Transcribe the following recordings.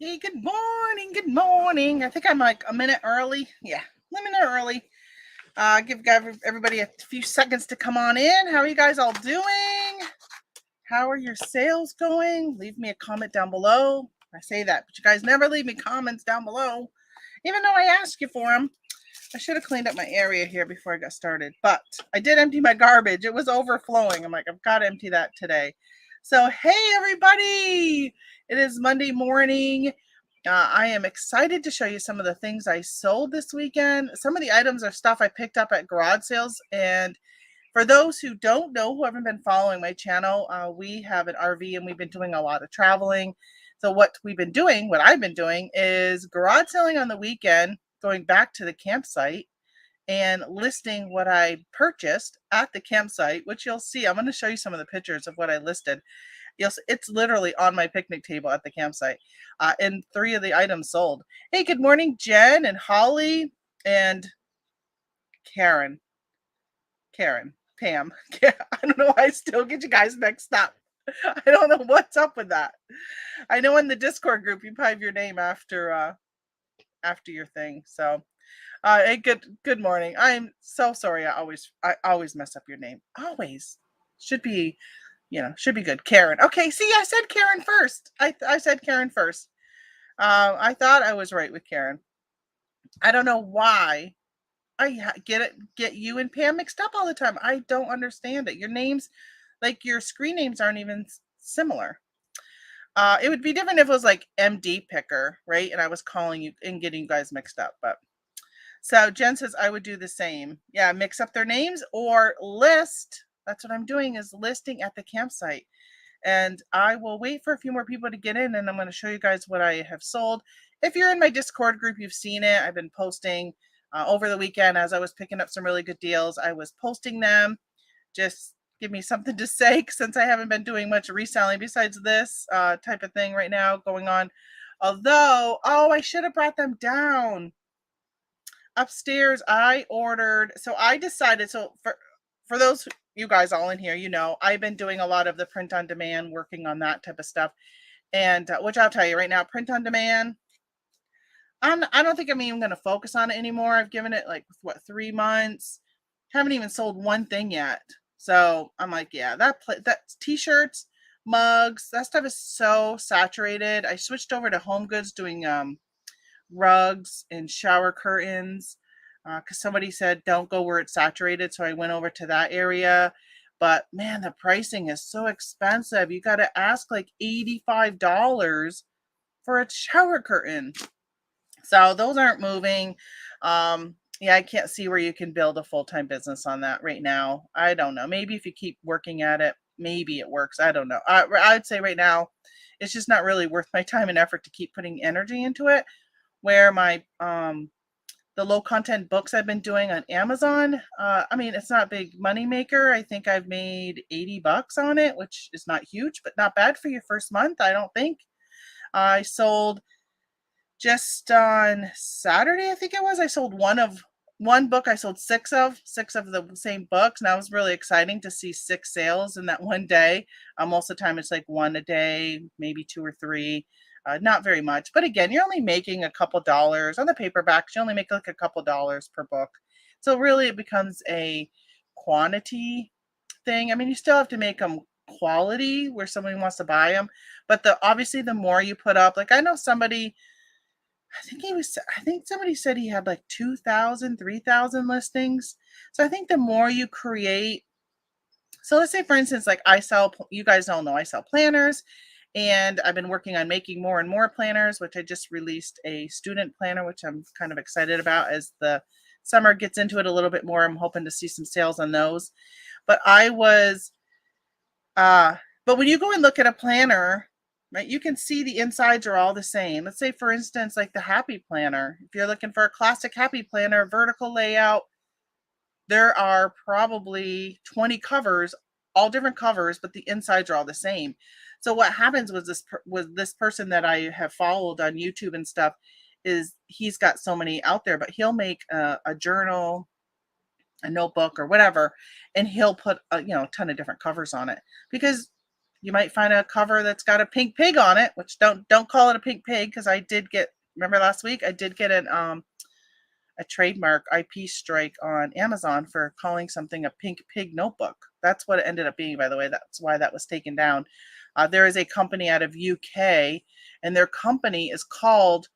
Hey, good morning. Good morning. I think I'm like a minute early. Yeah, a minute early. Give everybody a few seconds to come on in. How are you guys all doing? How are your sales going? Leave me a comment down below. I say that, but you guys never leave me comments down below, even though I ask you for them. I should have cleaned up my area here before I got started, but I did empty my garbage. It was overflowing. I'm like, I've got to empty that today. So, hey, everybody. It is Monday morning. I am excited to show you some of the things I sold this weekend. Some of the items are stuff I picked up at garage sales. And for those who don't know, who haven't been following my channel, we have an RV and we've been doing a lot of traveling. So what I've been doing is garage selling on the weekend, going back to the campsite and listing what I purchased at the campsite, which you'll see. I'm going to show you some of the pictures of what I listed. Yes, it's literally on my picnic table at the campsite. And 3 of the items sold. Hey, good morning, Jen and Holly and Karen. Pam. I don't know why I still get you guys mixed up. I don't know what's up with that. I know in the Discord group you probably have your name after your thing. So hey, good morning. I'm so sorry. I always mess up your name. Always. Should be should be good. Karen. Okay, see, I said Karen first. I said Karen first. I thought I was right with Karen. I don't know why I get you and Pam mixed up all the time. I don't understand it. Your names, like your screen names, aren't even similar. It would be different if it was like MD Picker, right? And I was calling you and getting you guys mixed up. But so Jen says I would do the same. Yeah, mix up their names or list. That's what I'm doing, is listing at the campsite. And I will wait for a few more people to get in, and I'm going to show you guys what I have sold. If you're in my Discord group, you've seen it. I've been posting over the weekend as I was picking up some really good deals. I was posting them. Just give me something to say since I haven't been doing much reselling besides this type of thing right now going on. Although, oh, I should have brought them down upstairs. I decided, so for those you guys all in here, I've been doing a lot of the print on demand, working on that type of stuff. And which I'll tell you right now, print on demand, I don't think I'm even going to focus on it anymore. I've given it like 3 months, haven't even sold one thing yet. So I'm like, yeah, that t-shirts, mugs, that stuff is so saturated. I switched over to Home Goods, doing rugs and shower curtains, because somebody said don't go where it's saturated, so I went over to that area. But man, the pricing is so expensive. You got to ask like $85 for a shower curtain. So those aren't moving. Yeah, I can't see where you can build a full-time business on that right now. I don't know. Maybe if you keep working at it, maybe it works. I don't know. I'd say right now it's just not really worth my time and effort to keep putting energy into it. Where my the low content books I've been doing on Amazon, I mean, it's not a big money maker. I think I've made $80 on it, which is not huge, but not bad for your first month, I don't think. I sold just on Saturday, I think it was. I sold one book. I sold six of the same books, and that was really exciting to see 6 sales in that one day. Most of the time, it's like one a day, maybe 2 or 3. Not very much, but again, you're only making a couple dollars on the paperbacks. You only make like a couple dollars per book, so really it becomes a quantity thing. I mean, you still have to make them quality where somebody wants to buy them, but obviously the more you put up, like I know somebody, I think somebody said he had like 2,000, 3,000 listings. So I think the more you create, so let's say for instance, like you guys all know I sell planners, and I've been working on making more and more planners, which I just released a student planner, which I'm kind of excited about as the summer gets into it a little bit more. I'm hoping to see some sales on those. But but when you go and look at a planner, right, you can see the insides are all the same. Let's say, for instance, like the Happy Planner. If you're looking for a classic Happy Planner, vertical layout, there are probably 20 covers, all different covers, but the insides are all the same. So what happens was this person that I have followed on YouTube and stuff, is he's got so many out there, but he'll make a journal, a notebook or whatever, and he'll put a ton of different covers on it, because You might find a cover that's got a pink pig on it, which don't call it a pink pig, because I did get, remember last week I did get a trademark IP strike on Amazon for calling something a pink pig notebook. That's what it ended up being, by the way. That's why that was taken down. There is a company out of UK, and their company is called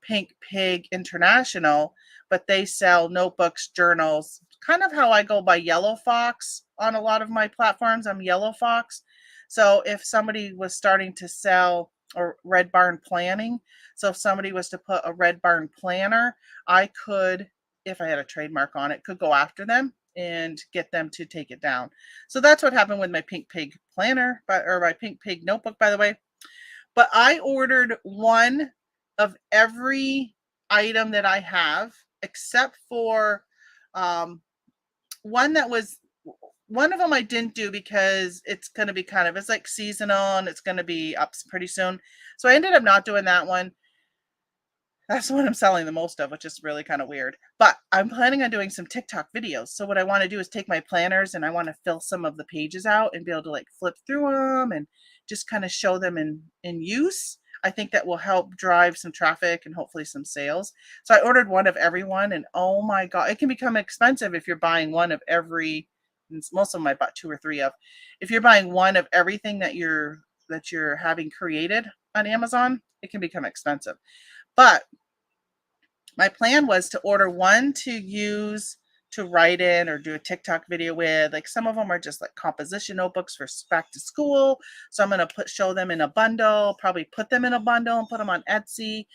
Pink Pig International, but they sell notebooks, journals, kind of how I go by Yellow Fox on a lot of my platforms. I'm Yellow Fox. So if somebody was starting to sell, or Red Barn Planning, so if somebody was to put a Red Barn Planner, I could, if I had a trademark on it, could go after them and get them to take it down. So that's what happened with my Pink Pig planner, or my Pink Pig notebook, by the way. But I ordered one of every item that I have, except for one that was, one of them I didn't do because it's going to be kind of, it's like seasonal and it's going to be up pretty soon. So I ended up not doing that one. That's what I'm selling the most of, which is really kind of weird. But I'm planning on doing some TikTok videos. So what I want to do is take my planners and I want to fill some of the pages out and be able to like flip through them and just kind of show them in use. I think that will help drive some traffic and hopefully some sales. So I ordered one of every one, and oh my God, it can become expensive if you're buying one of every, most of them I bought 2 or 3 of. If you're buying one of everything that you're having created on Amazon, it can become expensive. But my plan was to order one to use to write in or do a TikTok video with. Like some of them are just like composition notebooks for back to school. So I'm going to show them in a bundle, probably put them in a bundle and put them on Etsy,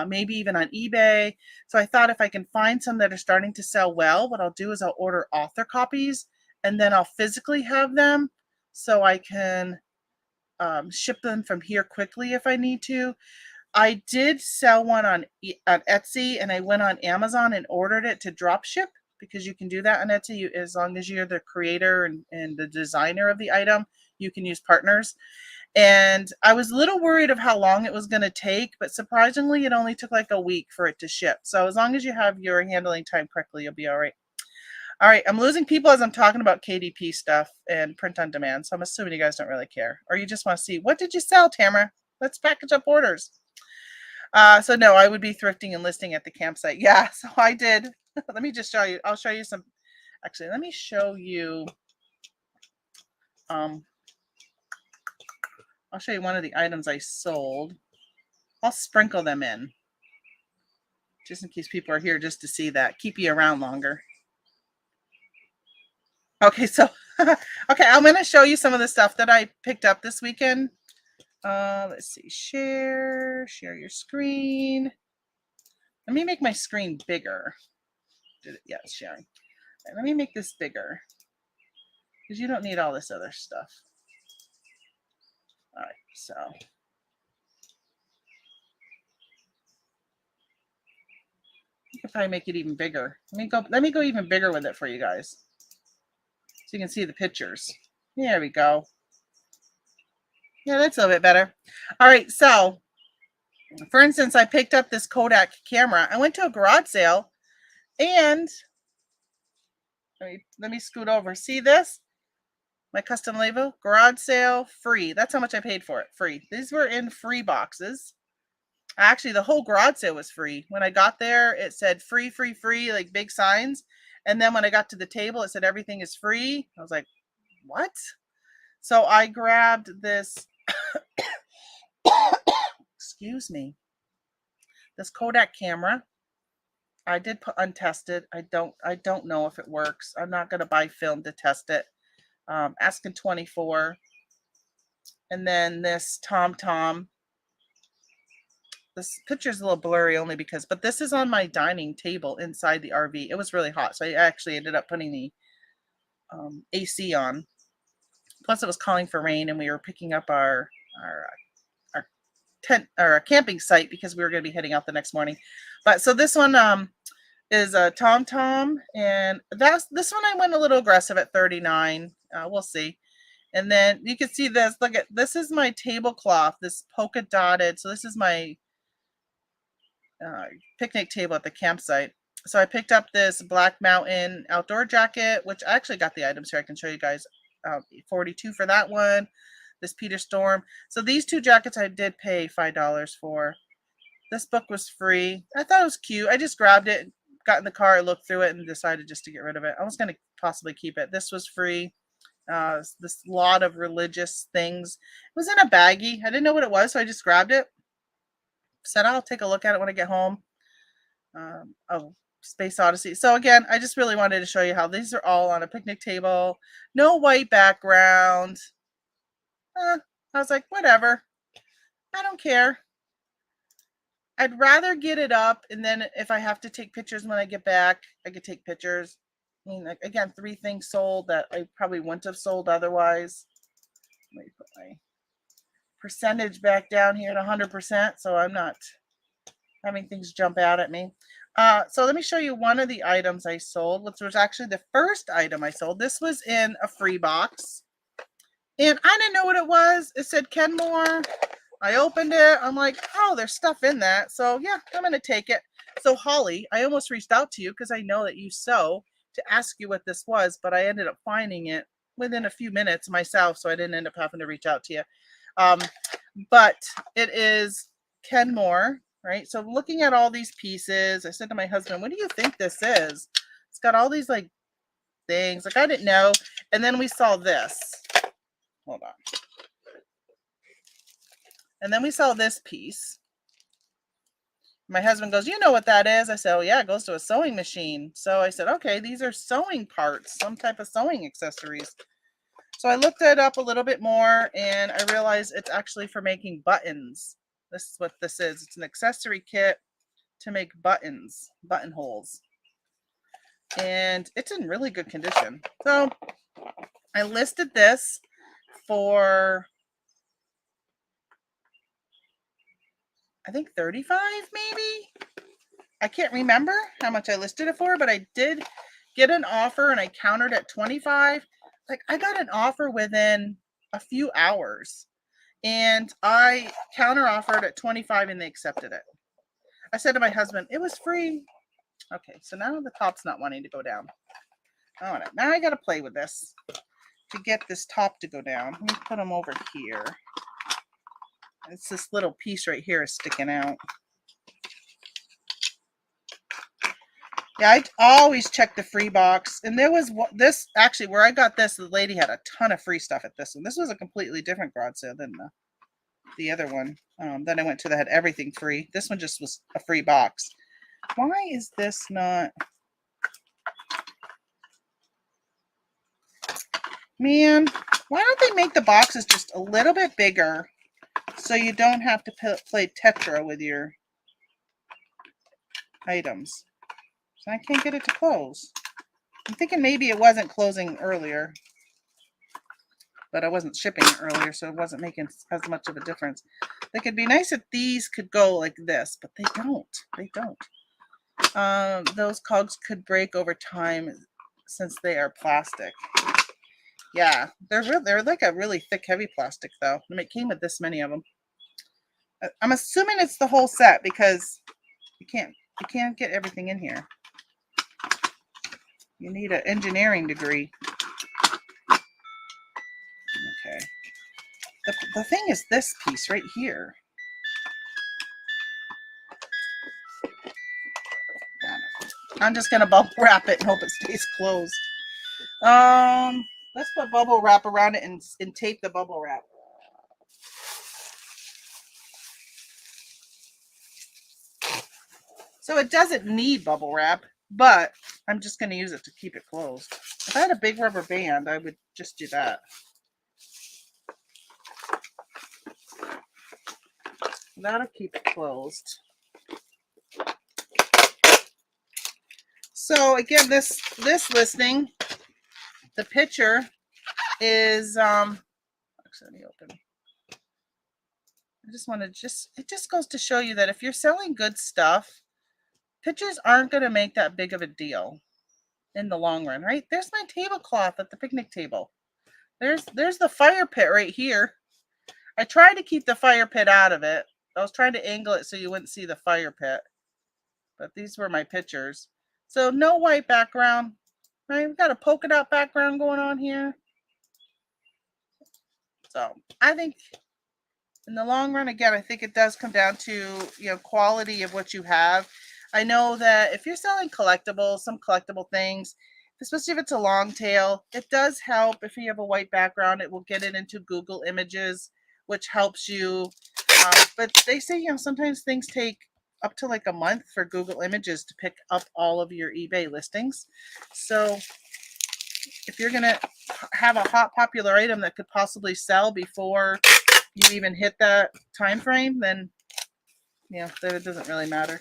maybe even on eBay. So I thought if I can find some that are starting to sell well, what I'll do is I'll order author copies and then I'll physically have them so I can ship them from here quickly if I need to. I did sell one on Etsy, and I went on Amazon and ordered it to drop ship, because you can do that on Etsy. As long as you're the creator and the designer of the item, you can use partners. And I was a little worried of how long it was going to take, but surprisingly, it only took like a week for it to ship. So as long as you have your handling time correctly, you'll be all right. All right, I'm losing people as I'm talking about KDP stuff and print on demand. So I'm assuming you guys don't really care, or you just want to see, what did you sell, Tamara? Let's package up orders. So no, I would be thrifting and listing at the campsite. Yeah, so I did. Let me just show you. I'll show you some. Actually, let me show you. I'll show you one of the items I sold. I'll sprinkle them in, just in case people are here just to see that. Keep you around longer. Okay, so okay, I'm going to show you some of the stuff that I picked up this weekend. Let's see. Share your screen. Let me make my screen bigger. Yeah, it's sharing. Let me make this bigger, because you don't need all this other stuff. All right, so you can probably make it even bigger. Let me go even bigger with it for you guys, so you can see the pictures. There we go. Yeah, that's a little bit better. All right, so for instance, I picked up this Kodak camera. I went to a garage sale, and let me scoot over. See this? My custom label, garage sale, free. That's how much I paid for it, free. These were in free boxes. Actually, the whole garage sale was free. When I got there, it said free, free, free, like big signs. And then when I got to the table, it said everything is free. I was like, what? So I grabbed this, excuse me, this Kodak camera. I did put untested. I don't know if it works. I'm not going to buy film to test it. Asking 24. And then this TomTom. This picture is a little blurry only because, but this is on my dining table inside the RV. It was really hot, so I actually ended up putting the AC on. Plus, it was calling for rain, and we were picking up our tent or a camping site because we were going to be heading out the next morning. But so this one is a TomTom, and this one I went a little aggressive at 39. We'll see. And then you can see this. Look at this is my tablecloth. This polka dotted. So this is my picnic table at the campsite. So I picked up this Black Mountain outdoor jacket, which I actually got the items here. I can show you guys. 42 for that one. this Peter Storm. So these 2 jackets I did pay $5 for. This book was free. I thought it was cute. I just grabbed it, got in the car, I looked through it, and decided just to get rid of it. I was going to possibly keep it. This was free. This lot of religious things. It was in a baggie. I didn't know what it was, so I just grabbed it. Said I'll take a look at it when I get home. Oh, Space Odyssey. So again, I just really wanted to show you how these are all on a picnic table. No white background. I was like, whatever. I don't care. I'd rather get it up, and then if I have to take pictures when I get back, I could take pictures. I mean, like, again, 3 things sold that I probably wouldn't have sold otherwise. Let me put my percentage back down here at 100%, so I'm not having things jump out at me. So let me show you one of the items I sold, which was actually the first item I sold. This was in a free box, and I didn't know what it was. It said Kenmore. I opened it. I'm like, oh, there's stuff in that. So yeah, I'm going to take it. So Holly, I almost reached out to you because I know that you sew, to ask you what this was, but I ended up finding it within a few minutes myself, so I didn't end up having to reach out to you. But it is Kenmore, right? So looking at all these pieces, I said to my husband, what do you think this is? It's got all these like things. Like, I didn't know. And then we saw this. Hold on. And then we saw this piece. My husband goes, you know what that is? I said, oh yeah, it goes to a sewing machine. So I said, okay, these are sewing parts, some type of sewing accessories. So I looked it up a little bit more, and I realized it's actually for making buttons. This is what this is. It's an accessory kit to make buttons, buttonholes. And it's in really good condition. So I listed this for, I think 35 maybe. I can't remember how much I listed it for, but I did get an offer, and I countered at 25. Like, I got an offer within a few hours, and I counter offered at 25, and they accepted it. I said to my husband, it was free. Okay, so now the top's not wanting to go down. All right, now I got to play with this to get this top to go down. Let me put them over here. It's this little piece right here is sticking out. Yeah, I always check the free box. And there was this, actually, where I got this, the lady had a ton of free stuff at this one. This was a completely different garage sale than the other one. Then I went to that had everything free. This one just was a free box. Why is this not? Man, why don't they make the boxes just a little bit bigger so you don't have to play Tetra with your items? So I can't get it to close. I'm thinking maybe it wasn't closing earlier, but I wasn't shipping it earlier, so it wasn't making as much of a difference. It could be nice if these could go like this, but they don't. They don't. Those cogs could break over time since they are plastic. Yeah, they're like a really thick, heavy plastic though. And it came with this many of them. I'm assuming it's the whole set because you can't get everything in here. You need an engineering degree. Okay. The thing is this piece right here. I'm just gonna bubble wrap it and hope it stays closed. Let's put bubble wrap around it and tape the bubble wrap. So it doesn't need bubble wrap, but I'm just going to use it to keep it closed. If I had a big rubber band, I would just do that. That'll keep it closed. So again, this listing, the picture is actually, let me open. I just want to it just goes to show you that if you're selling good stuff, pictures aren't going to make that big of a deal in the long run, right? There's my tablecloth at the picnic table. There's the fire pit right here. I tried to keep the fire pit out of it. I was trying to angle it so you wouldn't see the fire pit. But these were my pictures. So no white background, right? We've got a polka dot background going on here. So I think in the long run, again, I think it does come down to, quality of what you have. I know that if you're selling collectibles, some collectible things, especially if it's a long tail, it does help. If you have a white background, it will get it into Google Images, which helps you. But they say, sometimes things take up to like a month for Google Images to pick up all of your eBay listings. So if you're going to have a hot popular item that could possibly sell before you even hit that time frame, then then it doesn't really matter.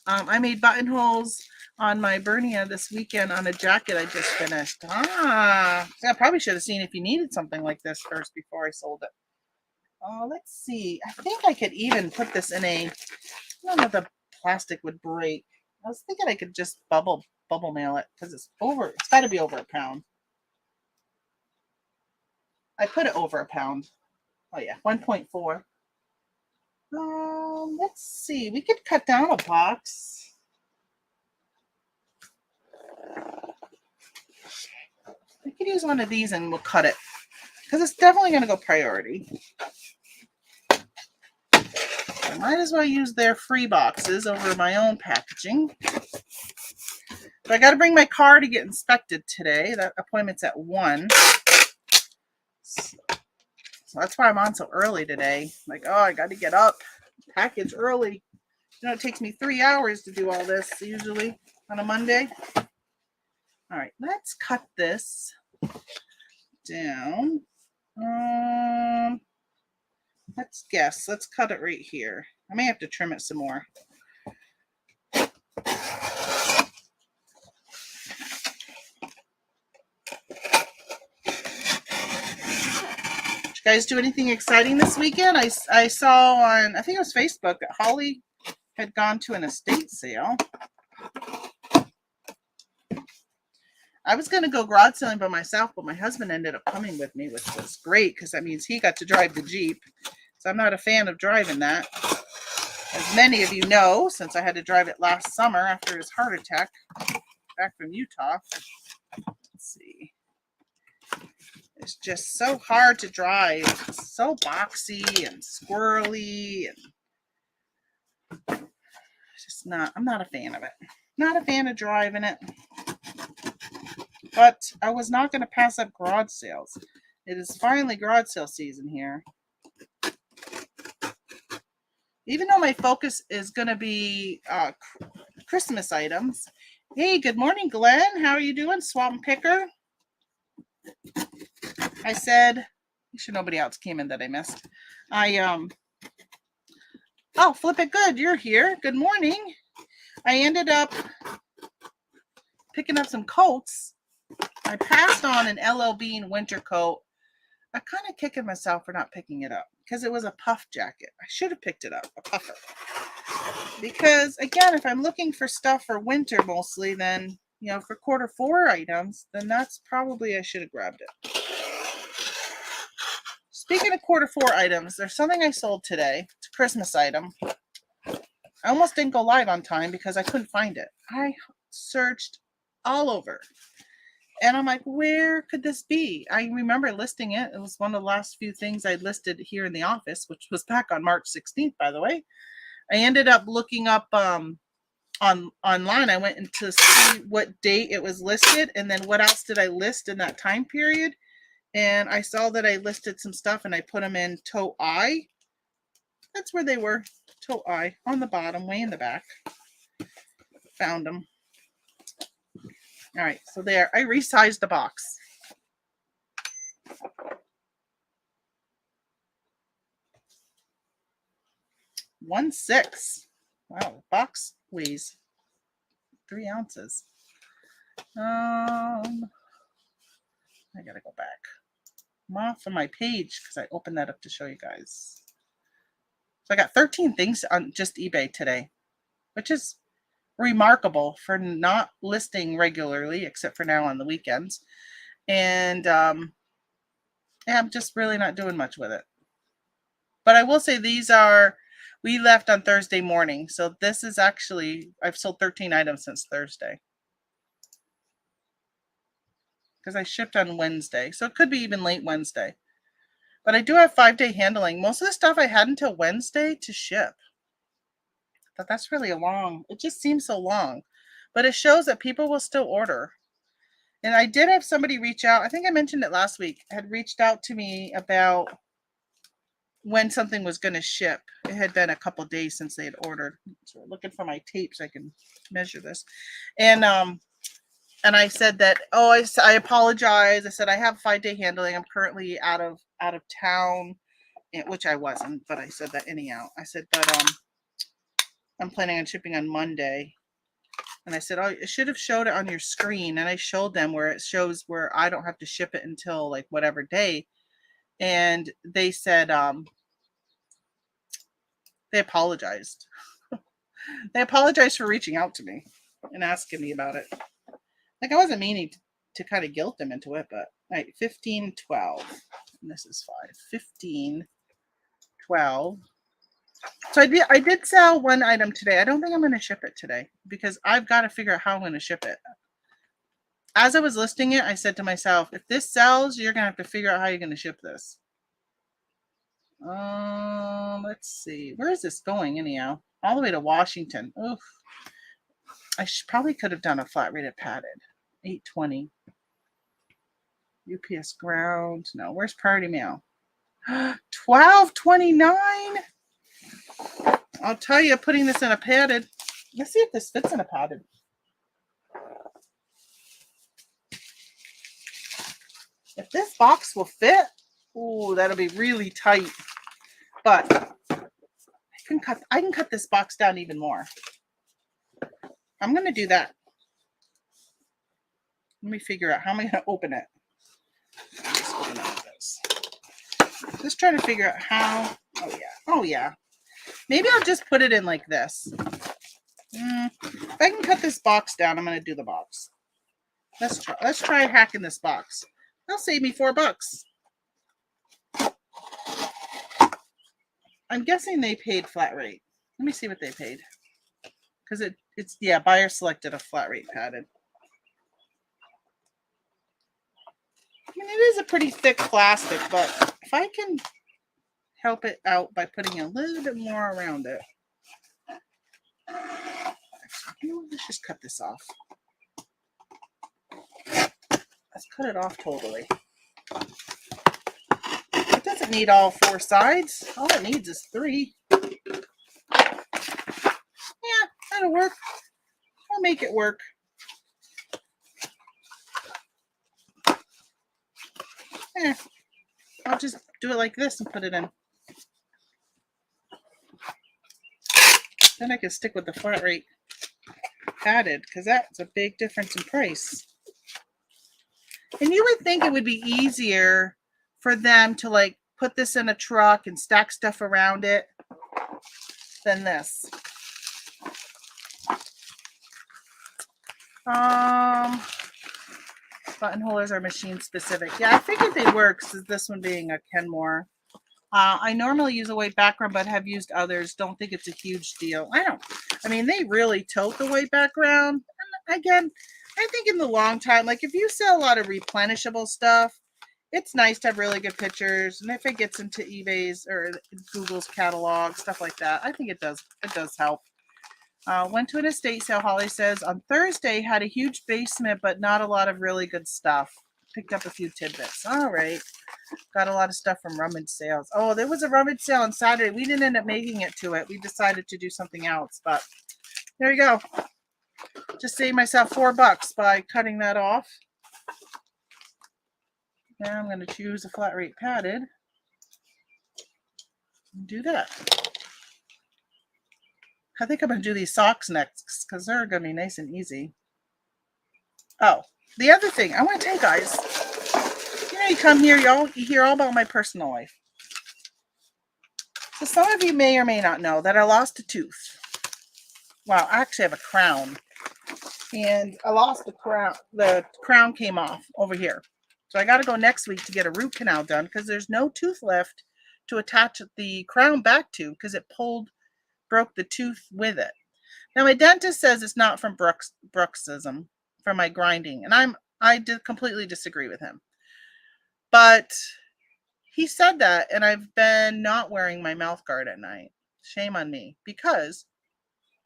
I made buttonholes on my Bernia this weekend on a jacket I just finished. I probably should have seen if you needed something like this first before I sold it. Let's see. I think I could even put this in I don't know if the plastic would break. I was thinking I could just bubble mail it because it's got to be over a pound. I put it over a pound. Oh yeah, 1.4. Let's see. We could cut down a box. We could use one of these and we'll cut it because it's definitely going to go priority. I might as well use their free boxes over my own packaging. But I got to bring my car to get inspected today. That appointment's at 1. So that's why I'm on so early today. Like, I got to get up, package early. It takes me 3 hours to do all this usually on a Monday. All right, let's cut this down. Let's guess. Let's cut it right here. I may have to trim it some more. Did you guys do anything exciting this weekend? I saw on, I think it was Facebook, that Holly had gone to an estate sale. I was going to go garage selling by myself, but my husband ended up coming with me, which was great because that means he got to drive the Jeep. So I'm not a fan of driving that. As many of you know, since I had to drive it last summer after his heart attack back from Utah. Let's see. It's just so hard to drive. It's so boxy and squirrely, and I'm not a fan of it. Not a fan of driving it. But I was not going to pass up garage sales. It is finally garage sale season here. Even though my focus is going to be Christmas items. Hey, good morning, Glenn. How are you doing, Swamp Picker? I said, make sure nobody else came in that I missed. Flip it good. You're here. Good morning. I ended up picking up some coats. I passed on an LL Bean winter coat. I'm kind of kicking myself for not picking it up because it was a puff jacket. I should have picked it up, a puffer. Because again, if I'm looking for stuff for winter mostly, then, for Q4 items, then that's probably, I should have grabbed it. Speaking of Q4 items, there's something I sold today. It's a Christmas item. I almost didn't go live on time because I couldn't find it. I searched all over. And I'm like, where could this be? I remember listing it. It was one of the last few things I listed here in the office, which was back on March 16th, by the way. I ended up looking up online. I went in to see what date it was listed and then what else did I list in that time period. And I saw that I listed some stuff and I put them in tote I. That's where they were. Tote I on the bottom, way in the back. Found them. All right, so there. I resized the box. $1.6. Wow, the box weighs 3 ounces. I gotta go back. I'm off of my page because I opened that up to show you guys. So I got 13 things on just eBay today, which is remarkable for not listing regularly, except for now on the weekends. And I'm just really not doing much with it. But I will say we left on Thursday morning. So this is actually, I've sold 13 items since Thursday. because I shipped on Wednesday. So it could be even late Wednesday. But I do have 5-day handling. Most of the stuff I had until Wednesday to ship. But that's really long. It just seems so long. But it shows that people will still order. And I did have somebody reach out. I think I mentioned it last week. Had reached out to me about when something was going to ship. It had been a couple days since they had ordered. So looking for my tape so I can measure this. And I said that, I apologize. I said I have 5-day handling. I'm currently out of town, which I wasn't, but I said that anyhow. I said, but I'm planning on shipping on Monday. And I said, oh, it should have showed it on your screen. And I showed them where it shows where I don't have to ship it until like whatever day. And they said, they apologized. They apologized for reaching out to me and asking me about it. Like I wasn't meaning to kind of guilt them into it, but right, 15, 12. And this is 5. 15, 12. So I did sell one item today. I don't think I'm going to ship it today because I've got to figure out how I'm going to ship it. As I was listing it, I said to myself, if this sells, you're going to have to figure out how you're going to ship this. Let's see. Where is this going anyhow? All the way to Washington. Oof. I probably could have done a flat rated padded. 820. UPS ground. No, where's priority mail? $12.29. I'll tell you, putting this in a padded. Let's see if this fits in a padded. If this box will fit, ooh, that'll be really tight. But I can cut this box down even more. I'm going to do that. Let me figure out how am I going to open it. I'm just going to do this. Just trying to figure out how. Oh yeah. Maybe I'll just put it in like this. If I can cut this box down, I'm going to do the box. Let's try hacking this box. That'll save me $4. I'm guessing they paid flat rate. Let me see what they paid. Because it's buyer selected a flat rate padded. I mean, it is a pretty thick plastic, but if I can help it out by putting a little bit more around it. Let's just cut this off. Let's cut it off totally. It doesn't need all 4 sides. All it needs is 3. Yeah, that'll work. I'll make it work. I'll just do it like this and put it in. Then I can stick with the flat rate padded because that's a big difference in price. And you would think it would be easier for them to like put this in a truck and stack stuff around it than this. Buttonholers are machine specific. Yeah, I figured they were because this one being a Kenmore. I normally use a white background, but have used others. Don't think it's a huge deal. I mean, they really tote the white background. And again, I think in the long time, like if you sell a lot of replenishable stuff, it's nice to have really good pictures. And if it gets into eBay's or Google's catalog, stuff like that, I think it does help. Went to an estate sale, Holly says, on Thursday, had a huge basement, but not a lot of really good stuff. Picked up a few tidbits. All right. Got a lot of stuff from rummage sales. Oh, there was a rummage sale on Saturday. We didn't end up making it to it. We decided to do something else, but there you go. Just saved myself $4 by cutting that off. Now I'm going to choose a flat rate padded and do that. I think I'm going to do these socks next because they're going to be nice and easy. Oh, the other thing I want to tell you guys, you come here, you hear all about my personal life. So some of you may or may not know that I lost a tooth. Well, I actually have a crown. And I lost the crown. The crown came off over here. So I got to go next week to get a root canal done because there's no tooth left to attach the crown back to because it broke the tooth with it. Now my dentist says it's not from bruxism, from my grinding. And I did completely disagree with him. But he said that, and I've been not wearing my mouth guard at night. Shame on me, because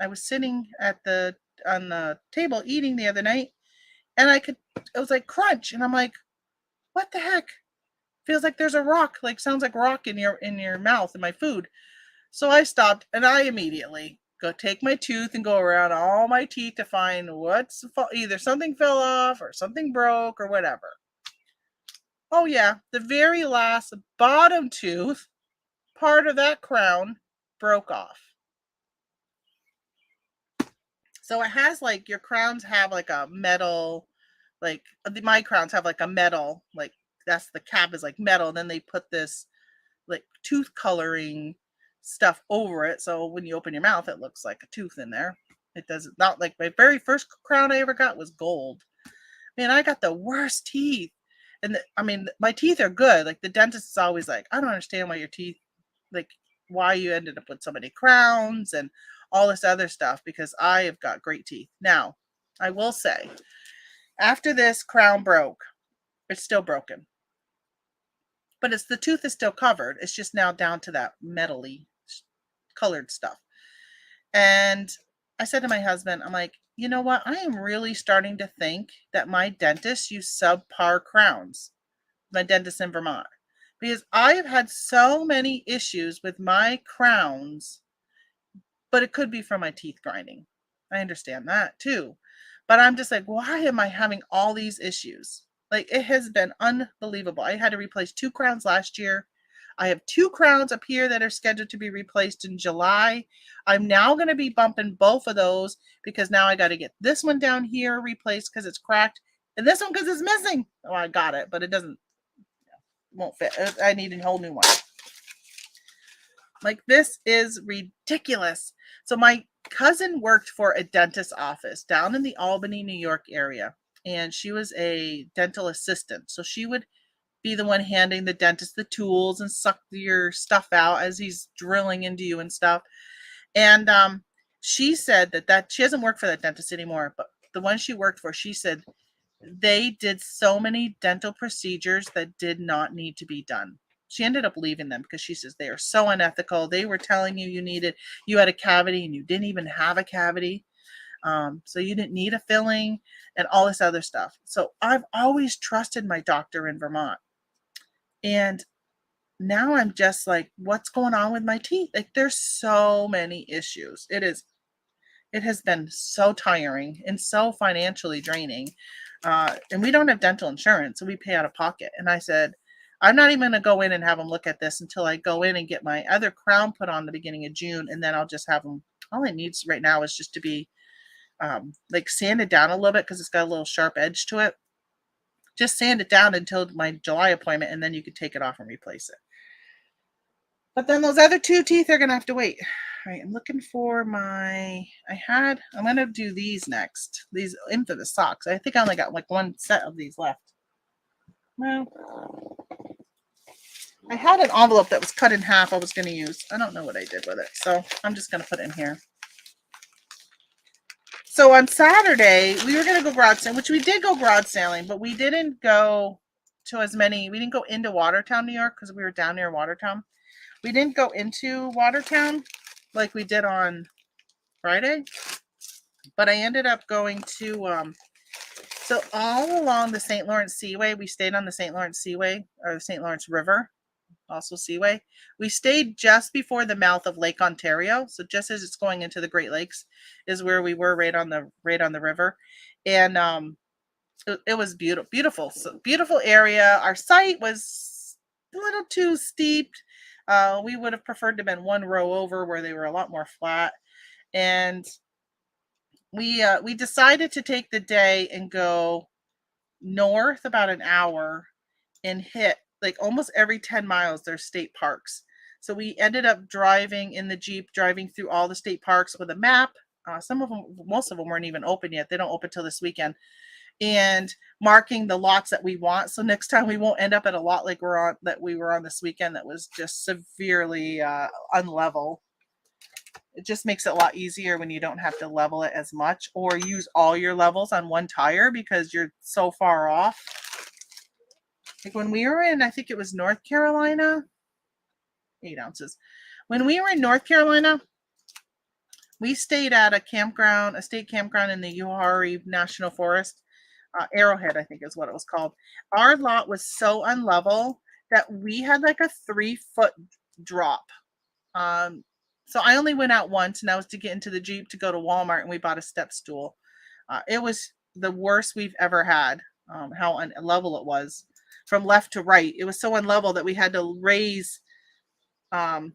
I was sitting on the table eating the other night, and it was like crunch, and I'm like, what the heck? Feels like there's a rock, like sounds like rock in your mouth in my food. So I stopped, and I immediately go take my tooth and go around all my teeth to find either something fell off or something broke or whatever. Oh yeah, the very last bottom tooth, part of that crown broke off. So it has like your crowns have like a metal, like my crowns have like a metal, like that's the cap is like metal. Then they put this like tooth coloring stuff over it. So when you open your mouth, it looks like a tooth in there. It does not like my very first crown I ever got was gold. Man, I got the worst teeth. And I mean, my teeth are good. Like the dentist is always like, I don't understand why your teeth, like why you ended up with so many crowns and all this other stuff, because I have got great teeth. Now, I will say, after this crown broke, it's still broken. But the tooth is still covered. It's just now down to that metally colored stuff. And I said to my husband, I'm like, you know what? I am really starting to think that my dentist used subpar crowns, my dentist in Vermont, because I have had so many issues with my crowns, but it could be from my teeth grinding. I understand that too. But I'm just like, why am I having all these issues? Like, it has been unbelievable. I had to replace 2 crowns last year. I have 2 crowns up here that are scheduled to be replaced in July. I'm now going to be bumping both of those because now I got to get this one down here replaced because it's cracked, and this one because it's missing. Oh, I got it, but it won't fit. I need a whole new one. Like, this is ridiculous. So my cousin worked for a dentist's office down in the Albany, New York area, and she was a dental assistant. So she would be the one handing the dentist the tools and suck your stuff out as he's drilling into you and stuff. And she said that she doesn't work for that dentist anymore, but the one she worked for, she said they did so many dental procedures that did not need to be done. She ended up leaving them because she says they are so unethical. They were telling you had a cavity and you didn't even have a cavity. So you didn't need a filling and all this other stuff. So I've always trusted my doctor in Vermont. And now I'm just like, what's going on with my teeth? Like, there's so many issues. It has been so tiring and so financially draining. And we don't have dental insurance, so we pay out of pocket. And I said, I'm not even going to go in and have them look at this until I go in and get my other crown put on the beginning of June. And then I'll just have them. All it needs right now is just to be like sanded down a little bit because it's got a little sharp edge to it. Just sand it down until my July appointment, and then you could take it off and replace it. But then those other 2 teeth are going to have to wait. All right, I'm looking for I'm going to do these next. These infamous socks. I think I only got like 1 set of these left. Well, I had an envelope that was cut in half I was going to use. I don't know what I did with it, so I'm just going to put it in here. So on Saturday, we were going to go garage sailing, which we did go garage sailing, but we didn't go we didn't go into Watertown, New York, because we were down near Watertown. We didn't go into Watertown like we did on Friday, but I ended up going to, so all along the St. Lawrence Seaway, we stayed on the St. Lawrence Seaway, or the St. Lawrence River, also Seaway. We stayed just before the mouth of Lake Ontario. So just as it's going into the Great Lakes is where we were, right on the river. And it was beautiful, so beautiful area. Our site was a little too steep. We would have preferred to have been 1 row over where they were a lot more flat. And we decided to take the day and go north about an hour and hit like almost every 10 miles there's state parks. So we ended up driving in the Jeep, driving through all the state parks with a map. Most of them weren't even open yet. They don't open till this weekend. And marking the lots that we want. So next time we won't end up at a lot like we were on this weekend that was just severely unlevel. It just makes it a lot easier when you don't have to level it as much or use all your levels on one tire because you're so far off. Like when we were in, I think it was North Carolina, 8 ounces. When we were in North Carolina, we stayed at a campground, a state campground in the Uwharrie National Forest. Arrowhead, I think is what it was called. Our lot was so unlevel that we had like a 3-foot drop. So I only went out once, and that was to get into the Jeep to go to Walmart, and we bought a step stool. It was the worst we've ever had, how unlevel it was from left to right. It was so unlevel that we had to raise the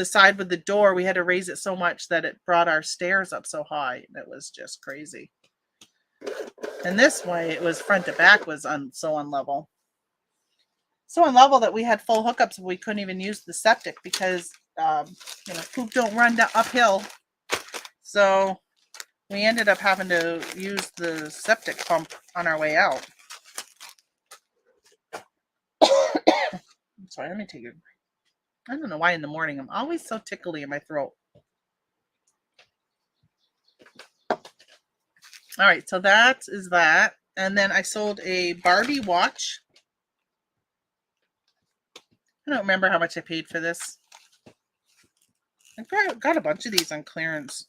side with the door. We had to raise it so much that it brought our stairs up so high. It was just crazy. And this way, it was front to back was so unlevel. So unlevel that we had full hookups, but we couldn't even use the septic because poop don't run uphill. So we ended up having to use the septic pump on our way out. I'm sorry, let me take it. I don't know why in the morning I'm always so tickly in my throat. All right, so that is that. And then I sold a Barbie watch. I don't remember how much I paid for this. I got a bunch of these on clearance.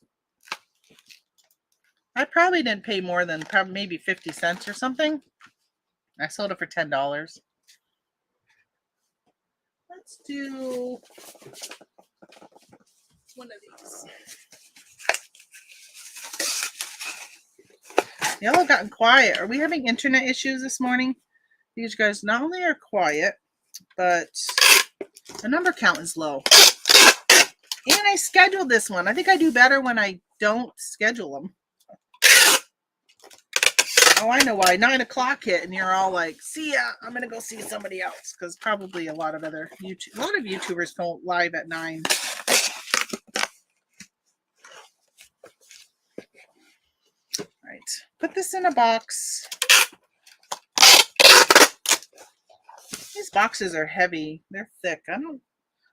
I probably didn't pay more than maybe 50 cents or something. I sold it for $10. Let's do one of these. Y'all have gotten quiet. Are we having internet issues this morning? These guys not only are quiet, but the number count is low. And I scheduled this one. I think I do better when I don't schedule them. Oh, I know why. 9 o'clock hit and you're all like, see ya, I'm going to go see somebody else. Because probably a lot of YouTubers go live at 9. Right. Put this in a box. These boxes are heavy. They're thick. Well,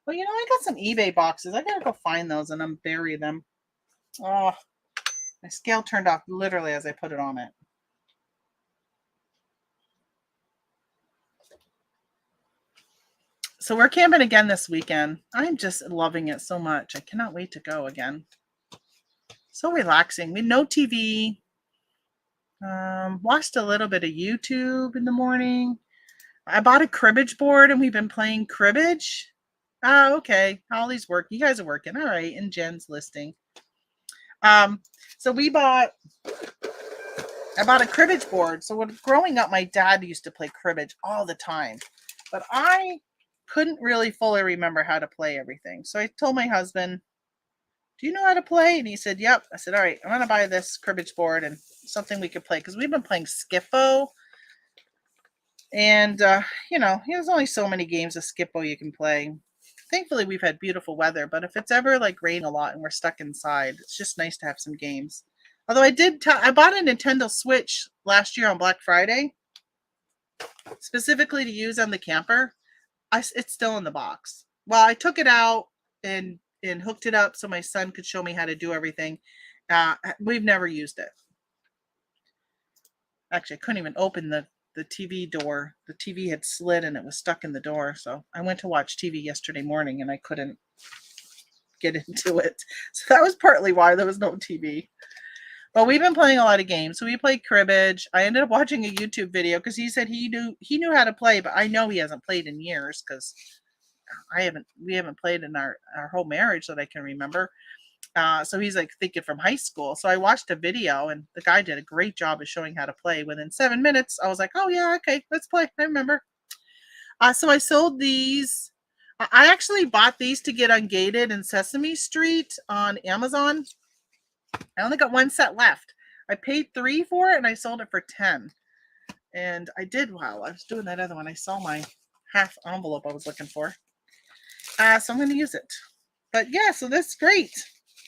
I got some eBay boxes. I gotta go find those and unbury them. Oh, my scale turned off literally as I put it on it. So we're camping again this weekend. I'm just loving it so much. I cannot wait to go again. So relaxing. We no TV. Watched a little bit of YouTube in the morning. I bought a cribbage board and we've been playing cribbage. Oh, okay. Holly's working. You guys are working. All right. And Jen's listing. So I bought a cribbage board. So when growing up, my dad used to play cribbage all the time, but I couldn't really fully remember how to play everything. So I told my husband, do you know how to play? And he said, yep. I said, all right, I'm going to buy this cribbage board and something we could play. Cause we've been playing Skiffo. And, there's only so many games of Skiffo you can play. Thankfully, we've had beautiful weather, but if it's ever like raining a lot and we're stuck inside, it's just nice to have some games. Although I bought a Nintendo Switch last year on Black Friday, specifically to use on the camper. It's still in the box. Well, I took it out and hooked it up so my son could show me how to do everything. We've never used it. Actually, I couldn't even open the TV door. The TV had slid and it was stuck in the door. So I went to watch TV yesterday morning and I couldn't get into it. So that was partly why there was no TV. But we've been playing a lot of games. So we played cribbage. I ended up watching a YouTube video because he said he knew how to play, but I know he hasn't played in years because we haven't played in our whole marriage that I can remember. So he's like thinking from high school. So I watched a video and the guy did a great job of showing how to play. Within 7 minutes, I was like, oh yeah, okay, let's play. I remember. So I sold these. I actually bought these to get ungated in Sesame Street on Amazon. I only got one set left. I paid $3 for it and I sold it for $10. And I did, while I was doing that other one, I saw my half envelope I was looking for. So I'm going to use it. But yeah, so that's great.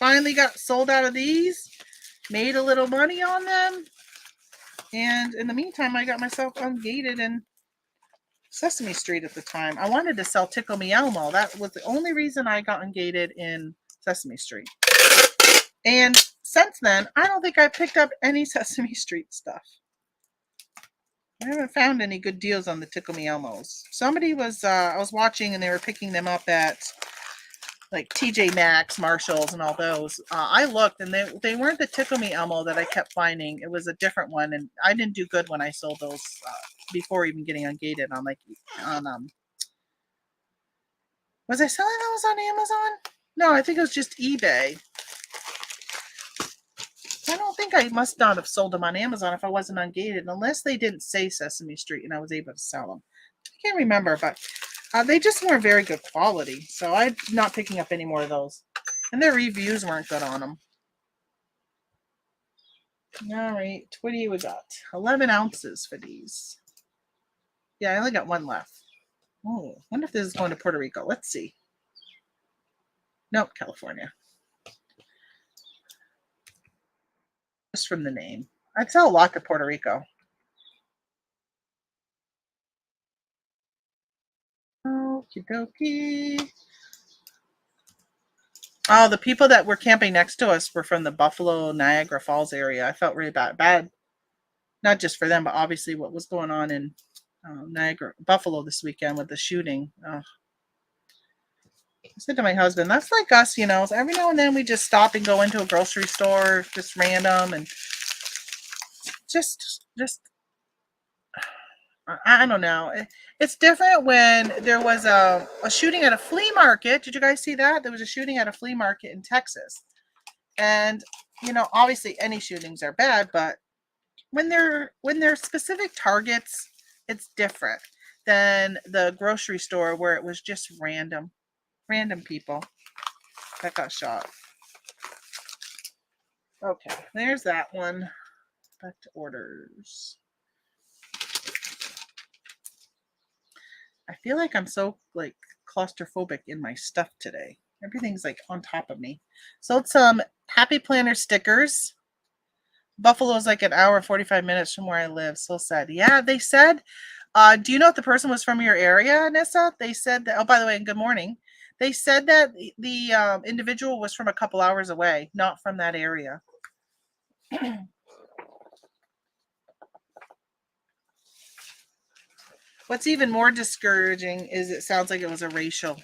Finally got sold out of these. Made a little money on them. And in the meantime, I got myself ungated in Sesame Street at the time. I wanted to sell Tickle Me Elmo. That was the only reason I got ungated in Sesame Street. And since then, I don't think I picked up any Sesame Street stuff. I haven't found any good deals on the Tickle Me Elmos. Somebody was, I was watching and they were picking them up at like TJ Maxx, Marshalls, and all those. I looked and they weren't the Tickle Me Elmo that I kept finding. It was a different one, and I didn't do good when I sold those before even getting ungated on was I selling those on Amazon? No, I think it was just eBay. I don't think I must not have sold them on Amazon if I wasn't ungated, unless they didn't say Sesame Street and I was able to sell them. I can't remember, but they just weren't very good quality, so I'm not picking up any more of those. And their reviews weren't good on them. All right, what do we got? 11 ounces for these. Yeah, I only got one left. Oh, I wonder if this is going to Puerto Rico. Let's see. Nope, California. Just from the name. I'd sell a lot to Puerto Rico. Okie dokie. Oh, the people that were camping next to us were from the Buffalo, Niagara Falls area. I felt really bad. Not just for them, but obviously what was going on in Niagara, Buffalo this weekend with the shooting. I said to my husband, that's like us, you know. Every now and then we just stop and go into a grocery store, just random, and just I don't know. It's different when there was a shooting at a flea market. Did you guys see that? There was a shooting at a flea market in Texas. And, you know, obviously any shootings are bad, but when they're specific targets, it's different than the grocery store where it was just random people that got shot. Okay, there's that one. Back to orders. I feel like I'm so like claustrophobic in my stuff today. Everything's like on top of me. Sold some Happy Planner stickers. Buffalo's like an hour and 45 minutes from where I live. So sad. Yeah, they said, do you know if the person was from your area, Nissa? They said that, oh, by the way, good morning. They said that the individual was from a couple hours away, not from that area. What's even more discouraging is it sounds like it was a racial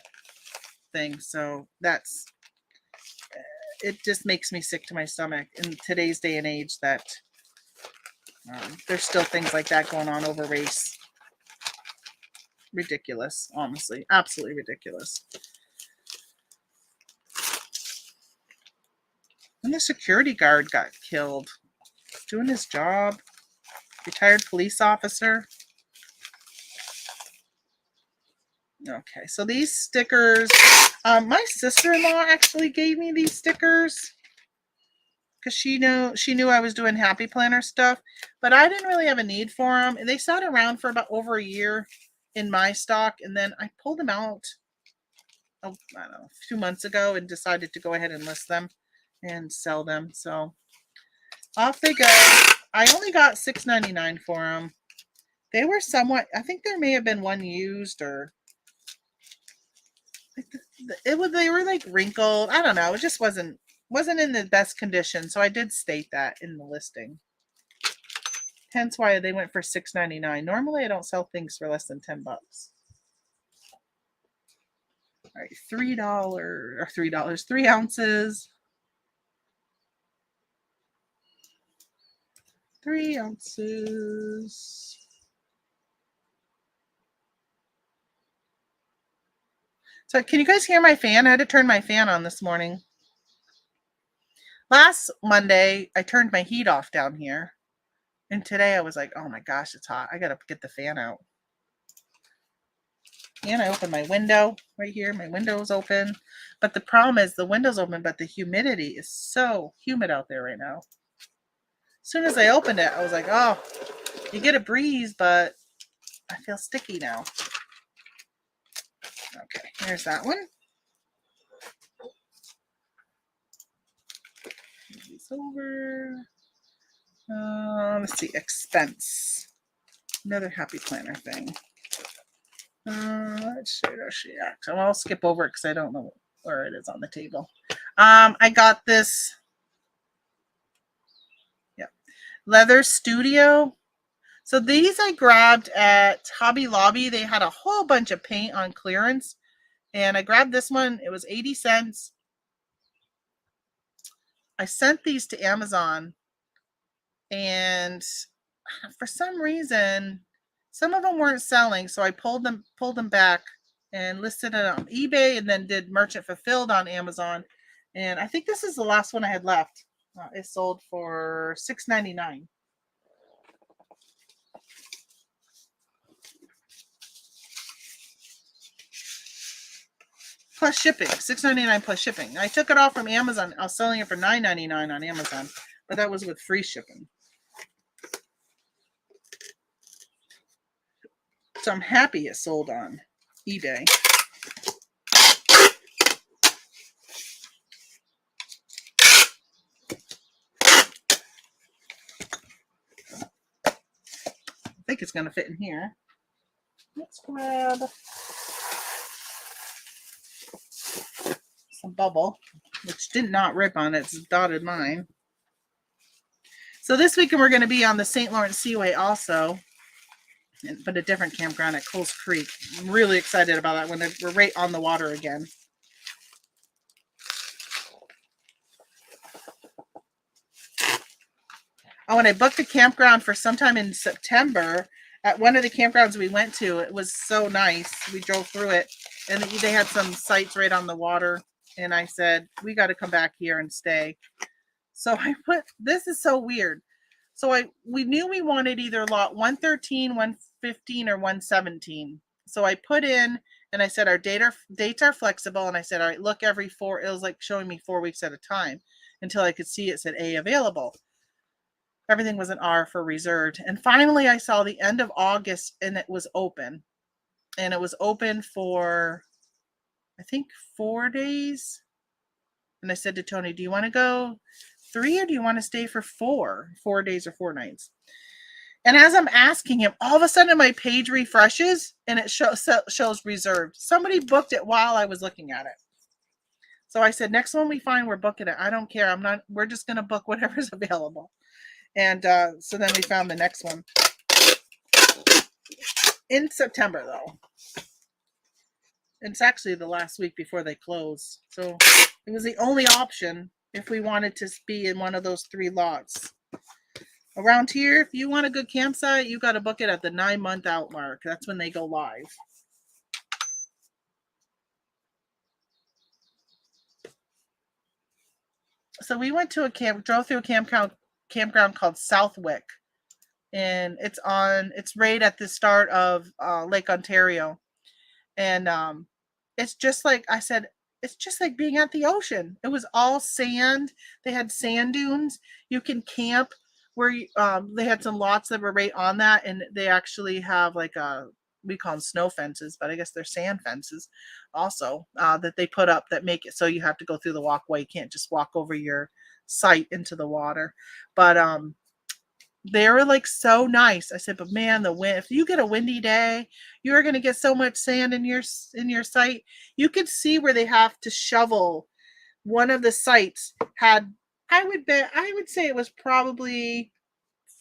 thing. So that's, it just makes me sick to my stomach in today's day and age that there's still things like that going on over race. Ridiculous, honestly. Absolutely ridiculous. And the security guard got killed doing his job. Retired police officer. Okay, so these stickers, my sister-in-law actually gave me these stickers because she knew I was doing Happy Planner stuff, but I didn't really have a need for them. And they sat around for about over a year in my stock, and then I pulled them out, I don't know, a few months ago and decided to go ahead and list them and sell them. So off they go. I only got $6.99 for them. They were somewhat, I think there may have been one used, or they were like wrinkled. I don't know. It just wasn't in the best condition. So I did state that in the listing. Hence why they went for $6.99. Normally I don't sell things for less than $10. All right, $3, 3 ounces. 3 ounces. So can you guys hear my fan? I had to turn my fan on this morning. Last Monday, I turned my heat off down here. And today I was like, oh my gosh, it's hot. I got to get the fan out. And I opened my window right here. My window is open. But the problem is the window's open, but the humidity is so humid out there right now. As soon as I opened it, I was like, oh, you get a breeze, but I feel sticky now. Okay, here's that one. Move these over. Let's see, expense. Another Happy Planner thing. Let's see. So I'll skip over it because I don't know where it is on the table. I got this, yeah, leather studio. So these I grabbed at Hobby Lobby. They had a whole bunch of paint on clearance, and I grabbed this one. It was 80 cents. I sent these to Amazon, and for some reason, some of them weren't selling, so I pulled them back and listed it on eBay, and then did merchant fulfilled on Amazon. And I think this is the last one I had left. It sold for $6.99. Plus shipping, $6.99 plus shipping. I took it off from Amazon. I was selling it for $9.99 on Amazon, but that was with free shipping. So I'm happy it sold on eBay. I think it's going to fit in here. Let's grab some bubble, which did not rip on it. It's dotted line. So this weekend we're going to be on the St. Lawrence Seaway also, but a different campground at Coles Creek. I'm really excited about that when we're right on the water again. Oh, and I booked a campground for sometime in September at one of the campgrounds we went to. It was so nice. We drove through it, and they had some sites right on the water. And I said, we got to come back here and stay. So I put, this is so weird. So we knew we wanted either lot 113, 115, or 117. So I put in, and I said, our dates are flexible. And I said, all right, look every 4, it was like showing me 4 weeks at a time until I could see it said A available. Everything was an R for reserved. And finally I saw the end of August and it was open. And it was open for, I think, 4 days. And I said to Tony, do you want to go 3 or do you want to stay for 4 days or 4 nights? And as I'm asking him, all of a sudden my page refreshes and it shows reserved. Somebody booked it while I was looking at it. So I said, next one we find, we're booking it. I don't care. We're just going to book whatever's available. And so then we found the next one in September, though. It's actually the last week before they close. So it was the only option if we wanted to be in one of those 3 lots. Around here, if you want a good campsite, you got to book it at the 9-month out mark. That's when they go live. So we went to drove through a campground called Southwick. And it's right at the start of Lake Ontario. And it's just like I said, it's just like being at the ocean. It was all sand. They had sand dunes. You can camp where they had some lots that were right on that, and they actually have like we call them snow fences, but I guess they're sand fences also that they put up that make it so you have to go through the walkway. You can't just walk over your site into the water. But they were like so nice. I said, but man, the wind, if you get a windy day, you're going to get so much sand in your site. You could see where they have to shovel. One of the sites had, I would say it was probably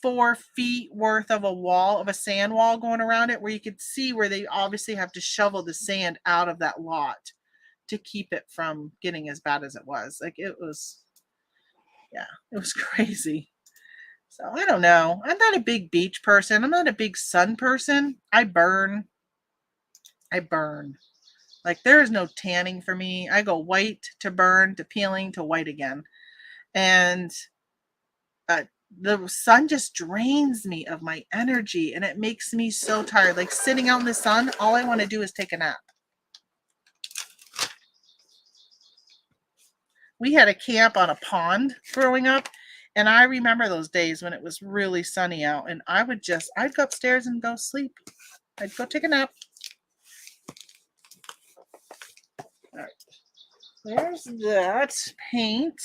4 feet worth of a sand wall going around it, where you could see where they obviously have to shovel the sand out of that lot to keep it from getting as bad as it was. Like it was crazy. So I don't know. I'm not a big beach person. I'm not a big sun person. I burn. Like there is no tanning for me. I go white to burn to peeling to white again. And the sun just drains me of my energy and it makes me so tired. Like sitting out in the sun, all I want to do is take a nap. We had a camp on a pond growing up. And I remember those days when it was really sunny out and I'd go upstairs and go sleep. I'd go take a nap. All right. There's that paint.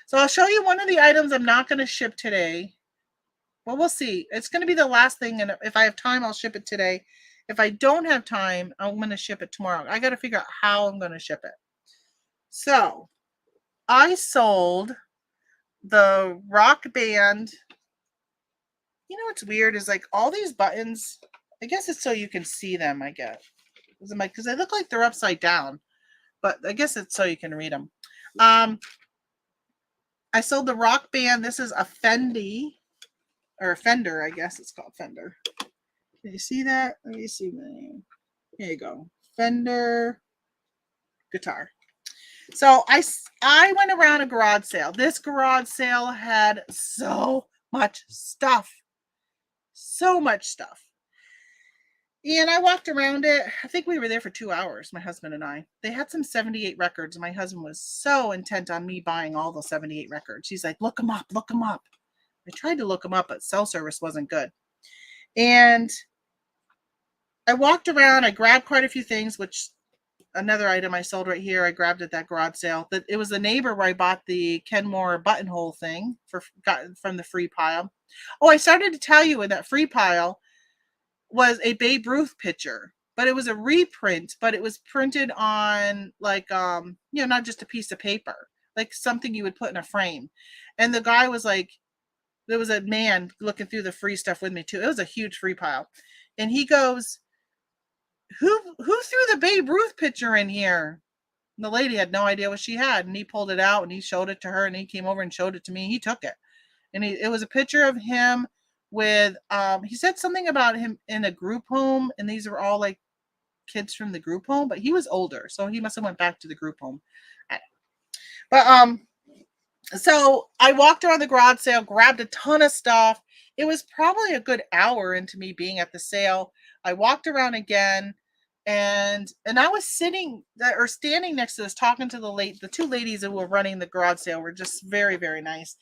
So I'll show you one of the items I'm not going to ship today. Well, we'll see. It's going to be the last thing. And if I have time, I'll ship it today. If I don't have time, I'm going to ship it tomorrow. I got to figure out how I'm going to ship it. So I sold the Rock Band. You know what's weird is like all these buttons, I guess it's so you can see them, I guess. Because they look like they're upside down, but I guess it's so you can read them. I sold the Rock Band. This is a Fendi, or a Fender, I guess it's called Fender. Can you see that? Let me see the name. Here you go. Fender guitar. So I went around a garage sale. This garage sale had so much stuff. So much stuff. And I walked around it. I think we were there for 2 hours, my husband and I. They had some 78 records. My husband was so intent on me buying all the 78 records. He's like, look them up, look them up. I tried to look them up, but cell service wasn't good. And I walked around. I grabbed quite a few things, which another item I sold right here, I grabbed at that garage sale. It was the neighbor where I bought the Kenmore buttonhole thing got from the free pile. Oh, I started to tell you in that free pile was a Babe Ruth picture, but it was a reprint, but it was printed on like not just a piece of paper, like something you would put in a frame. And the guy was like, there was a man looking through the free stuff with me too. It was a huge free pile. And he goes, who threw the Babe Ruth picture in here? And the lady had no idea what she had, and he pulled it out and he showed it to her, and he came over and showed it to me. He took it, and it was a picture of him with he said something about him in a group home, and these were all like kids from the group home, but he was older, so he must have went back to the group home. But so I walked around the garage sale, grabbed a ton of stuff. It was probably a good hour into me being at the sale. I walked around again, and I was standing next to this, talking to the two ladies who were running the garage sale. Were just very, very nice,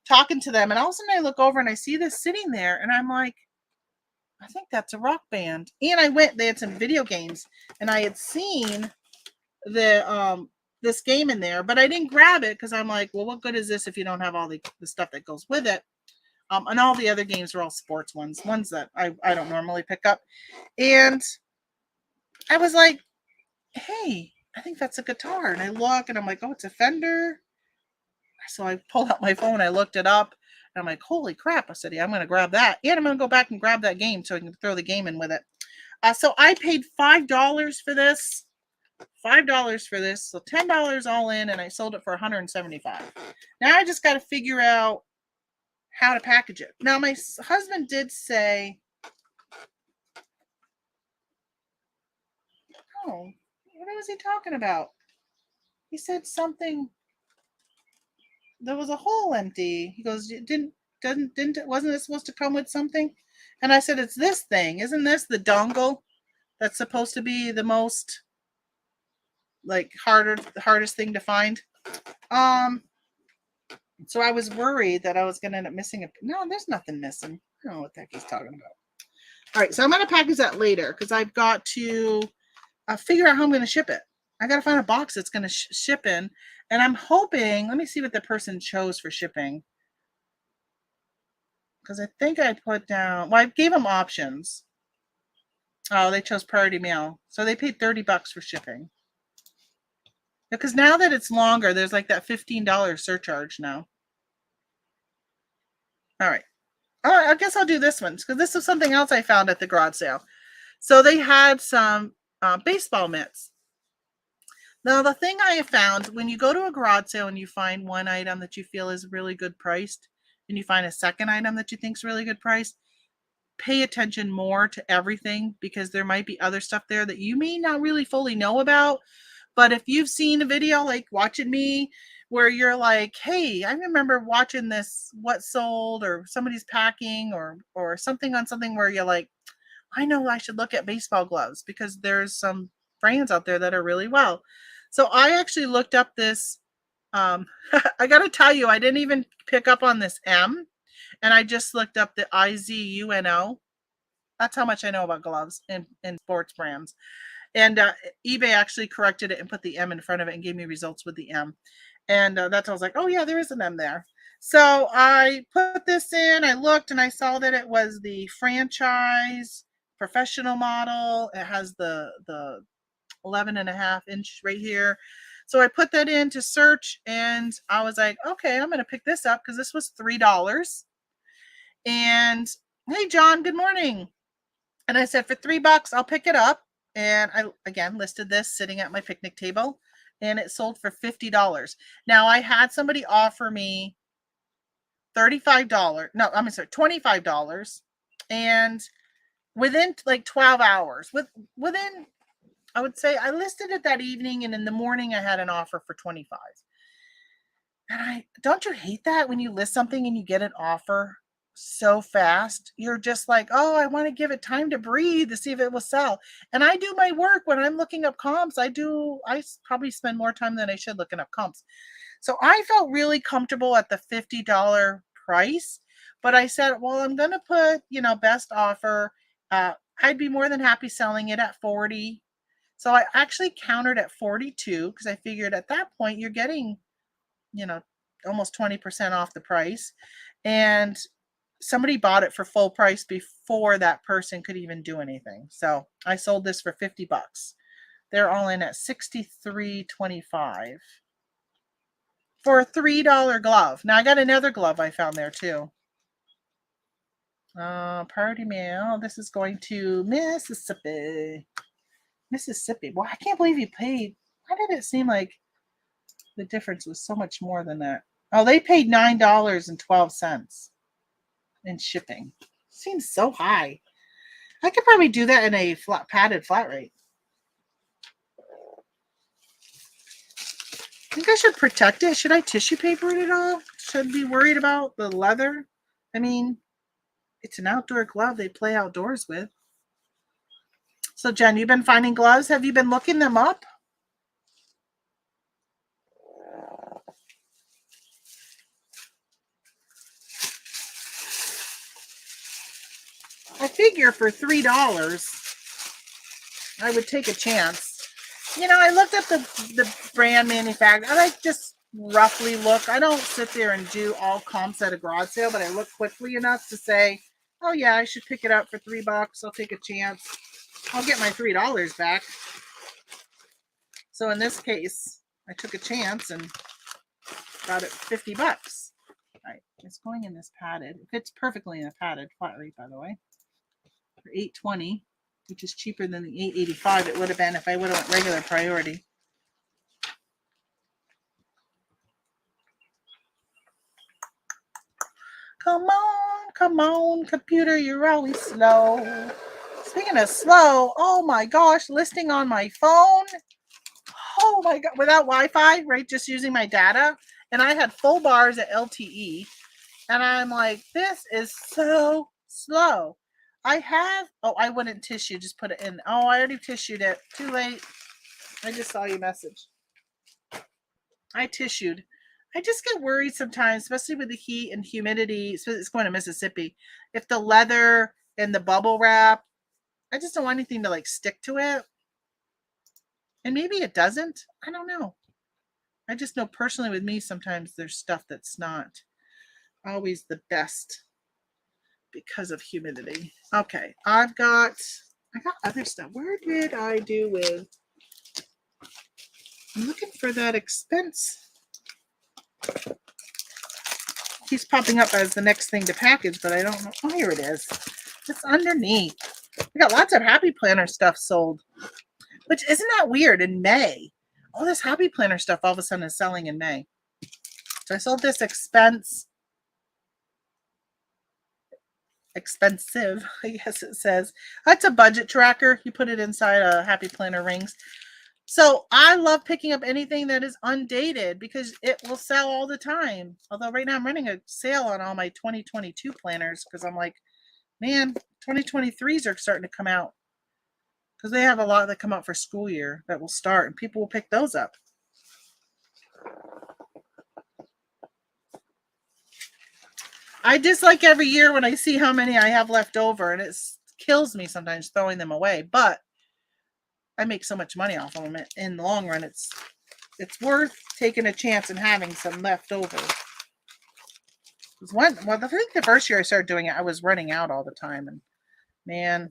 talking to them. And all of a sudden I look over and I see this sitting there, and I'm like, I think that's a Rock Band. And they had some video games, and I had seen the this game in there, but I didn't grab it because I'm like, well, what good is this if you don't have all the stuff that goes with it? And all the other games are all sports ones that I don't normally pick up. And I was like, hey, I think that's a guitar. And I look and I'm like, oh, it's a Fender. So I pulled out my phone, I looked it up, and I'm like, holy crap. I said, yeah, I'm going to grab that. And I'm going to go back and grab that game so I can throw the game in with it. So I paid $5 for this. $5 for this, so $10 all in, and I sold it for $175. Now I just got to figure out how to package it. Now my husband did say, oh, what was he talking about? He said something. There was a hole empty. He goes, wasn't it supposed to come with something? And I said, it's this thing. Isn't this the dongle that's supposed to be the most like the hardest thing to find? So I was worried that I was going to end up missing no, there's nothing missing. I don't know what the heck he's talking about. All right, so I'm going to package that later because I've got to figure out how I'm going to ship it. I got to find a box that's going to ship in, and I'm hoping. Let me see what the person chose for shipping, because I think I put down. Well, I gave them options. Oh, they chose priority mail, so they paid $30 for shipping. Because now that it's longer, there's like that $15 surcharge now. All right. I guess I'll do this one because this is something else I found at the garage sale. So they had some baseball mitts. Now, the thing I have found, when you go to a garage sale and you find one item that you feel is really good priced, and you find a second item that you think is really good priced, pay attention more to everything, because there might be other stuff there that you may not really fully know about. But if you've seen a video like watching me where you're like, hey, I remember watching this, what sold, or somebody's packing, or something on something where you're like, I know I should look at baseball gloves because there's some brands out there that are really well. So I actually looked up this. I got to tell you, I didn't even pick up on this M, and I just looked up the IZUNO. That's how much I know about gloves and sports brands. And eBay actually corrected it and put the M in front of it and gave me results with the M. And that's, I was like, oh yeah, there is an M there. So I put this in, I looked, and I saw that it was the franchise professional model. It has the 11.5 inch right here. So I put that in to search, and I was like, okay, I'm going to pick this up because this was $3. And hey, John, good morning. And I said, for $3, I'll pick it up. And I, again, listed this sitting at my picnic table, and it sold for $50. Now, I had somebody offer me $35. No, I'm sorry, $25. And within like 12 hours, within, I would say, I listed it that evening, and in the morning I had an offer for 25. And don't you hate that when you list something and you get an offer so fast? You're just like, oh, I want to give it time to breathe to see if it will sell. And I do my work when I'm looking up comps. I probably spend more time than I should looking up comps. So I felt really comfortable at the $50 price, but I said, well, I'm going to put, best offer. I'd be more than happy selling it at 40. So I actually countered at 42 because I figured at that point you're getting, almost 20% off the price. And somebody bought it for full price before that person could even do anything. So I sold this for $50. They're all in at $63.25 for a $3 glove. Now I got another glove I found there too. Priority mail. This is going to Mississippi. Well, I can't believe you paid. Why did it seem like the difference was so much more than that? Oh, they paid $9.12 in shipping. Seems so high. I could probably do that in a padded flat rate. I think I should protect it. Should I tissue paper it at all? Should I be worried about the leather? I mean, it's an outdoor glove they play outdoors with. So, Jen, you've been finding gloves? Have you been looking them up? I figure for $3, I would take a chance. I looked at the brand manufacturer. I just roughly look. I don't sit there and do all comps at a garage sale, but I look quickly enough to say, oh yeah, I should pick it up for $3. I'll take a chance. I'll get my $3 back. So in this case, I took a chance and got it $50. All right, it's going in this padded. It fits perfectly in a padded flat rate, by the way. For $8.20, which is cheaper than the $8.85 it would have been if I would have went regular priority. Come on, computer, you're always slow. Speaking of slow, oh my gosh, listing on my phone. Oh my God, without Wi-Fi, right? Just using my data. And I had full bars at LTE. And I'm like, this is so slow. I wouldn't tissue, just put it in. Oh, I already tissued it. Too late. I just saw your message. I tissued. I just get worried sometimes, especially with the heat and humidity. It's going to Mississippi. If the leather and the bubble wrap, I just don't want anything to like stick to it. And maybe it doesn't. I don't know. I just know personally with me, sometimes there's stuff that's not always the best because of humidity. Okay, I got other stuff. Where did I do with? I'm looking for that expense. Keeps popping up as the next thing to package, but I don't know. Oh, here it is. It's underneath. We got lots of Happy Planner stuff sold. Which, isn't that weird? In May, all this Happy Planner stuff all of a sudden is selling in May. So I sold this expensive, I guess it says. That's a budget tracker. You put it inside a Happy Planner rings. So I love picking up anything that is undated because it will sell all the time. Although right now I'm running a sale on all my 2022 planners because I'm like, man, 2023s are starting to come out. Because they have a lot that come out for school year that will start, and people will pick those up. I dislike every year when I see how many I have left over, and it kills me sometimes throwing them away. But I make so much money off of them. In the long run, it's worth taking a chance and having some left over. I think the first year I started doing it, I was running out all the time, and man,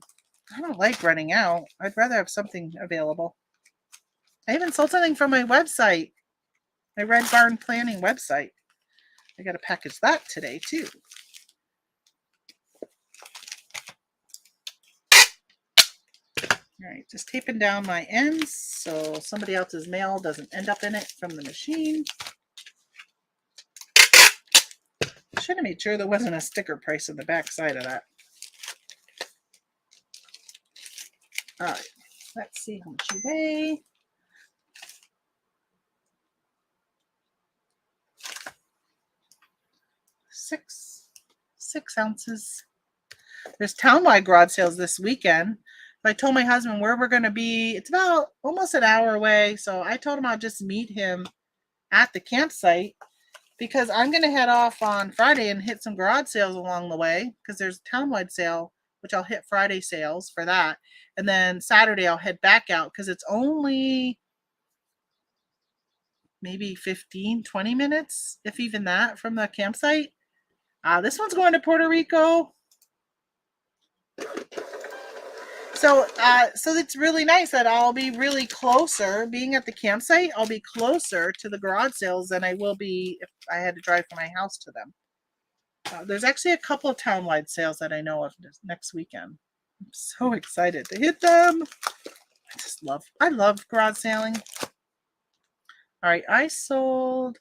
I don't like running out. I'd rather have something available. I even sold something from my website, my Red Barn Planning website. I got to package that today too. All right, just taping down my ends so somebody else's mail doesn't end up in it from the machine. Should have made sure there wasn't a sticker price on the back side of that. All right, let's see how much you weigh. 6 ounces. There's townwide garage sales this weekend. I told my husband where we're going to be. It's about almost an hour away. So I told him I'll just meet him at the campsite because I'm going to head off on Friday and hit some garage sales along the way because there's a townwide sale, which I'll hit Friday sales for that. And then Saturday I'll head back out because it's only maybe 15-20 minutes, if even that, from the campsite. This one's going to Puerto Rico. So it's really nice that I'll be really closer. Being at the campsite, I'll be closer to the garage sales than I will be if I had to drive from my house to them. There's actually a couple of townwide sales that I know of next weekend. I'm so excited to hit them. I love garage selling. All right, so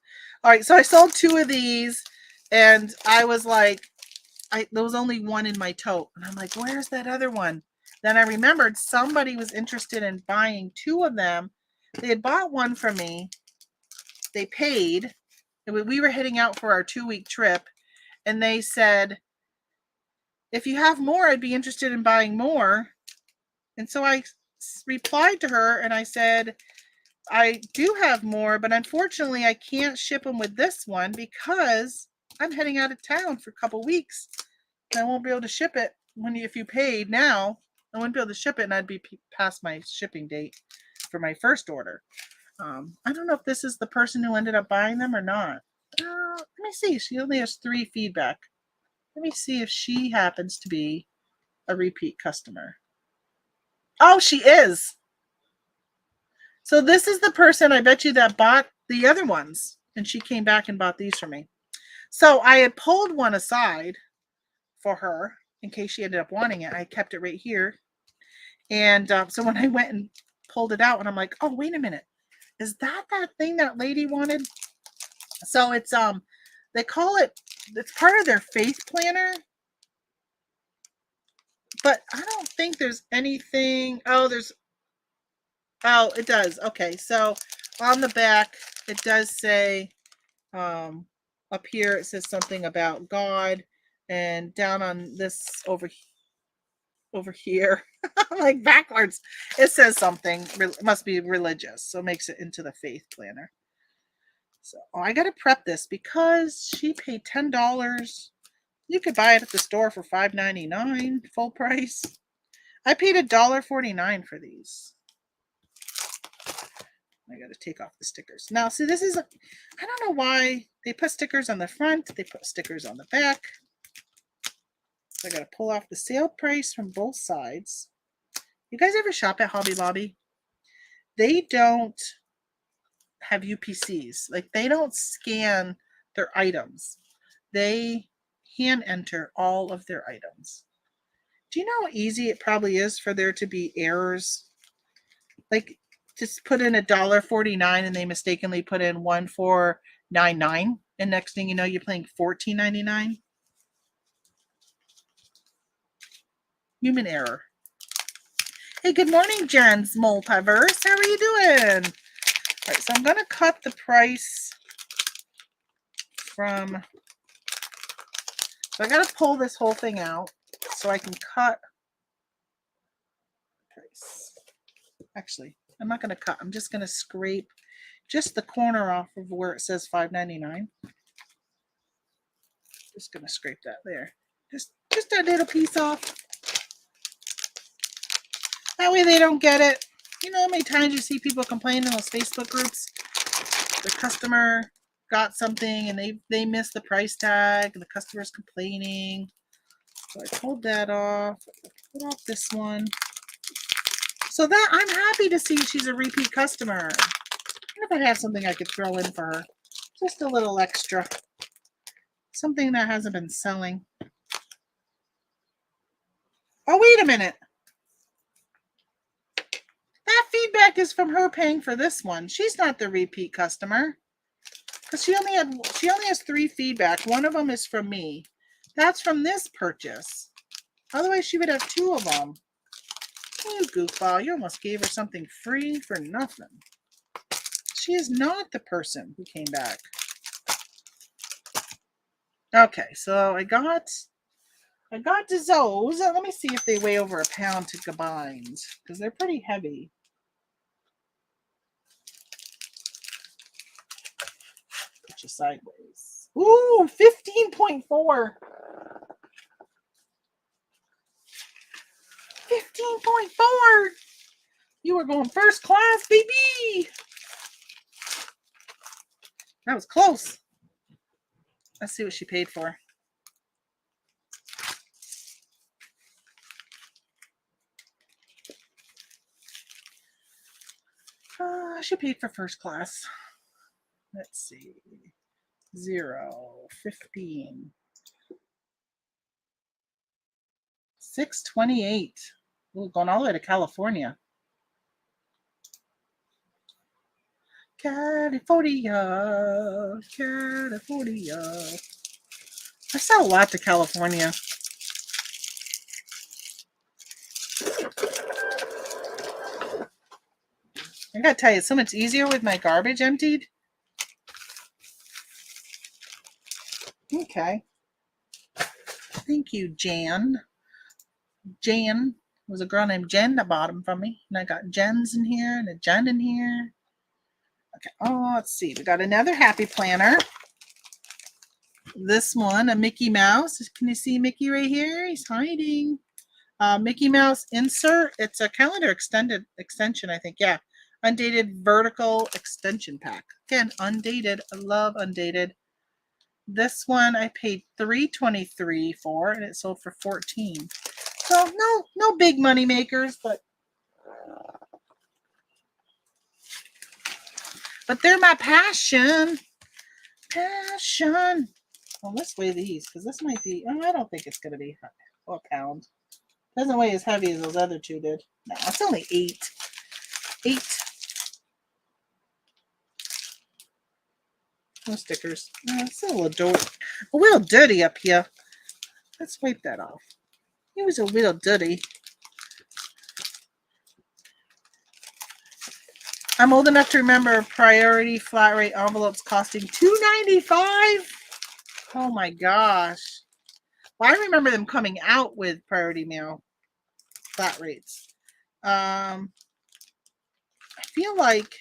I sold 2 of these, and I was like, there was only one in my tote, and I'm like, where's that other one? Then I remembered somebody was interested in buying 2 of them. They had bought one from me. They paid. We were heading out for our 2-week trip, and they said, if you have more, I'd be interested in buying more. And so I replied to her, and I said, I do have more, but unfortunately, I can't ship them with this one because I'm heading out of town for a couple weeks. And I won't be able to ship it if you paid now. I wouldn't be able to ship it, and I'd be past my shipping date for my first order. I don't know if this is the person who ended up buying them or not. Let me see. She only has 3 feedback. Let me see if she happens to be a repeat customer. Oh, she is. So this is the person, I bet you, that bought the other ones, and she came back and bought these for me. So I had pulled one aside for her in case she ended up wanting it. I kept it right here. And so when I went and pulled it out, and I'm like, oh, wait a minute. Is that thing that lady wanted? So it's, they call it, it's part of their faith planner. But I don't think there's anything. Oh, it does. Okay. So on the back, it does say, up here, it says something about God. And down on this over here, like backwards, it says something. It must be religious, so it makes it into the faith planner. So I gotta prep this because she paid $10. You could buy it at the store for $5.99 full price. I paid $1.49 for these. I gotta take off the stickers. Now, see, this is, I don't know why they put stickers on the front, they put stickers on the back. So I gotta pull off the sale price from both sides. You guys ever shop at Hobby Lobby? They don't have UPCs. Like, they don't scan their items. They hand enter all of their items. Do you know how easy it probably is for there to be errors? Like, just put in $1.49 and they mistakenly put in $1.499, and next thing you know, you're paying $14.99. Human error. Hey, good morning, Jen's Multiverse. How are you doing? All right, so I'm going to cut the price from. So I got to pull this whole thing out so I can cut the price. Actually, I'm not going to cut. I'm just going to scrape just the corner off of where it says $5.99. Just going to scrape that there. Just a little piece off. That way they don't get it. You know how many times you see people complain in those Facebook groups? The customer got something and they missed the price tag and the customer's complaining. So I pulled that off. Put off this one. So that I'm happy to see she's a repeat customer. I wonder if I have something I could throw in for her. Just a little extra. Something that hasn't been selling. Oh, wait a minute. That feedback is from her paying for this one. She's not the repeat customer. Because she only has 3 feedback. One of them is from me. That's from this purchase. Otherwise, she would have 2 of them. You goofball. You almost gave her something free for nothing. She is not the person who came back. Okay, so I got those. Let me see if they weigh over a pound to combined. Because they're pretty heavy. Put you sideways. Ooh, 15.4. 15.4. You were going first class, baby. That was close. Let's see what she paid for. She paid for first class. Let's see. 0, 15. 628. Ooh, going all the way to California. California. I sell a lot to California. I gotta tell you, it's so much easier with my garbage emptied. Okay. Thank you, Jan. Jan was a girl named Jen that bought them from me. And I got Jens in here and a Jen in here. Okay. Oh, let's see. We got another happy planner. This one, a Mickey Mouse. Can you see Mickey right here? He's hiding. Mickey Mouse insert. It's a calendar extension, I think. Yeah. Undated vertical extension pack. Again, undated. I love undated. This one I paid $3.23 for, and it sold for $14. So no big money makers, but they're my passion. Passion. Well, let's weigh these because this might be. Oh, I don't think it's gonna be a pound. Doesn't weigh as heavy as those other 2 did. No, it's only 8. 8. No stickers. It's a little dirty up here. Let's wipe that off. It was a little dirty. I'm old enough to remember priority flat rate envelopes costing $2.95. Oh my gosh. Well, I remember them coming out with priority mail flat rates. I feel like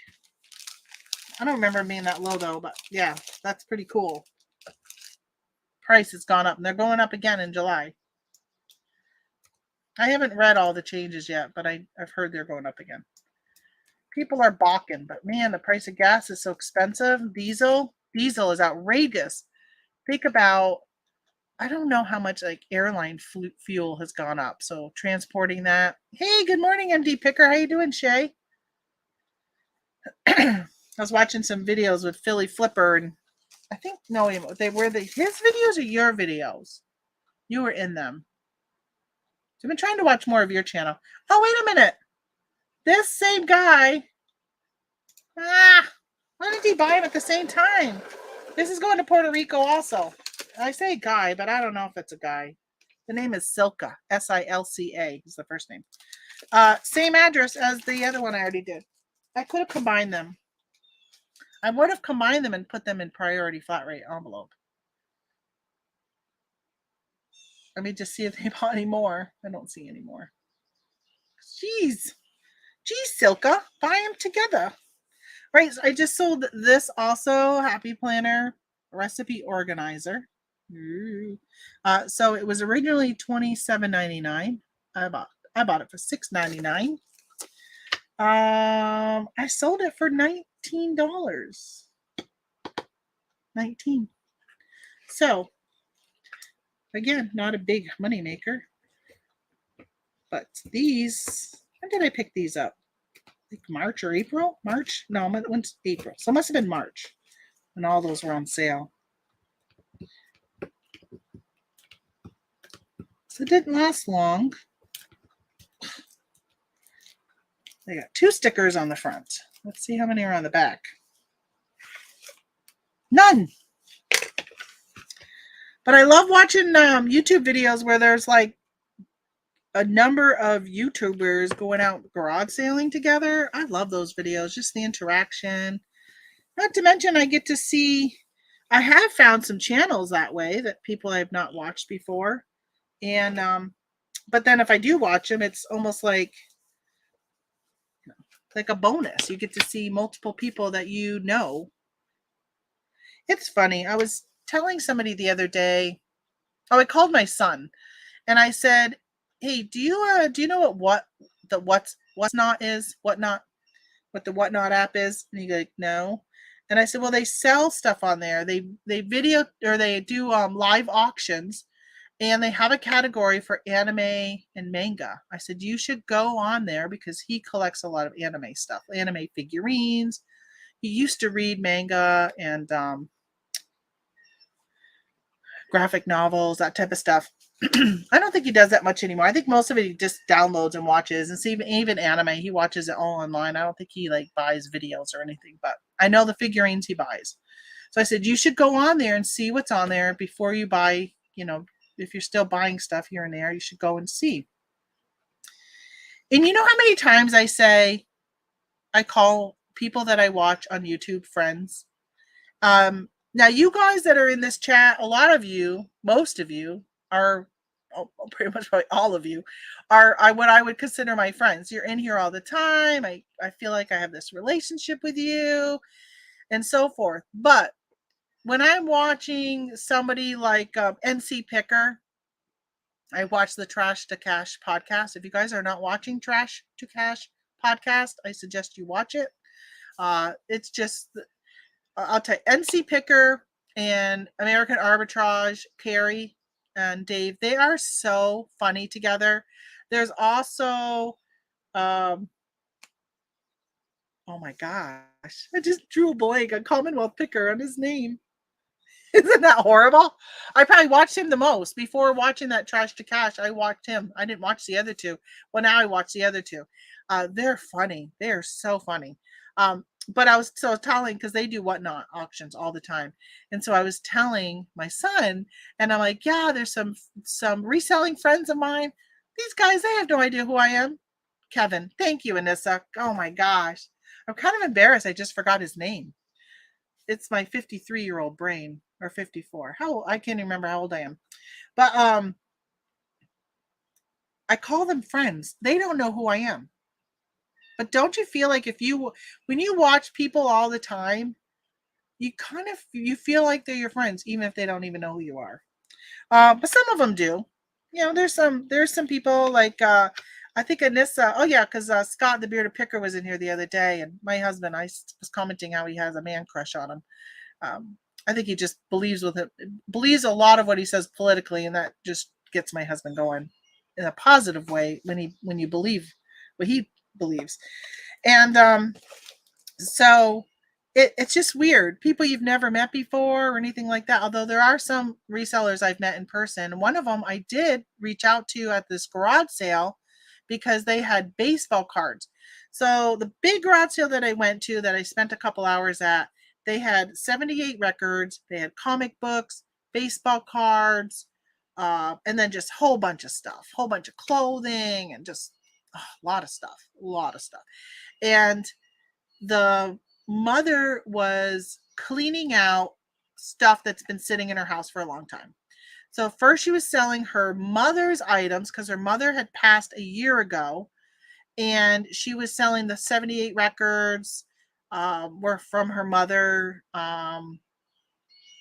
I don't remember being that low though, but yeah, that's pretty cool. Price has gone up, and they're going up again in July. I haven't read all the changes yet, but I've heard they're going up again. People are balking, but man, the price of gas is so expensive. Diesel is outrageous. Think about, I don't know how much like airline fuel has gone up. So transporting that. Hey, good morning, MD Picker. How you doing, Shay? I was watching some videos with Philly Flipper, and I think they were his videos or your videos. You were in them. So I've been trying to watch more of your channel. Oh, wait a minute. This same guy. Why did he buy him at the same time? This is going to Puerto Rico also. I say guy, but I don't know if it's a guy. The name is Silca. Silca is the first name. Same address as the other one I already did. I could have combined them. I would have combined them and put them in priority flat rate envelope. Let me just see if they bought any more. I don't see any more. Jeez, Silca, buy them together. Right, so I just sold this also, Happy Planner Recipe Organizer. So it was originally $27.99. I bought it for $6.99. I sold it for $19. $19. So Again, not a big money maker. But these, when did I pick these up? Like March or April? March? No, when's April? So it must have been March when all those were on sale. So it didn't last long. They got 2 stickers on the front. Let's see how many are on the back. None. But I love watching YouTube videos where there's like a number of YouTubers going out garage sailing together. I love those videos, just the interaction. Not to mention, I get to see, I have found some channels that way that people I've not watched before. And, but then if I do watch them, it's almost like a bonus. You get to see multiple people that you know. It's funny. I was telling somebody the other day, I called my son and I said, "Hey, do you know what the what's not is? What the Whatnot app is?" And he goes, "No." And I said, "Well, they sell stuff on there. They video or they do live auctions, and they have a category for anime and manga." I said, "You should go on there because he collects a lot of anime stuff, anime figurines. He used to read manga and graphic novels, that type of stuff." I don't think he does that much anymore. I think most of it he just downloads and watches. And see, even anime, he watches it all online. I don't think he like buys videos or anything, but I know the figurines he buys. So I said, you should go on there and see what's on there before you buy, if you're still buying stuff here and there, you should go and see. And you know how many times I call people that I watch on YouTube friends? Now, you guys that are in this chat, a lot of you, most of you are, pretty much probably all of you, are what I would consider my friends. You're in here all the time. I feel like I have this relationship with you and so forth. But when I'm watching somebody like NC Picker, I watch the Trash to Cash podcast. If you guys are not watching Trash to Cash podcast, I suggest you watch it. It's just, I'll tell you, NC Picker and American Arbitrage, Carrie and Dave, they are so funny together. There's also, oh my gosh, I just drew a blank on Commonwealth Picker on his name. Isn't that horrible? I probably watched him the most. Before watching that Trash to Cash, I watched him. I didn't watch the other two. Well, now I watch the other two. They're funny. They're so funny. But I was telling, because they do Whatnot auctions all the time. And so I was telling my son, and I'm like, yeah, there's some reselling friends of mine. These guys, they have no idea who I am. Kevin. Thank you, Anissa. Oh my gosh. I'm kind of embarrassed. I just forgot his name. It's my 53-year-old brain, or 54. I can't even remember how old I am. But I call them friends. They don't know who I am. But don't you feel like when you watch people all the time, you feel like they're your friends, even if they don't even know who you are. But some of them do. There's some people like I think Anissa. Oh yeah, because Scott the Bearded Picker was in here the other day, and my husband, I was commenting how he has a man crush on him. I think he just believes a lot of what he says politically, and that just gets my husband going in a positive way when you believe what he believes. And so it's just weird. People you've never met before or anything like that. Although there are some resellers I've met in person. One of them I did reach out to at this garage sale because they had baseball cards. So the big garage sale that I went to, that I spent a couple hours at, they had 78 records. They had comic books, baseball cards, and then just a whole bunch of stuff, whole bunch of clothing, and just a lot of stuff. And the mother was cleaning out stuff that's been sitting in her house for a long time. So first she was selling her mother's items because her mother had passed a year ago, and she was selling the 78 records were from her mother.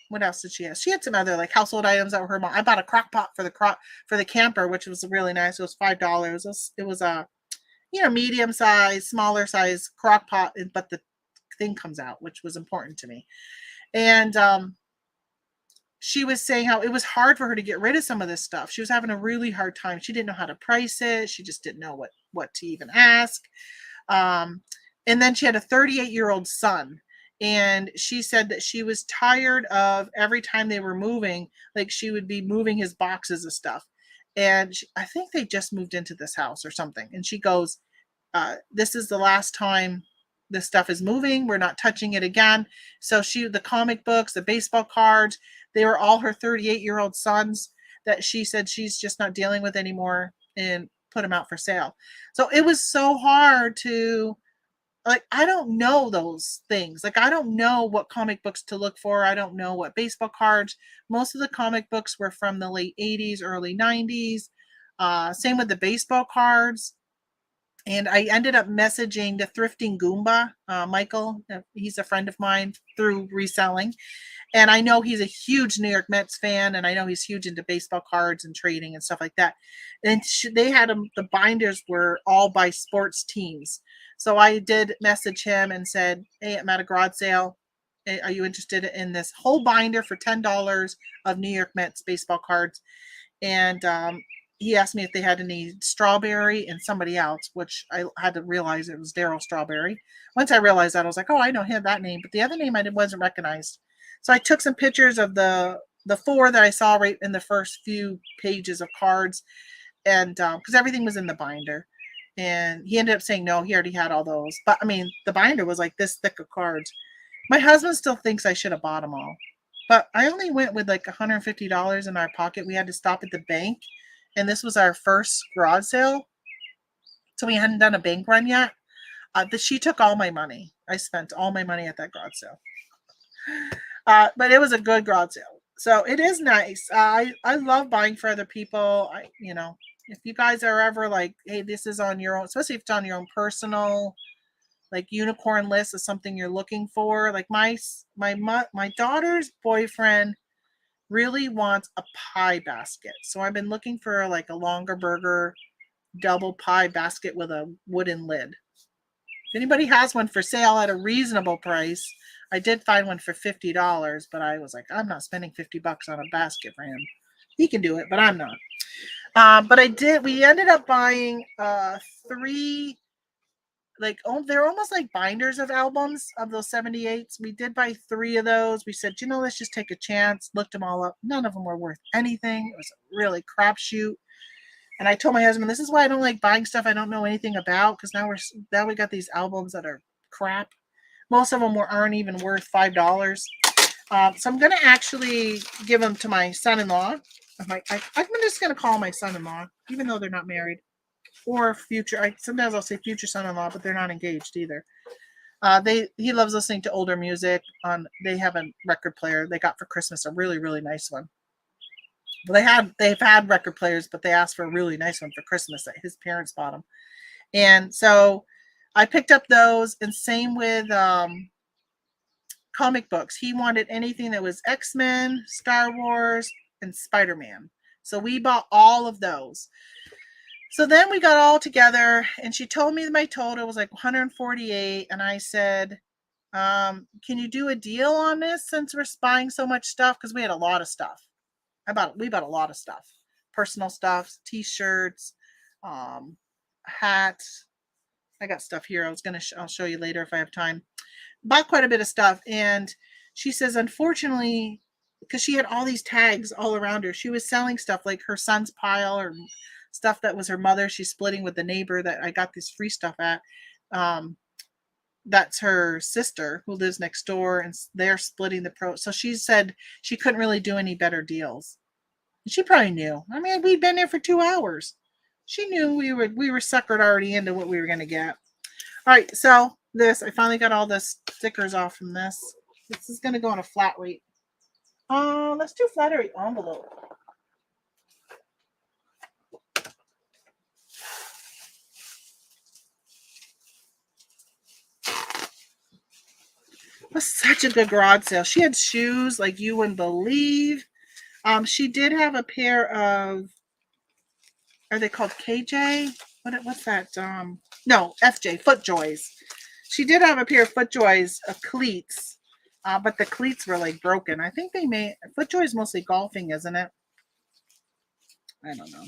What else did she have? She had some other like household items that were her mom. I bought a crock pot for the camper, which was really nice. It was $5. It was a medium size, smaller size crock pot, but the thing comes out, which was important to me. And she was saying how it was hard for her to get rid of some of this stuff. She was having a really hard time. She didn't know how to price it. She just didn't know what to even ask. And then she had a 38-year-old son. And she said that she was tired of every time they were moving, like she would be moving his boxes of stuff. And I think they just moved into this house or something. And she goes, this is the last time this stuff is moving. We're not touching it again. So the comic books, the baseball cards, they were all her 38-year-old sons that she said she's just not dealing with anymore and put them out for sale. So it was so hard to, like, I don't know those things. Like, I don't know what comic books to look for. I don't know what baseball cards. Most of the comic books were from the late 80s, early 90s. Same with the baseball cards. And I ended up messaging the Thrifting Goomba, Michael. He's a friend of mine through reselling. And I know he's a huge New York Mets fan, and I know he's huge into baseball cards and trading and stuff like that. And they had them, the binders were all by sports teams. So I did message him and said, hey, I'm at a garage sale. Are you interested in this whole binder for $10 of New York Mets baseball cards? And he asked me if they had any Strawberry and somebody else, which I had to realize it was Daryl Strawberry. Once I realized that, I was like, oh, I know him, that name. But the other name I wasn't recognized. So I took some pictures of the 4 that I saw right in the first few pages of cards, and because everything was in the binder. And he ended up saying no, he already had all those. But I mean, the binder was like this thick of cards. My husband still thinks I should have bought them all. But I only went with like $150 in our pocket. We had to stop at the bank. And this was our first garage sale. So we hadn't done a bank run yet. She took all my money. I spent all my money at that garage sale. But it was a good garage sale. So it is nice. I love buying for other people. If you guys are ever like, hey, this is on your own, especially if it's on your own personal, like, unicorn list is something you're looking for. Like my daughter's boyfriend really wants a pie basket. So I've been looking for like a longer burger double pie basket with a wooden lid. If anybody has one for sale at a reasonable price, I did find one for $50, but I was like, I'm not spending $50 on a basket for him. He can do it, but I'm not. But we ended up buying 3, like, they're almost like binders of albums of those 78s. We did buy 3 of those. We said, let's just take a chance. Looked them all up. None of them were worth anything. It was a really crapshoot. And I told my husband, this is why I don't like buying stuff I don't know anything about, because now we got these albums that are crap. Most of them aren't even worth $5. So I'm going to actually give them to my son-in-law. I'm just going to call my son-in-law, even though they're not married. Or future. Sometimes I'll say future son-in-law, but they're not engaged either. He loves listening to older music. They have a record player they got for Christmas, a really, really nice one. They've had record players, but they asked for a really nice one for Christmas that his parents bought them. And so I picked up those, and same with comic books. He wanted anything that was X-Men, Star Wars, and Spider-Man. So we bought all of those. So then we got all together, and she told me my total was like $148, and I said, can you do a deal on this since we're buying so much stuff? Because we had a lot of stuff. We bought a lot of stuff, personal stuff, t-shirts, hats. I got stuff here. I'll show you later if I have time. Bought quite a bit of stuff. And she says, unfortunately, because she had all these tags all around her, she was selling stuff like her son's pile or stuff that was her mother. She's splitting with the neighbor that I got this free stuff at. That's her sister who lives next door, and they're splitting the pro. So she said she couldn't really do any better deals. She probably knew. I mean, we'd been there for 2 hours. She knew we were suckered already into what we were going to get. All right, so I finally got all the stickers off from this. This is going to go on a flat rate. Let's do flat rate envelope. It was such a good garage sale. She had shoes like you wouldn't believe. She did have a pair of, are they called KJ? What's that? No, FJ, FootJoys. She did have a pair of FootJoys cleats, But the cleats were like broken. I think they made FootJoy is mostly golfing, isn't it? I don't know.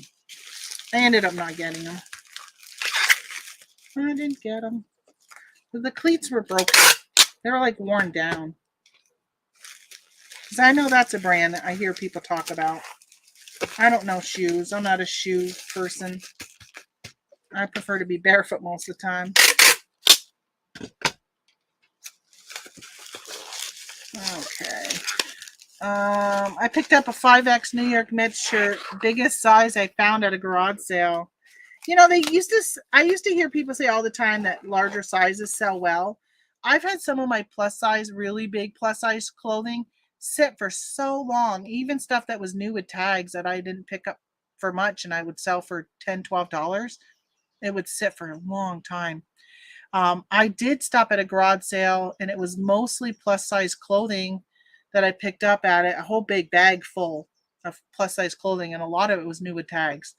I ended up not getting them. I didn't get them. The cleats were broken. They were like worn down. Because I know that's a brand that I hear people talk about. I don't know shoes. I'm not a shoe person. I prefer to be barefoot most of the time. Okay. I picked up a 5X New York Mets shirt, biggest size I found at a garage sale. You know, I used to hear people say all the time that larger sizes sell well. I've had some of my plus size, really big plus size clothing sit for so long, even stuff that was new with tags that I didn't pick up for much and I would sell for $10, $12. It would sit for a long time. I did stop at a garage sale and it was mostly plus size clothing that I picked up at it, a whole big bag full of plus size clothing, and a lot of it was new with tags.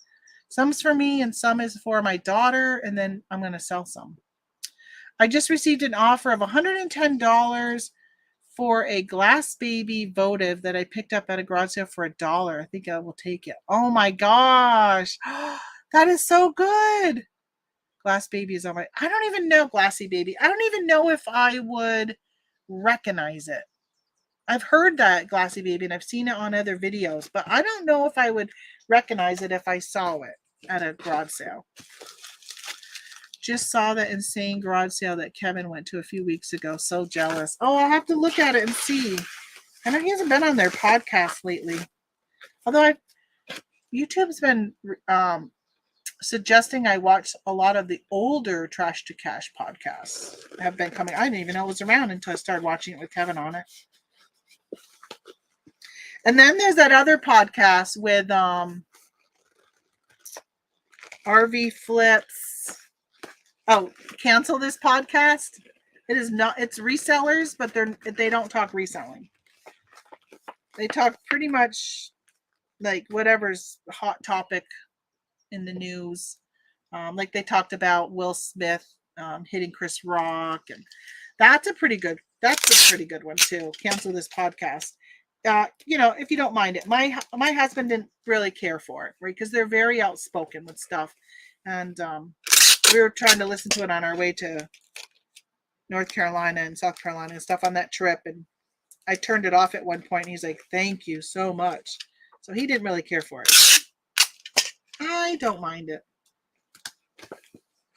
Some's for me and some is for my daughter, and then I'm going to sell some. I just received an offer of $110 for a glass baby votive that I picked up at a garage sale for $1. I think I will take it. Oh my gosh. That is so good. Glass baby is on my, I don't even know glassy baby. I don't even know if I would recognize it. I've heard that glassy baby and I've seen it on other videos, but I don't know if I would recognize it if I saw it at a garage sale. Just saw that insane garage sale that Kevin went to a few weeks ago. So jealous. Oh, I'll have to look at it and see. I know he hasn't been on their podcast lately. Although YouTube's been suggesting I watch a lot of the older Trash to Cash podcasts have been coming. I didn't even know it was around until I started watching it with Kevin on it. And then there's that other podcast with RV Flips. Oh, cancel this podcast. It is not, it's resellers, but they don't talk reselling. They talk pretty much like whatever's hot topic in the news. Like they talked about Will Smith hitting Chris Rock, and that's a pretty good one too. Cancel this podcast. You know, if you don't mind it. My husband didn't really care for it, right? Because they're very outspoken with stuff. And we were trying to listen to it on our way to North Carolina and South Carolina and stuff on that trip. And I turned it off at one point. And he's like, thank you so much. So he didn't really care for it. I don't mind it.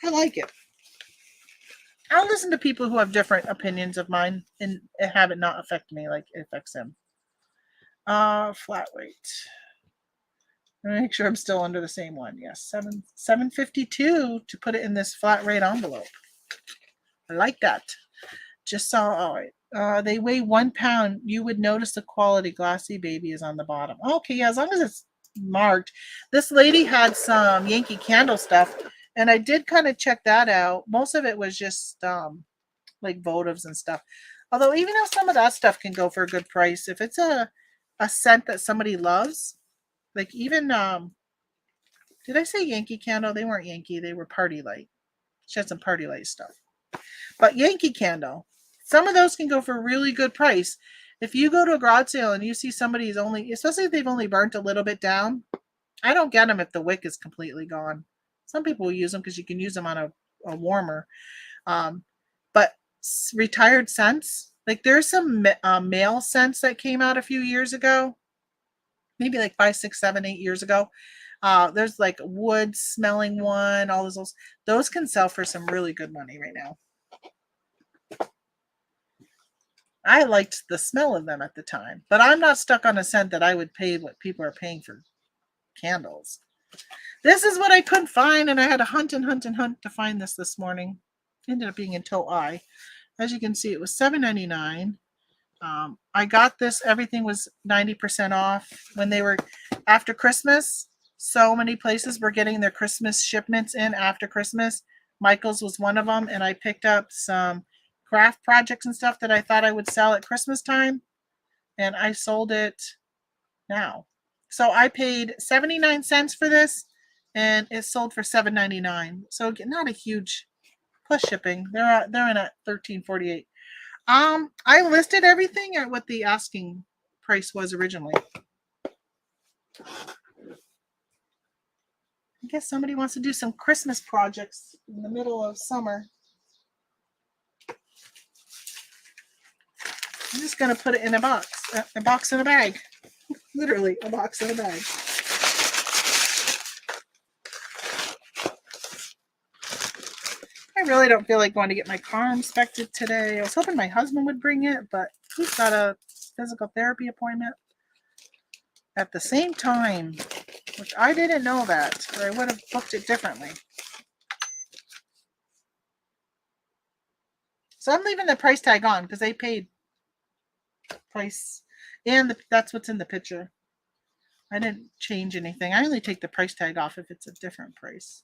I like it. I'll listen to people who have different opinions of mine and have it not affect me like it affects him. Flat weight. Make sure I'm still under the same one. Yes, $7.52 to put it in this flat rate envelope. I like that. Just saw. All right. They weigh 1 pound. You would notice the quality. Glassy baby is on the bottom. Okay, yeah, as long as it's marked. This lady had some Yankee Candle stuff, and I did kind of check that out. Most of it was just like votives and stuff. Although even though some of that stuff can go for a good price, if it's a scent that somebody loves, like even did I say Yankee Candle? They weren't Yankee, they were Party Light. She had some Party Light stuff. But Yankee Candle, some of those can go for a really good price. If you go to a garage sale and you see somebody's only, especially if they've only burnt a little bit down, I don't get them if the wick is completely gone. Some people will use them because you can use them on a warmer. But retired scents, like there's some male scents that came out a few years ago, maybe like 5, 6, 7, 8 years ago. There's like wood smelling one, all those can sell for some really good money right now. I liked the smell of them at the time, but I'm not stuck on a scent that I would pay what people are paying for candles. This is what I couldn't find, and I had to hunt and hunt and hunt to find this morning. Ended up being in Toei. As you can see, it was $7.99. I got this. Everything was 90% off when they were after Christmas. So many places were getting their Christmas shipments in after Christmas. Michael's was one of them, and I picked up some craft projects and stuff that I thought I would sell at Christmas time, and I sold it now. So I paid 79 cents for this, and it sold for $7.99. So not a huge plus shipping. They're in at $13.48. I listed everything at what the asking price was originally. I guess somebody wants to do some Christmas projects in the middle of summer. I'm just going to put it in a box in a bag. Literally, a box in a bag. I really don't feel like going to get my car inspected today. I was hoping my husband would bring it, but he's got a physical therapy appointment at the same time, which I didn't know that, or I would have booked it differently. So I'm leaving the price tag on because they paid price, and that's what's in the picture. I didn't change anything. I only take the price tag off if it's a different price.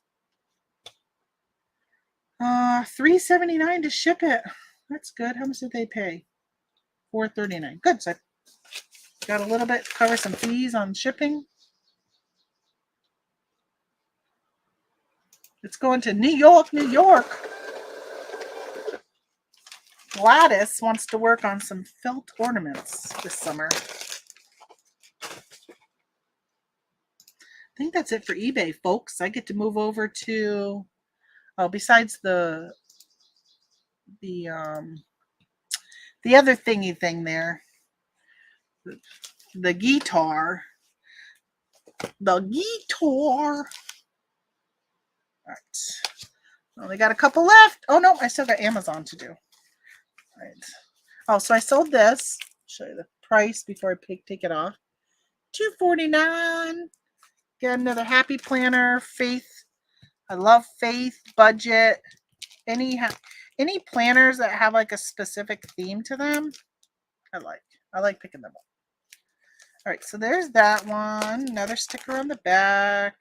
$3.79 to ship it. That's good. How much did they pay? $4.39. Good. So I got a little bit, cover some fees on shipping. It's going to New York, New York. Gladys wants to work on some felt ornaments this summer. I think that's it for eBay, folks. I get to move over to, besides the other thingy thing there, the guitar. All right. Only got a couple left. Oh no, I still got Amazon to do. All right. Oh, so I sold this. Show you the price before I take it off. $2.49. Get another happy planner. Faith. I love Faith. Budget. Any planners that have like a specific theme to them, I like picking them up. All right, so there's that one. Another sticker on the back.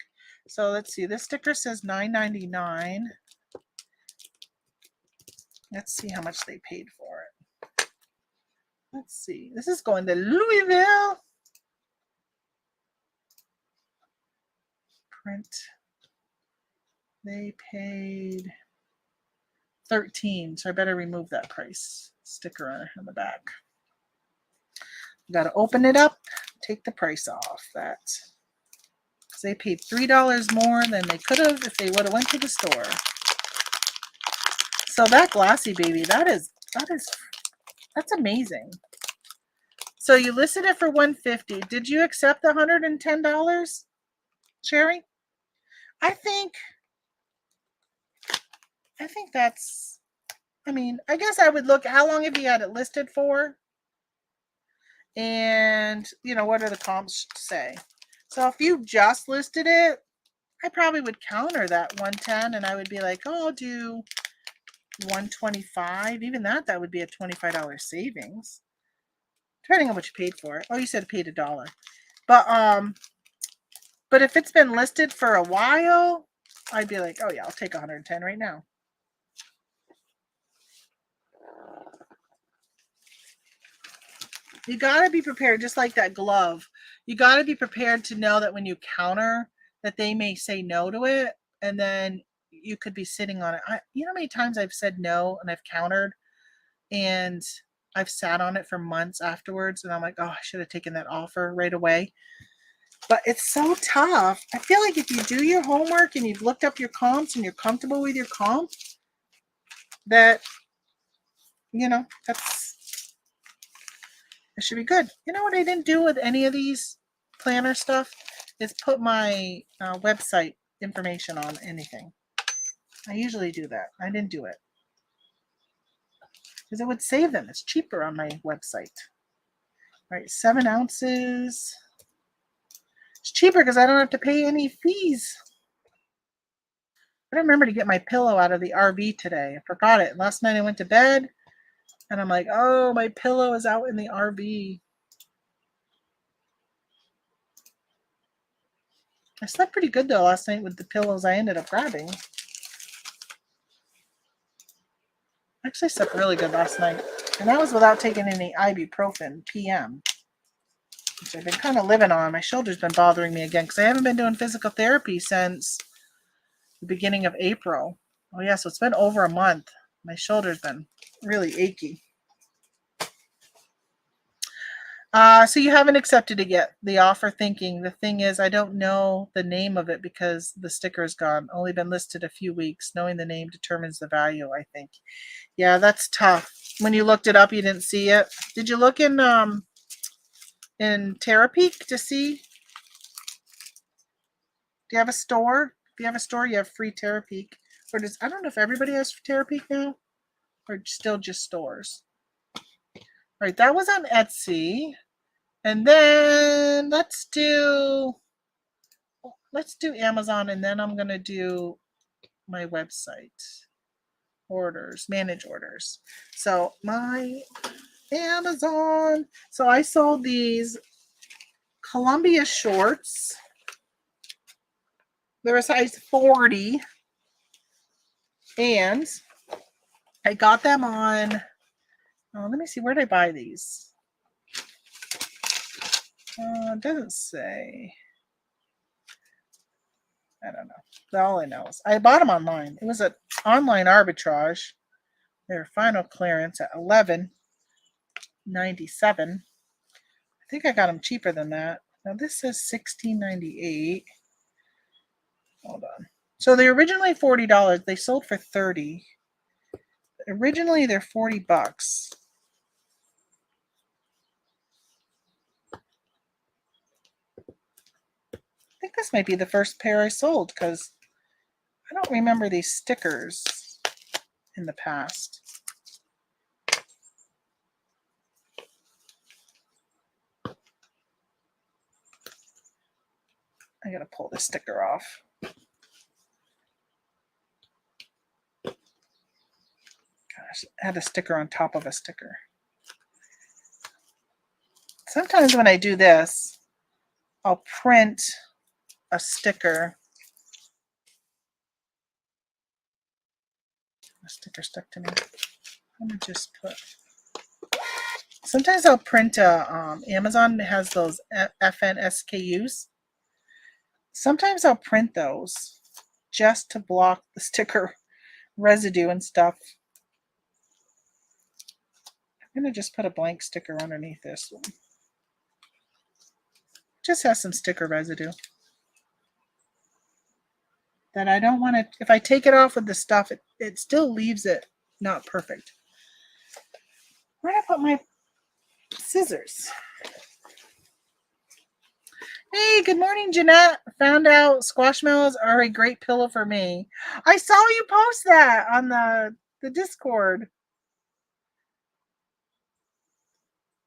So let's see. This sticker says $9.99. Let's see how much they paid for it. Let's see. This is going to Louisville. Print. They paid $13, so I better remove that price sticker on the back. Got to open it up, take the price off that. Because they paid $3 more than they could have if they would have went to the store. So that glossy baby, that's amazing. So you listed it for $150. Did you accept the $110, Sherry? I think that's, I guess I would look, how long have you had it listed for? And, what do the comps say? So if you just listed it, I probably would counter that 110 and I would be like, oh, I'll do 125. Even that would be a $25 savings. Depending on what you paid for it. Oh, you said paid $1. But if it's been listed for a while, I'd be like, oh yeah, I'll take 110 right now. You got to be prepared, just like that glove. You got to be prepared to know that when you counter, that they may say no to it, and then you could be sitting on it. You know how many times I've said no and I've countered, and I've sat on it for months afterwards, and I'm like, oh, I should have taken that offer right away. But it's so tough. I feel like if you do your homework and you've looked up your comps and you're comfortable with your comp, that, it should be good. You know what I didn't do with any of these planner stuff is put my website information on anything. I usually do that. I didn't do it because it would save them. It's cheaper on my website. All right, 7 ounces. It's cheaper because I don't have to pay any fees. I remember to get my pillow out of the RV today. I forgot it. Last night I went to bed and I'm like, oh, my pillow is out in the RV. I slept pretty good though last night with the pillows I ended up grabbing. I actually slept really good last night. And that was without taking any ibuprofen PM, which I've been kind of living on. My shoulder's been bothering me again because I haven't been doing physical therapy since the beginning of April. Oh yeah, so it's been over a month. My shoulder's been really achy. So you haven't accepted it yet, the offer thinking. The thing is, I don't know the name of it because the sticker is gone. Only been listed a few weeks. Knowing the name determines the value, I think. Yeah, that's tough. When you looked it up, you didn't see it. Did you look in Terapeak to see? Do you have a store? If you have a store, you have free Terapeak. Or does I don't know if everybody has Terapeak now, or still just stores. All right, that was on Etsy. And then let's do Amazon, and then I'm gonna do my website orders, manage orders. So my Amazon. So I sold these Columbia shorts. They're a size 40, and I got them on. Oh, let me see, where did I buy these? It doesn't say. I don't know. All I know is I bought them online. It was an online arbitrage. Their final clearance at $11.97. I think I got them cheaper than that. Now this says $16.98. Hold on. So they're originally $40. They sold for $30. Originally they're $40. I think this might be the first pair I sold because I don't remember these stickers in the past. I gotta pull this sticker off. Gosh, I had a sticker on top of a sticker. Sometimes when I do this, I'll print a sticker. A sticker stuck to me. I'm gonna just put. Sometimes I'll print a Amazon has those FN SKUs. Sometimes I'll print those just to block the sticker residue and stuff. I'm gonna just put a blank sticker underneath this one. Just has some sticker residue that I don't want to. If I take it off with the stuff, it still leaves it not perfect. Where did I put my scissors? Hey, good morning, Jeanette. Found out squashmallows are a great pillow for me. I saw you post that on the Discord.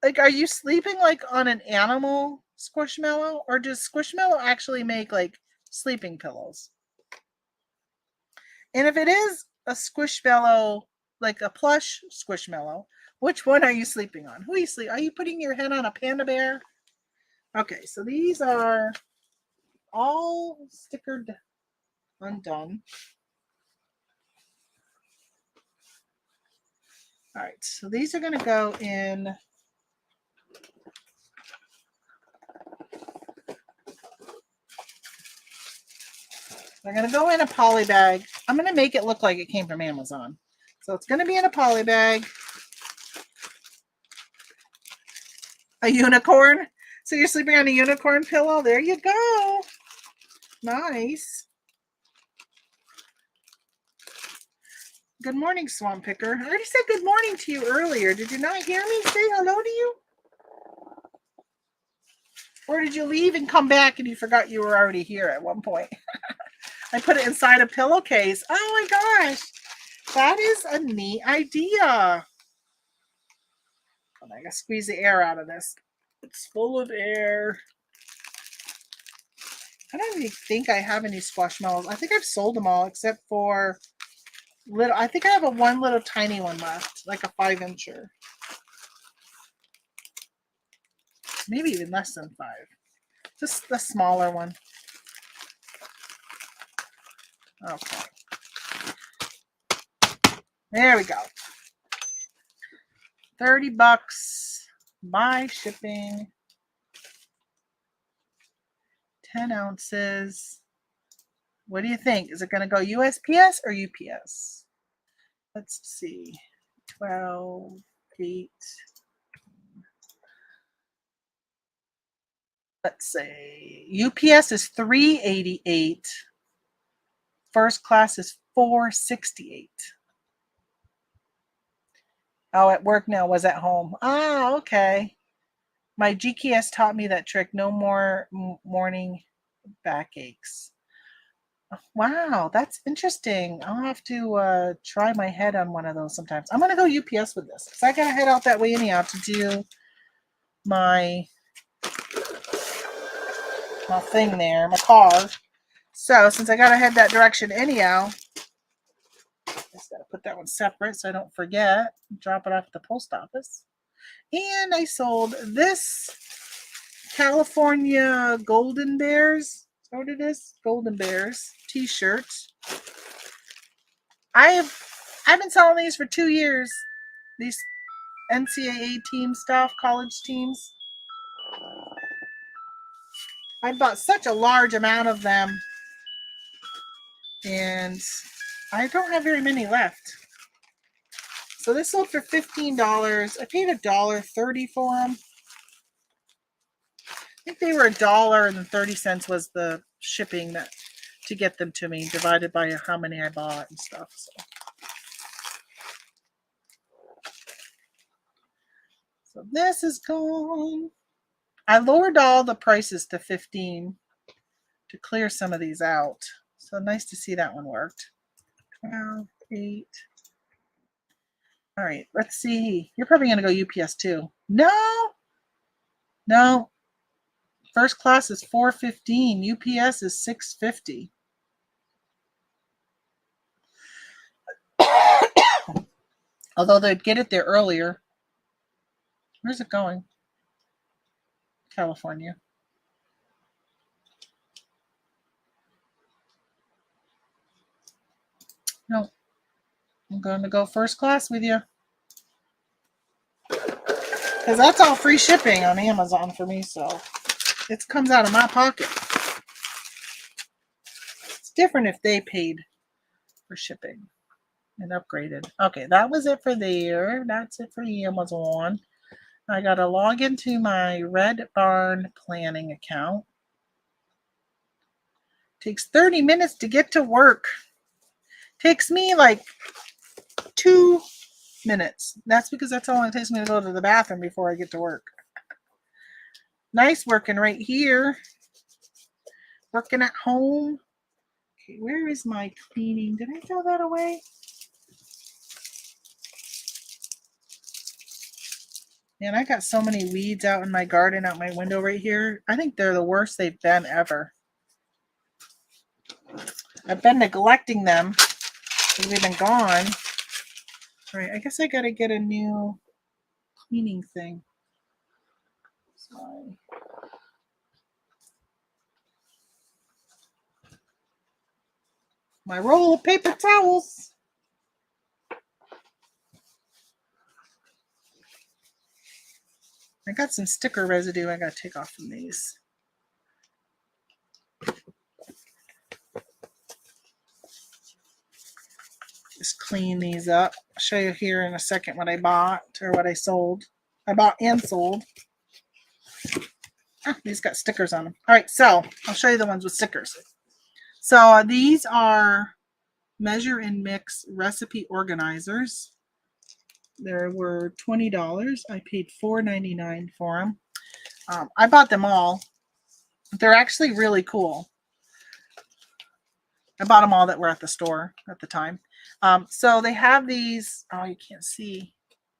Like, are you sleeping like on an animal squishmallow, or does squishmallow actually make like sleeping pillows? And if it is a squishmallow, like a plush squishmallow, which one are you sleeping on? Who are you sleeping? Are you putting your head on a panda bear? Okay, so these are all stickered undone. All right, so these are going to go in. They're going to go in a poly bag. I'm going to make it look like it came from Amazon. So it's going to be in a poly bag. A unicorn. So you're sleeping on a unicorn pillow? There you go. Nice. Good morning, Swamp Picker. I already said good morning to you earlier. Did you not hear me say hello to you? Or did you leave and come back and you forgot you were already here at one point? I put it inside a pillowcase. Oh my gosh. That is a neat idea. Oh, I gotta squeeze the air out of this. It's full of air. I don't even think I have any squashmallows. I think I've sold them all except for little. I think I have one little tiny one left, like a 5-incher. Maybe even less than 5. Just the smaller one. Okay. There we go. $30 by shipping. 10 ounces. What do you think? Is it going to go USPS or UPS? Let's see. 12, 8. Let's see. UPS is $3.88. First class is $4.68. Oh, at work now, was at home. Ah, okay. My GKS taught me that trick. No more morning backaches. Wow, that's interesting. I'll have to try my head on one of those sometimes. I'm going to go UPS with this because I got to head out that way anyhow to do my thing there, my car. So since I got to head that direction anyhow, just got to put that one separate so I don't forget. Drop it off at the post office. And I sold this California Golden Bears. Is that what it is? Golden Bears t-shirt. I've been selling these for 2 years. These NCAA team stuff, college teams. I bought such a large amount of them, and I don't have very many left. So this sold for $15. I paid $1.30 for them. I think they were $1.30 was the shipping that to get them to me, divided by how many I bought and stuff. So this is gone. I lowered all the prices to $15 to clear some of these out. So nice to see that one worked. 12, 8. All right, let's see. You're probably going to go UPS too. No. First class is $4.15. UPS is $6.50. Although they'd get it there earlier. Where's it going? California. No. I'm going to go first class with you. Because that's all free shipping on Amazon for me, so it comes out of my pocket. It's different if they paid for shipping and upgraded. Okay, that was it for there. That's it for Amazon. I got to log into my Red Barn planning account. Takes 30 minutes to get to work. Takes me like 2 minutes. That's because that's how long it takes me to go to the bathroom before I get to work. Nice working right here. Working at home. Okay, where is my cleaning? Did I throw that away? Man, I got so many weeds out in my garden, out my window right here. I think they're the worst they've been ever. I've been neglecting them because they've been gone. All right, I guess I got to get a new cleaning thing. Sorry. My roll of paper towels. I got some sticker residue I got to take off from these. Just clean these up. I'll show you here in a second what I bought or what I sold. I bought and sold. These got stickers on them. All right, so I'll show you the ones with stickers. So these are Measure and Mix recipe organizers. There were $20. I paid $4.99 for them. I bought them all. They're actually really cool. I bought them all that were at the store at the time. So they have these. Oh, you can't see.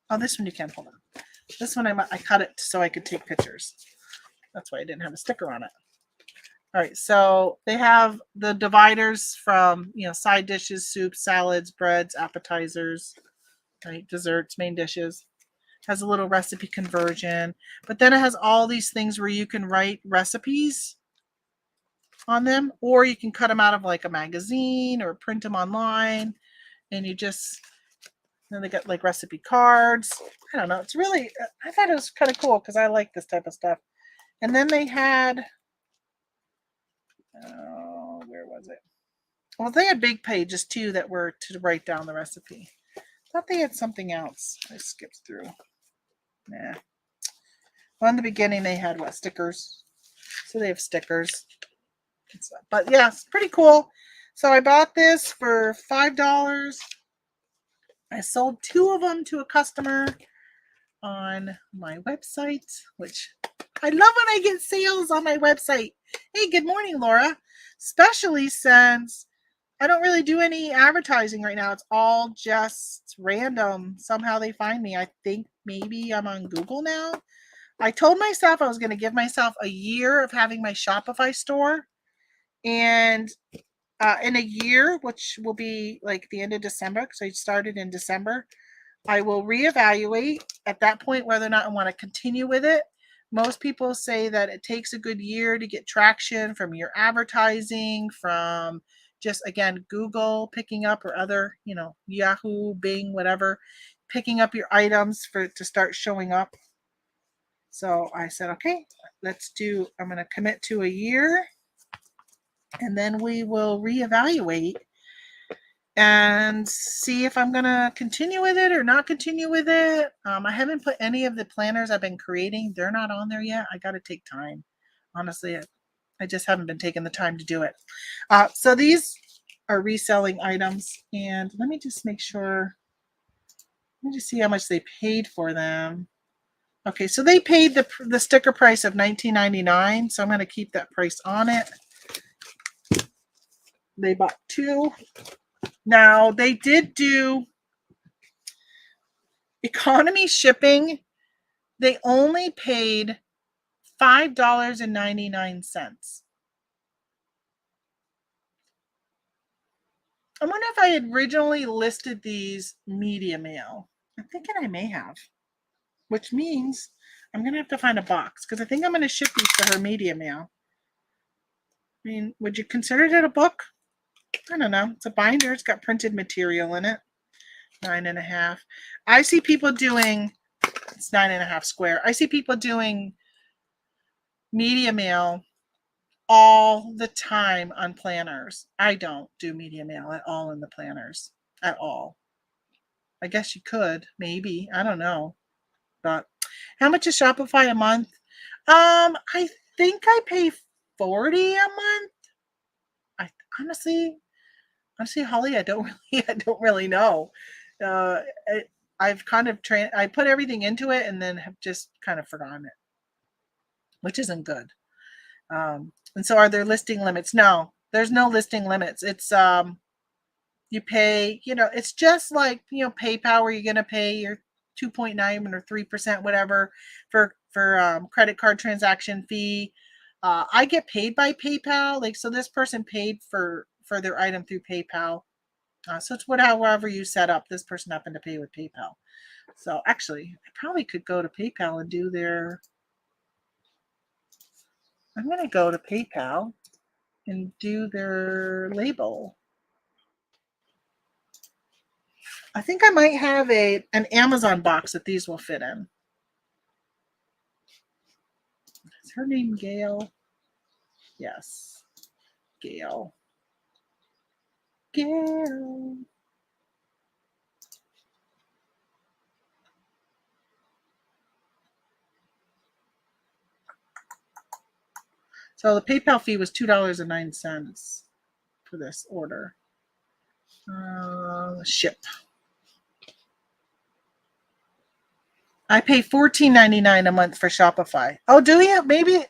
Oh, this one you can. Hold on. This one I cut it so I could take pictures. That's why I didn't have a sticker on it. All right, so they have the dividers from, side dishes, soups, salads, breads, appetizers, right, desserts, main dishes. Has a little recipe conversion, but then it has all these things where you can write recipes on them, or you can cut them out of like a magazine or print them online, and then they got like recipe cards. I don't know. It's really, I thought it was kind of cool because I like this type of stuff. And then they had, where was it? Well, they had big pages too that were to write down the recipe. I thought they had something else. I skipped through. Nah. Well, in the beginning they had stickers. So they have stickers and stuff. But yeah, it's pretty cool. So I bought this for $5. I sold 2 of them to a customer on my website, which I love when I get sales on my website. Hey, good morning, Laura. Especially since I don't really do any advertising right now. It's all just random. Somehow they find me. I think maybe I'm on Google now. I told myself I was going to give myself a year of having my Shopify store. And in a year, which will be like the end of December, because I started in December, I will reevaluate at that point whether or not I want to continue with it. Most people say that it takes a good year to get traction from your advertising, from just, again, Google picking up, or other, Yahoo, Bing, whatever, picking up your items for it to start showing up. So I said, okay, I'm going to commit to a year, and then we will reevaluate and see if I'm going to continue with it or not continue with it. I haven't put any of the planners I've been creating. They're not on there yet. I got to take time. Honestly, I just haven't been taking the time to do it. So these are reselling items. And let me just make sure. Let me just see how much they paid for them. Okay, so they paid the sticker price of $19.99. So I'm going to keep that price on it. They bought 2. Now, they did do economy shipping. They only paid $5.99. I wonder if I had originally listed these media mail. I'm thinking I may have, which means I'm going to have to find a box, because I think I'm going to ship these to her media mail. I mean, would you consider it a book? I don't know. It's a binder. It's got printed material in it. 9.5. I see people doing, it's 9.5 square. I see people doing media mail all the time on planners. I don't do media mail at all in the planners. At all. I guess you could, maybe. I don't know. But how much is Shopify a month? I think I pay $40 a month. I honestly, Holly, I don't really know. I've kind of I put everything into it and then have just kind of forgotten it, which isn't good. And so, are there listing limits? No, there's no listing limits. It's you pay, it's just like, PayPal, where you're going to pay your 2.9 or 3%, whatever, for credit card transaction fee. I get paid by PayPal. Like, so this person paid for their item through PayPal. So it's however you set up. This person happened to pay with PayPal. So actually, I probably could go to PayPal and do I'm going to go to PayPal and do their label. I think I might have an Amazon box that these will fit in. Is her name Gail? Yes. Gail. So the PayPal fee was $2.09 for this order. Ship. I pay $14.99 a month for Shopify. Oh, do you? Maybe.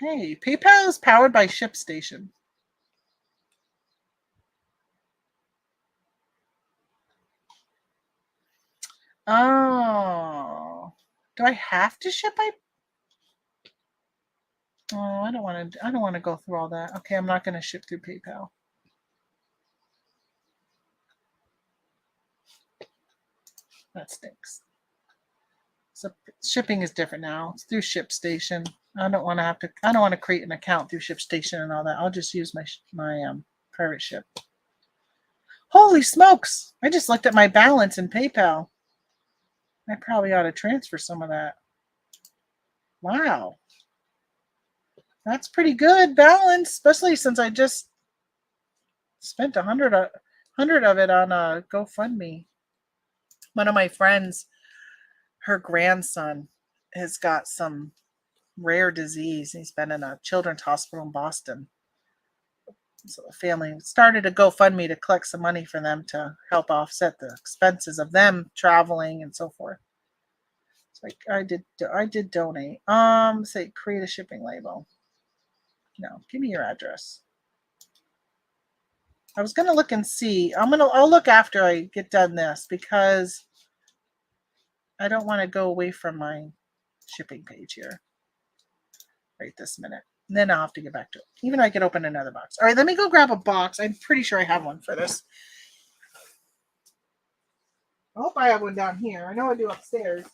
Hey, PayPal is powered by ShipStation. Oh, do I have to ship? Oh, I don't want to go through all that. Okay, I'm not going to ship through PayPal. That stinks. So shipping is different now. It's through ShipStation. I don't want to create an account through ShipStation and all that. I'll just use my private ship. Holy smokes! I just looked at my balance in PayPal. I probably ought to transfer some of that. Wow. That's pretty good balance, especially since I just spent $100 of it on a GoFundMe. One of my friends, her grandson has got some rare disease. He's been in a children's hospital in Boston. So the family started a GoFundMe to collect some money for them to help offset the expenses of them traveling and so forth. So I did donate. Say create a shipping label. No, give me your address. I was gonna look and see. I'll look after I get done this because I don't want to go away from my shipping page here right this minute. And then I'll have to get back to it. Even I could open another box. All right, let me go grab a box. I'm pretty sure I have one for this. I hope I have one down here. I know I do upstairs.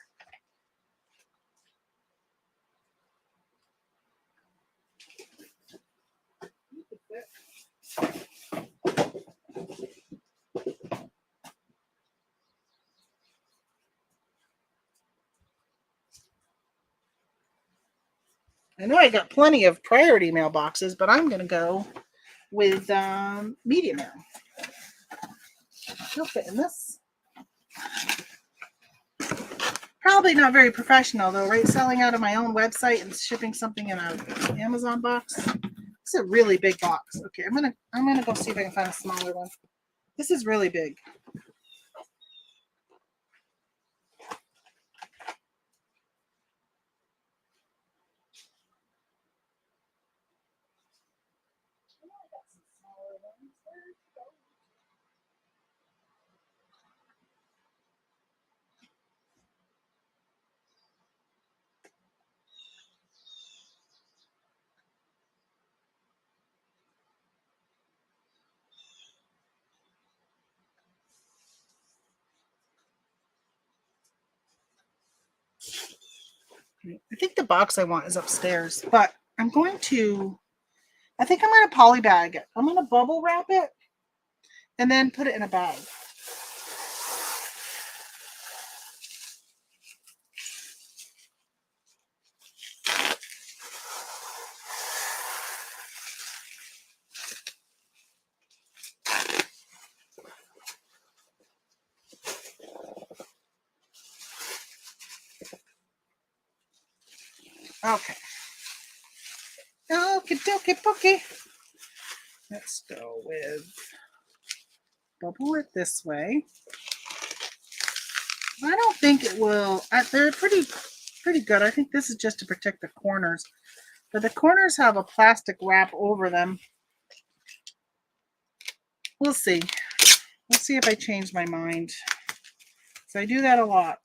I know I got plenty of priority mailboxes, but I'm going to go with medium mail. It'll fit in this. Probably not very professional though, right? Selling out of my own website and shipping something in an Amazon box. It's a really big box. Okay, I'm gonna go see if I can find a smaller one. This is really big. I think the box I want is upstairs, but I think I'm going to poly bag it. I'm going to bubble wrap it and then put it in a bag. Okay. Okie pokey. Let's go with bubble it this way. I don't think it will. They're pretty good. I think this is just to protect the corners. But the corners have a plastic wrap over them. We'll see. We'll see if I change my mind. So I do that a lot.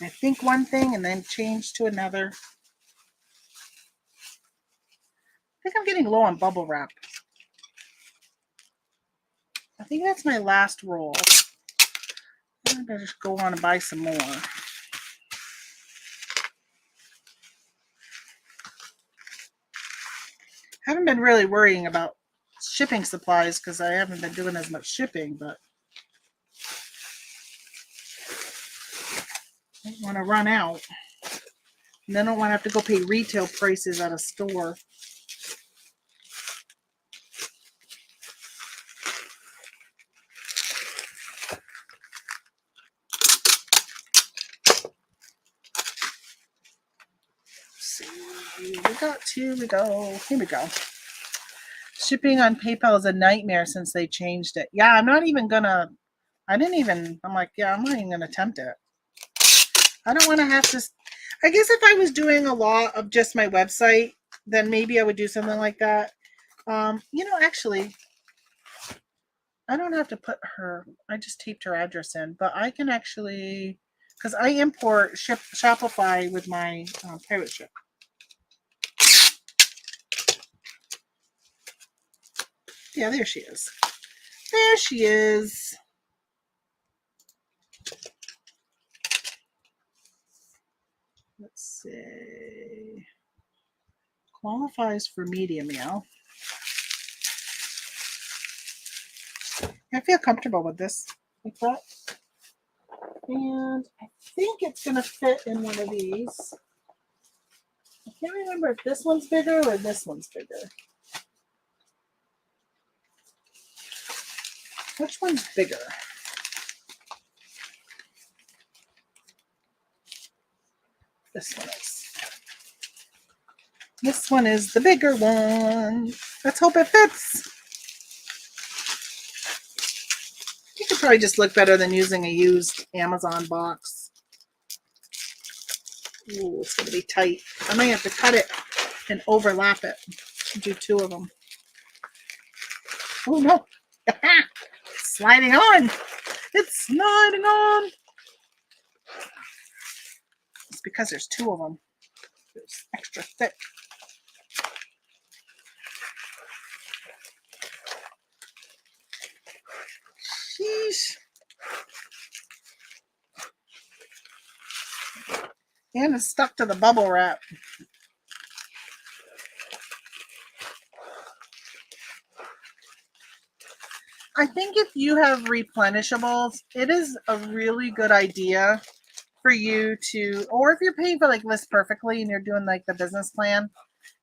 I think one thing and then change to another. I think I'm getting low on bubble wrap. I think that's my last roll. I better just go on and buy some more. I haven't been really worrying about shipping supplies because I haven't been doing as much shipping, but I don't want to run out. And then I don't want to have to go pay retail prices at a store. We got two. Here we go. Shipping on PayPal is a nightmare since they changed it. Yeah, I'm not even gonna. I'm like, yeah, I'm not even gonna attempt it. I don't want to have to. I guess if I was doing a lot of just my website, then maybe I would do something like that. Actually, I don't have to put her. I just taped her address in, but I can actually, because I import Shopify with my pirate ship. Yeah, there she is. There she is. Let's see. Qualifies for media mail. I feel comfortable with this, like that. And I think it's going to fit in one of these. I can't remember if this one's bigger or this one's bigger. Which one's bigger? this one is. This one is the bigger one. Let's hope it fits. You could probably just look better than using a used Amazon box. Ooh, it's going to be tight. I might have to cut it and overlap it. Do two of them. Oh no. It's sliding on. It's sliding on. It's because there's two of them. It's extra thick. Sheesh. And it's stuck to the bubble wrap. I think if you have replenishables, it is a really good idea for you to, or if you're paying for like List Perfectly and you're doing like the business plan,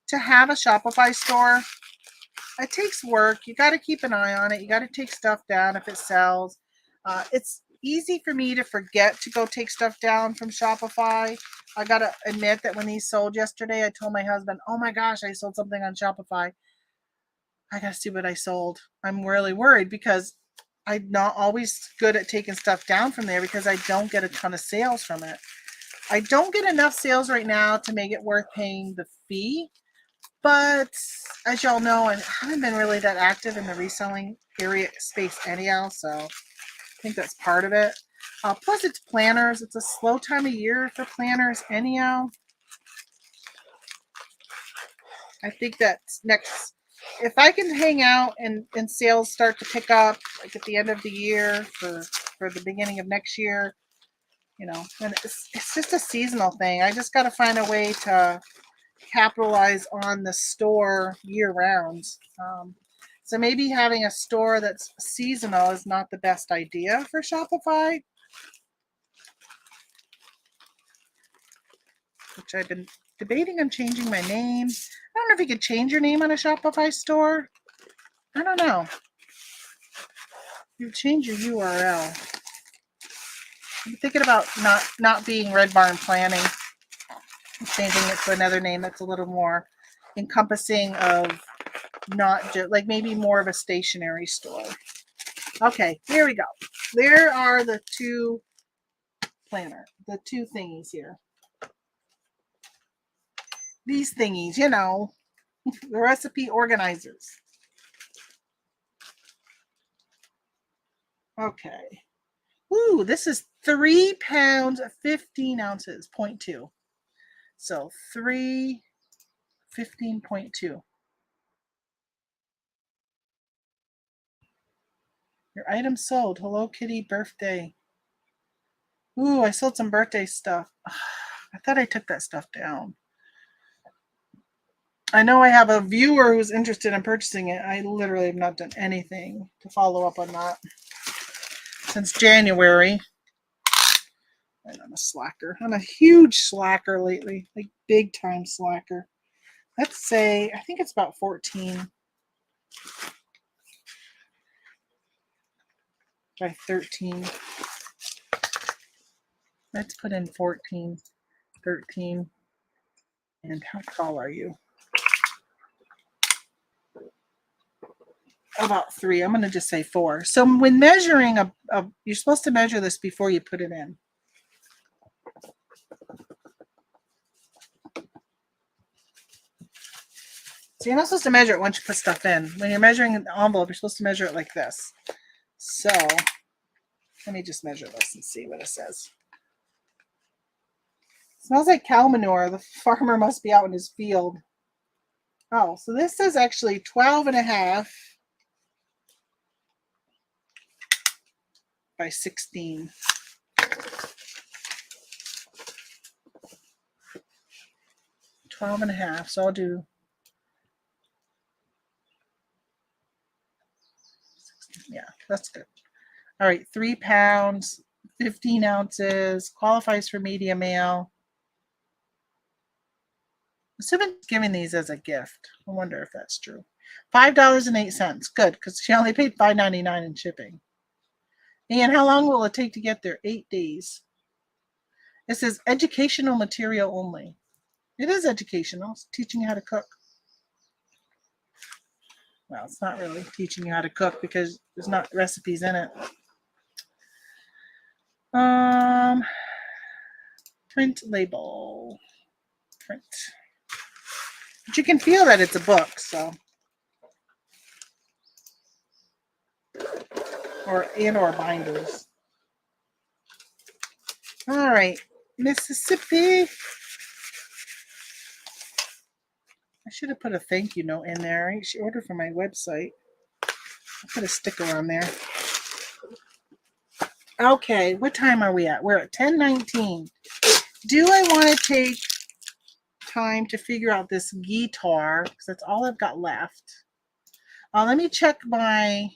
to have a Shopify store. It takes work. You got to keep an eye on it. You got to take stuff down if it sells. It's easy for me to forget to go take stuff down from Shopify. I got to admit that when these sold yesterday, I told my husband, oh my gosh, I sold something on Shopify. I got to see what I sold. I'm really worried because I'm not always good at taking stuff down from there because I don't get a ton of sales from it. I don't get enough sales right now to make it worth paying the fee. But as y'all know, I haven't been really that active in the reselling area space anyhow, so I think that's part of it. Plus, it's planners. It's a slow time of year for planners anyhow. I think that's next. If I can hang out and sales start to pick up like at the end of the year for the beginning of next year, you know, and it's just a seasonal thing. I just got to find a way to capitalize on the store year round. So maybe having a store that's seasonal is not the best idea for Shopify, which I've been debating on changing my name. I don't know if you could change your name on a Shopify store. I don't know. You change your URL. I'm thinking about not being Red Barn Planning, changing it to another name that's a little more encompassing of not just like maybe more of a stationery store. Okay, here we go. There are the two thingies here. These thingies, you know, the recipe organizers. Okay. Ooh, this is 3 pounds, 15 ounces, 0.2. So 15.2. Your item sold. Hello Kitty birthday. Ooh, I sold some birthday stuff. I thought I took that stuff down. I know I have a viewer who's interested in purchasing it. I literally have not done anything to follow up on that since January. And I'm a slacker. I'm a huge slacker lately, like big time slacker. Let's say, I think it's about 14 by 13. Let's put in 14, 13. And how tall are you? About 3. I'm going to just say 4. So when measuring you're supposed to measure this before you put it in. So you're not supposed to measure it once you put stuff in. When you're measuring an envelope, you're supposed to measure it like this. So let me just measure this and see what it says. It smells like cow manure. The farmer must be out in his field. Oh, so this is actually 12.5 by 16. Twelve and a half. So I'll do 16. Yeah, that's good. All right, 3 pounds, 15 ounces, qualifies for medium mail. Assuming giving these as a gift. I wonder if that's true. $5.08. Good, because she only paid $5.99 in shipping. And how long will it take to get there? 8 days. It says educational material only. It is educational. It's teaching you how to cook. Well, it's not really teaching you how to cook because there's not recipes in it. Print label. Print. But you can feel that it's a book, so. Or binders. All right, Mississippi. I should have put a thank you note in there. I should order from my website. I'll put a sticker on there. Okay, what time are we at? We're at 10:19. Do I want to take time to figure out this guitar? Because that's all I've got left. Let me check my...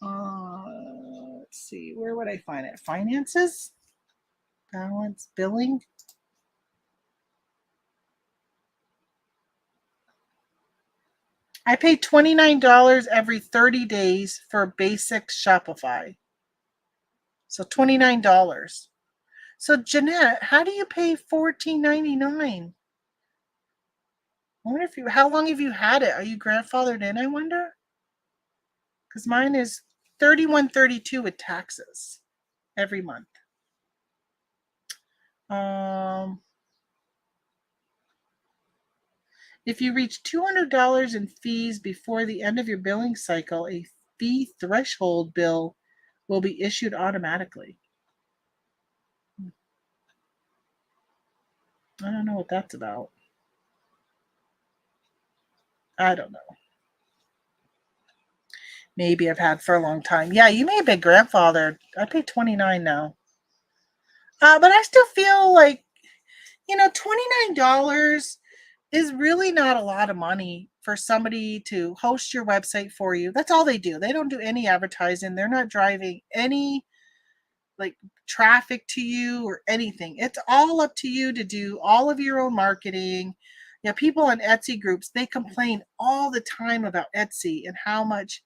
let's see. Where would I find it? Finances? Balance? Billing? I pay $29 every 30 days for basic Shopify. So $29. So Jeanette, how do you pay $14.99? I wonder if how long have you had it? Are you grandfathered in, I wonder? Because mine is $31.32 with taxes every month. If you reach $200 in fees before the end of your billing cycle, a fee threshold bill will be issued automatically. I don't know what that's about. I don't know. Maybe I've had for a long time. Yeah, you may have been grandfathered. I pay $29 now. But I still feel like, $29 is really not a lot of money for somebody to host your website for you. That's all they do. They don't do any advertising. They're not driving any traffic to you or anything. It's all up to you to do all of your own marketing. Yeah, people on Etsy groups, they complain all the time about Etsy and how much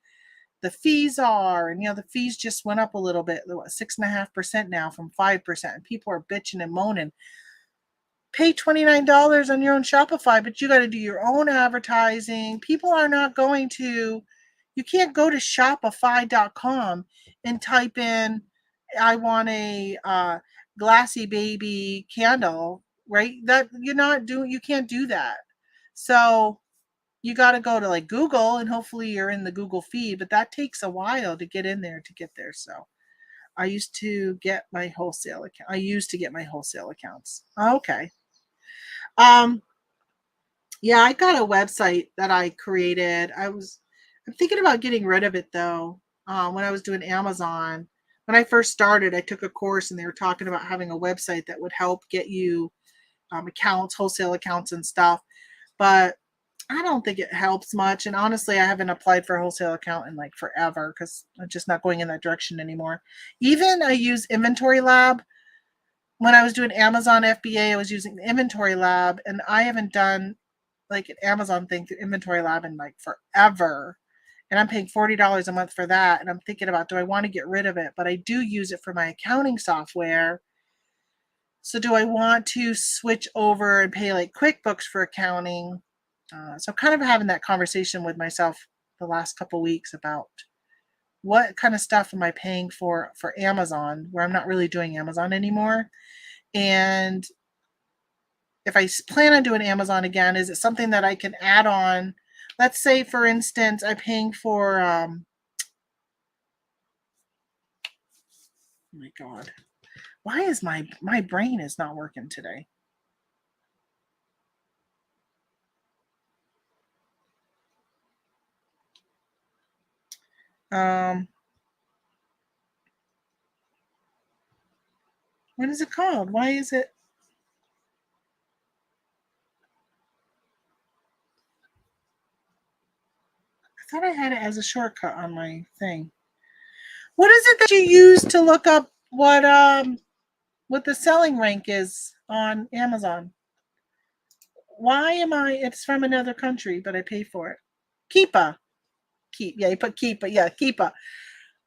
the fees are. And, the fees just went up a little bit, 6.5% now from 5%. And people are bitching and moaning. Pay $29 on your own Shopify, but you got to do your own advertising. People are not going to, you can't go to shopify.com and type in, I want a glassy baby candle, right? That you can't do that. So you got to go to Google, and hopefully you're in the Google feed, but that takes a while to get in there So I used to get my wholesale account. Accounts. Okay. Yeah, I got a website that I created. I'm thinking about getting rid of it though. When I was doing Amazon, when I first started, I took a course and they were talking about having a website that would help get you accounts, wholesale accounts and stuff. But I don't think it helps much. And honestly, I haven't applied for a wholesale account in forever because I'm just not going in that direction anymore. Even I use Inventory Lab. When I was doing Amazon FBA, I was using the Inventory Lab, and I haven't done an Amazon thing through Inventory Lab in forever. And I'm paying $40 a month for that. And I'm thinking about, do I want to get rid of it? But I do use it for my accounting software. So do I want to switch over and pay QuickBooks for accounting? So I'm kind of having that conversation with myself the last couple weeks about what kind of stuff am I paying for Amazon, where I'm not really doing Amazon anymore. And if I plan on doing Amazon again, is it something that I can add on? Let's say, for instance, I'm paying for, oh my God, why is my brain is not working today? What is it called? Why is it? I thought I had it as a shortcut on my thing. What is it that you use to look up what the selling rank is on Amazon? Why am it's from another country, but I pay for it? Keepa. Yeah, you put Keepa. Yeah, Keepa.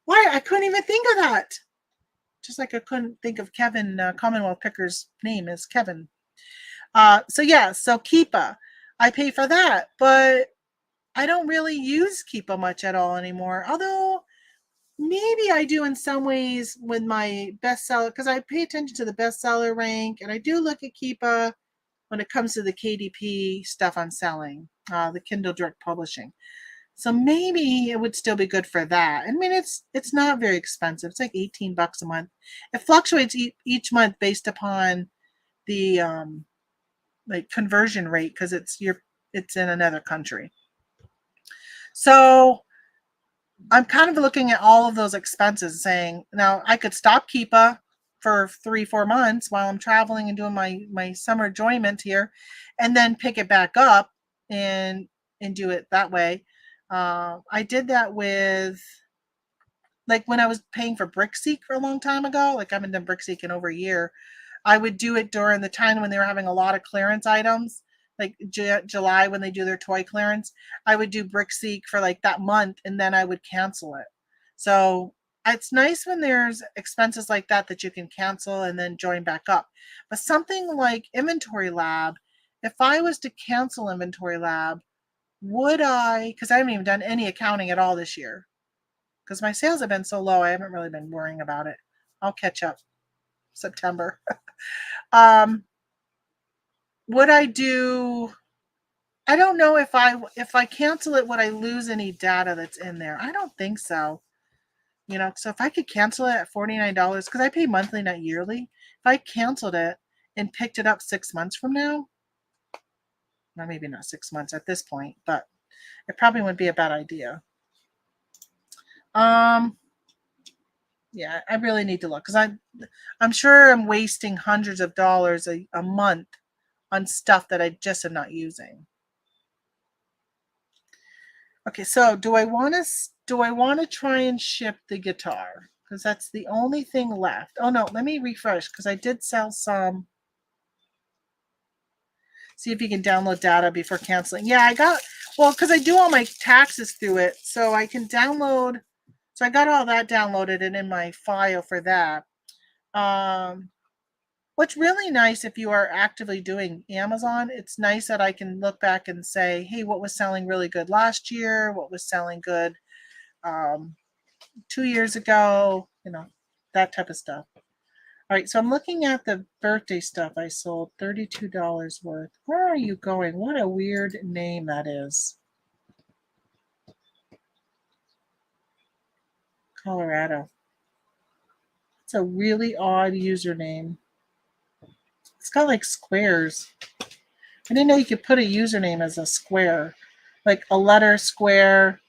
Why? I couldn't even think of that. Just like I couldn't think of Kevin, Commonwealth Picker's name is Kevin. So yeah, so Keepa, I pay for that, but I don't really use Keepa much at all anymore. Although maybe I do in some ways with my bestseller, because I pay attention to the bestseller rank, and I do look at Keepa when it comes to the KDP stuff I'm selling, the Kindle Direct Publishing. So maybe it would still be good for that. I mean, it's not very expensive. It's like $18 a month. It fluctuates each month based upon the like conversion rate, because it's in another country. So I'm kind of looking at all of those expenses, saying, now I could stop Keepa for 3-4 months while I'm traveling and doing my summer enjoyment here, and then pick it back up and do it that way. I did that with, like, when I was paying for Brickseek for a long time ago. Like, I haven't done Brickseek in over a year. I would do it during the time when they were having a lot of clearance items, like July when they do their toy clearance. I would do Brickseek for like that month, and then I would cancel it. So it's nice when there's expenses like that you can cancel and then join back up. But something like Inventory Lab, if I was to cancel Inventory Lab, would I, because I haven't even done any accounting at all this year, because my sales have been so low, I haven't really been worrying about it. I'll catch up September. Would I do, I don't know if I cancel it, would I lose any data that's in there? I don't think so. So if I could cancel it at $49, because I pay monthly, not yearly. If I canceled it and picked it up 6 months from now, well, maybe not 6 months at this point, but it probably wouldn't be a bad idea. Yeah, I really need to look, because I'm sure I'm wasting hundreds of dollars a month on stuff that I just am not using. Okay, so do I want to try and ship the guitar? Because that's the only thing left. Oh no, let me refresh, because I did sell some. See if you can download data before canceling. Yeah, because I do all my taxes through it, so I can download. So I got all that downloaded and in my file for that. What's really nice, if you are actively doing Amazon, it's nice that I can look back and say, hey, what was selling really good last year? What was selling good 2 years ago? That type of stuff. All right, so I'm looking at the birthday stuff I sold, $32 worth. Where are you going? What a weird name that is. Colorado. It's a really odd username. It's got like squares. I didn't know you could put a username as a square. Like a letter square,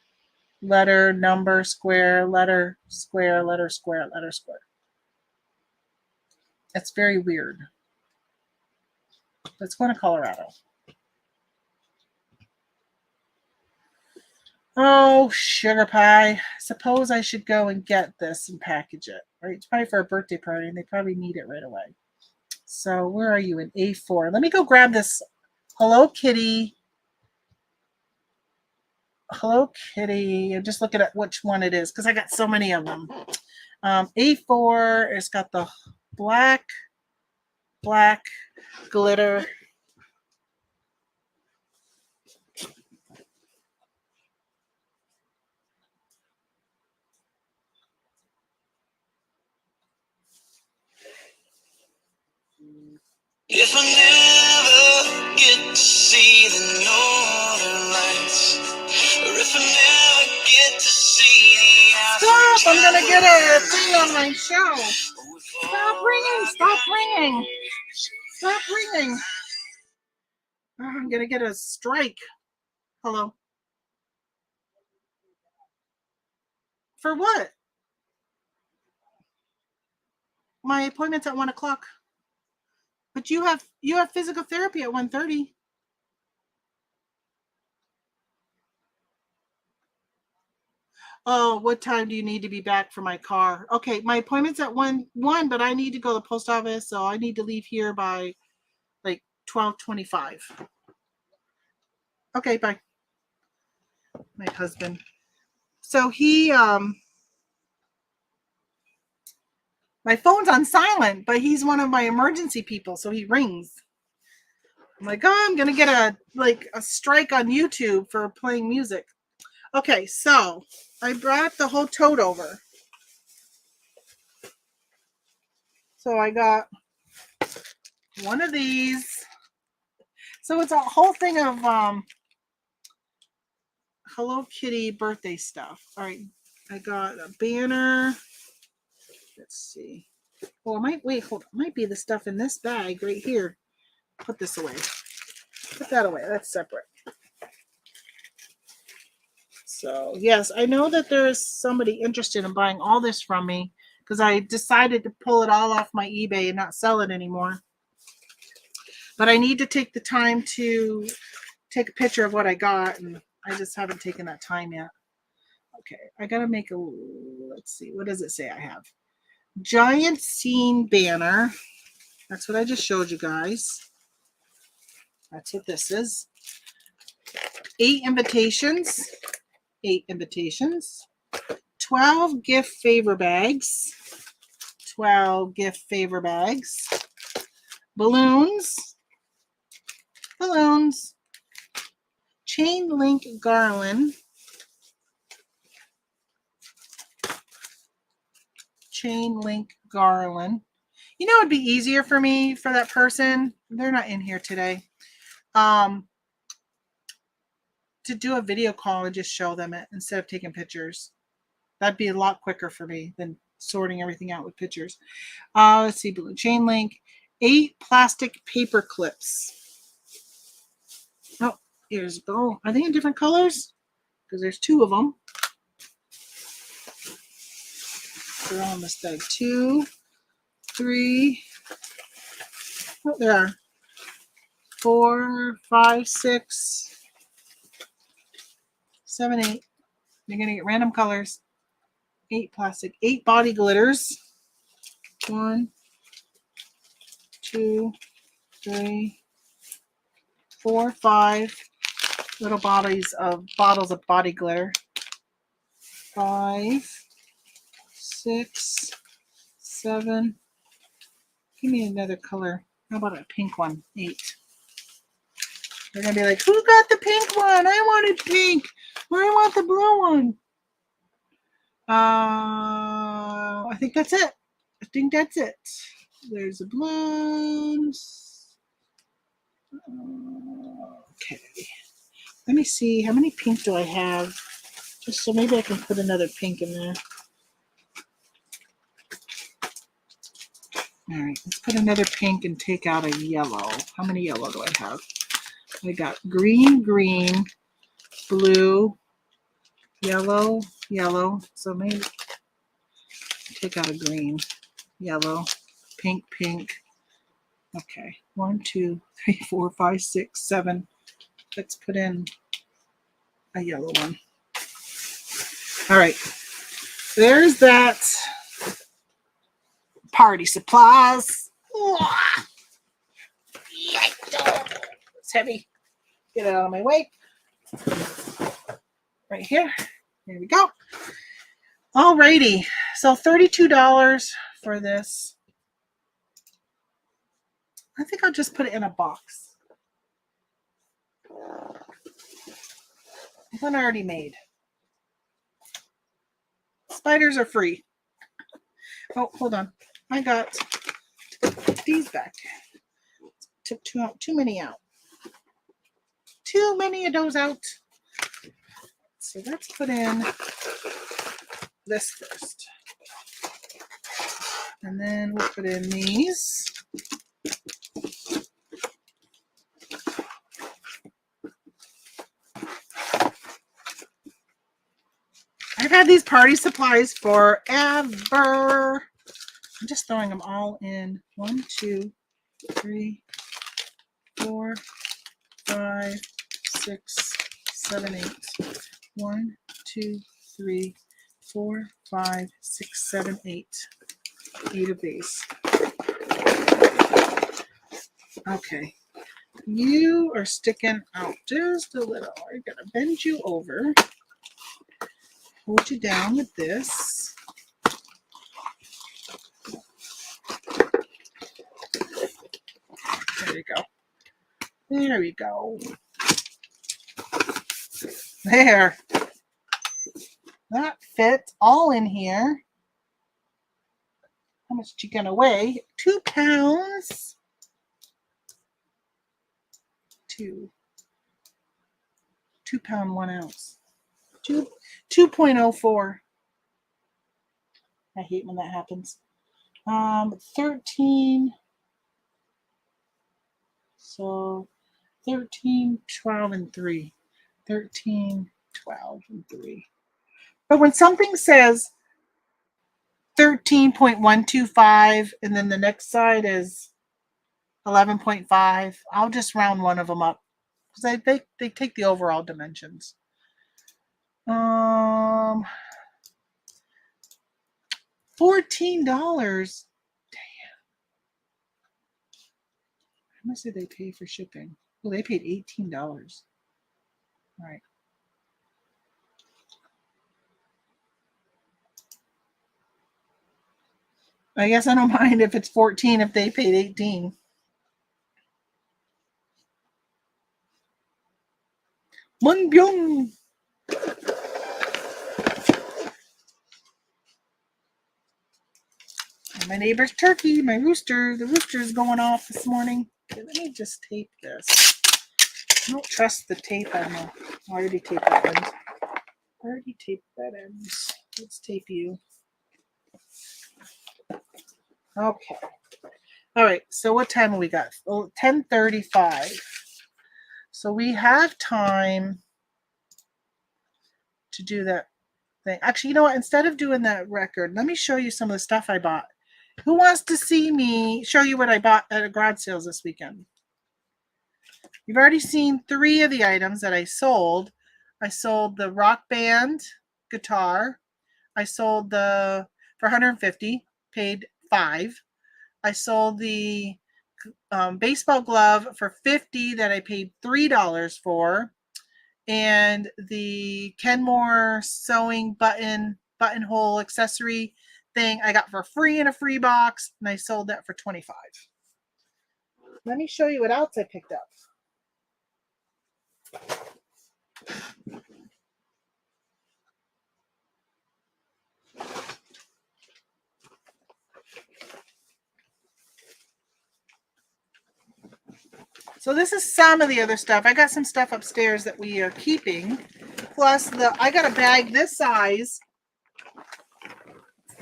letter, number square, letter square, letter square, letter square. That's very weird. Let's go to Colorado. Oh, sugar pie. Suppose I should go and get this and package it. Right? It's probably for a birthday party, and they probably need it right away. So where are you in A4? Let me go grab this Hello Kitty. Hello Kitty. I'm just looking at which one it is, because I got so many of them. A4, it's got the black glitter. If I never get to see the northern lights, or if I never get to see the Stop! I'm gonna get a thing on my show. Stop ringing! Stop ringing! Stop ringing! Oh, I'm gonna get a strike. Hello. For what? My appointment's at 1:00. But you have physical therapy at 1:30. Oh, what time do you need to be back for my car? Okay, my appointment's at 1, but I need to go to the post office, so I need to leave here by like 12:25. Okay, bye. My husband. So he My phone's on silent, but he's one of my emergency people, so he rings. I'm like, oh, I'm gonna get a strike on YouTube for playing music. Okay, so I brought the whole tote over. So I got one of these. So it's a whole thing of Hello Kitty birthday stuff. All right, I got a banner. Let's see. Well, it might wait. Hold on. It might be the stuff in this bag right here. Put this away. Put that away. That's separate. So yes, I know that there's somebody interested in buying all this from me because I decided to pull it all off my eBay and not sell it anymore. But I need to take the time to take a picture of what I got, and I just haven't taken that time yet. Okay, I gotta make a, let's see, what does it say I have? Giant scene banner. That's what I just showed you guys. That's what this is. 8 invitations. 8 invitations. 12 gift favor bags. 12 gift favor bags. Balloons. Balloons. Chain link garland. Chain link garland. You know, it'd be easier for me for that person. They're not in here today. To do a video call and just show them it instead of taking pictures. That'd be a lot quicker for me than sorting everything out with pictures. Let's see, balloon chain link. 8 plastic paper clips. Oh, here's go. Are they in different colors? Because there's 2 of them. They're all in this bag. 2, 3. Oh, there are 4, 5, 6, 7, 8. You're gonna get random colors. 8 plastic. 8 body glitters. 1, 2, 3, 4, 5 little bottles of body glitter. 5, 6, 7. Give me another color. How about a pink one? 8. They're gonna be like, who got the pink one? I wanted pink. Or I want the blue one. I think that's it. I think that's it. There's the balloons. Okay. Let me see. How many pink do I have? Just so maybe I can put another pink in there. All right. Let's put another pink and take out a yellow. How many yellow do I have? I got green, green, blue, yellow, yellow. So maybe take out a green, yellow, pink, pink. Okay. 1, 2, 3, 4, 5, 6, 7. Let's put in a yellow one. All right. There's that. Party supplies. It's heavy. Get it out of my way. Right here. There we go. Alrighty. So $32 for this. I think I'll just put it in a box. One I already made. Spiders are free. Oh, hold on. I got these back. Took too many out. Too many of those out. So let's put in this first. And then we'll put in these. I've had these party supplies forever. I'm just throwing them all in. 1, 2, 3, 4, 5, 6, 7, 8. 1, 2, 3, 4, 5, 6, 7, 8. 8 of these. Okay. You are sticking out just a little. I'm going to bend you over. Hold you down with this. There you go. There we go. There. That fits all in here. How much you gonna weigh? 2 pounds. 2 pound 1 ounce. 2.04. I hate when that happens. 13. So 13, 12, and 3. 13, 12, and 3. But when something says 13.125 and then the next side is 11.5, I'll just round one of them up because they take the overall dimensions. $14. Damn. How much did they pay for shipping? Well, they paid $18. All right. I guess I don't mind if it's 14 if they paid 18. Munbyung. My neighbor's turkey, my rooster, the rooster is going off this morning. Okay, let me just tape this. I don't trust the tape on the. I already taped that end. Let's tape you. Okay. All right. So what time have we got? 10:35. So we have time to do that thing. Actually, you know what? Instead of doing that record, let me show you some of the stuff I bought. Who wants to see me show you what I bought at a garage sales this weekend? You've already seen 3 of the items that I sold. I sold the Rock Band guitar. I sold for 150, paid $5. I sold the baseball glove for $50 that I paid $3 for, and the Kenmore sewing buttonhole accessory thing I got for free in a free box, and I sold that for $25. Let me show you what else I picked up. So this is some of the other stuff. I got some stuff upstairs that we are keeping. Plus, I got a bag this size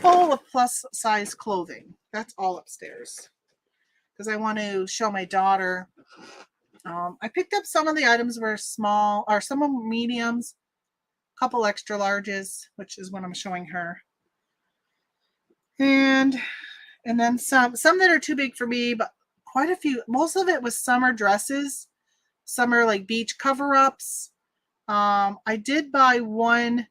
full of plus size clothing. That's all upstairs. Because I want to show my daughter. I picked up some of the items were small, or some of them mediums, a couple extra larges, which is what I'm showing her. And then some that are too big for me, but quite a few. Most of it was summer dresses, summer like beach cover-ups. I did buy one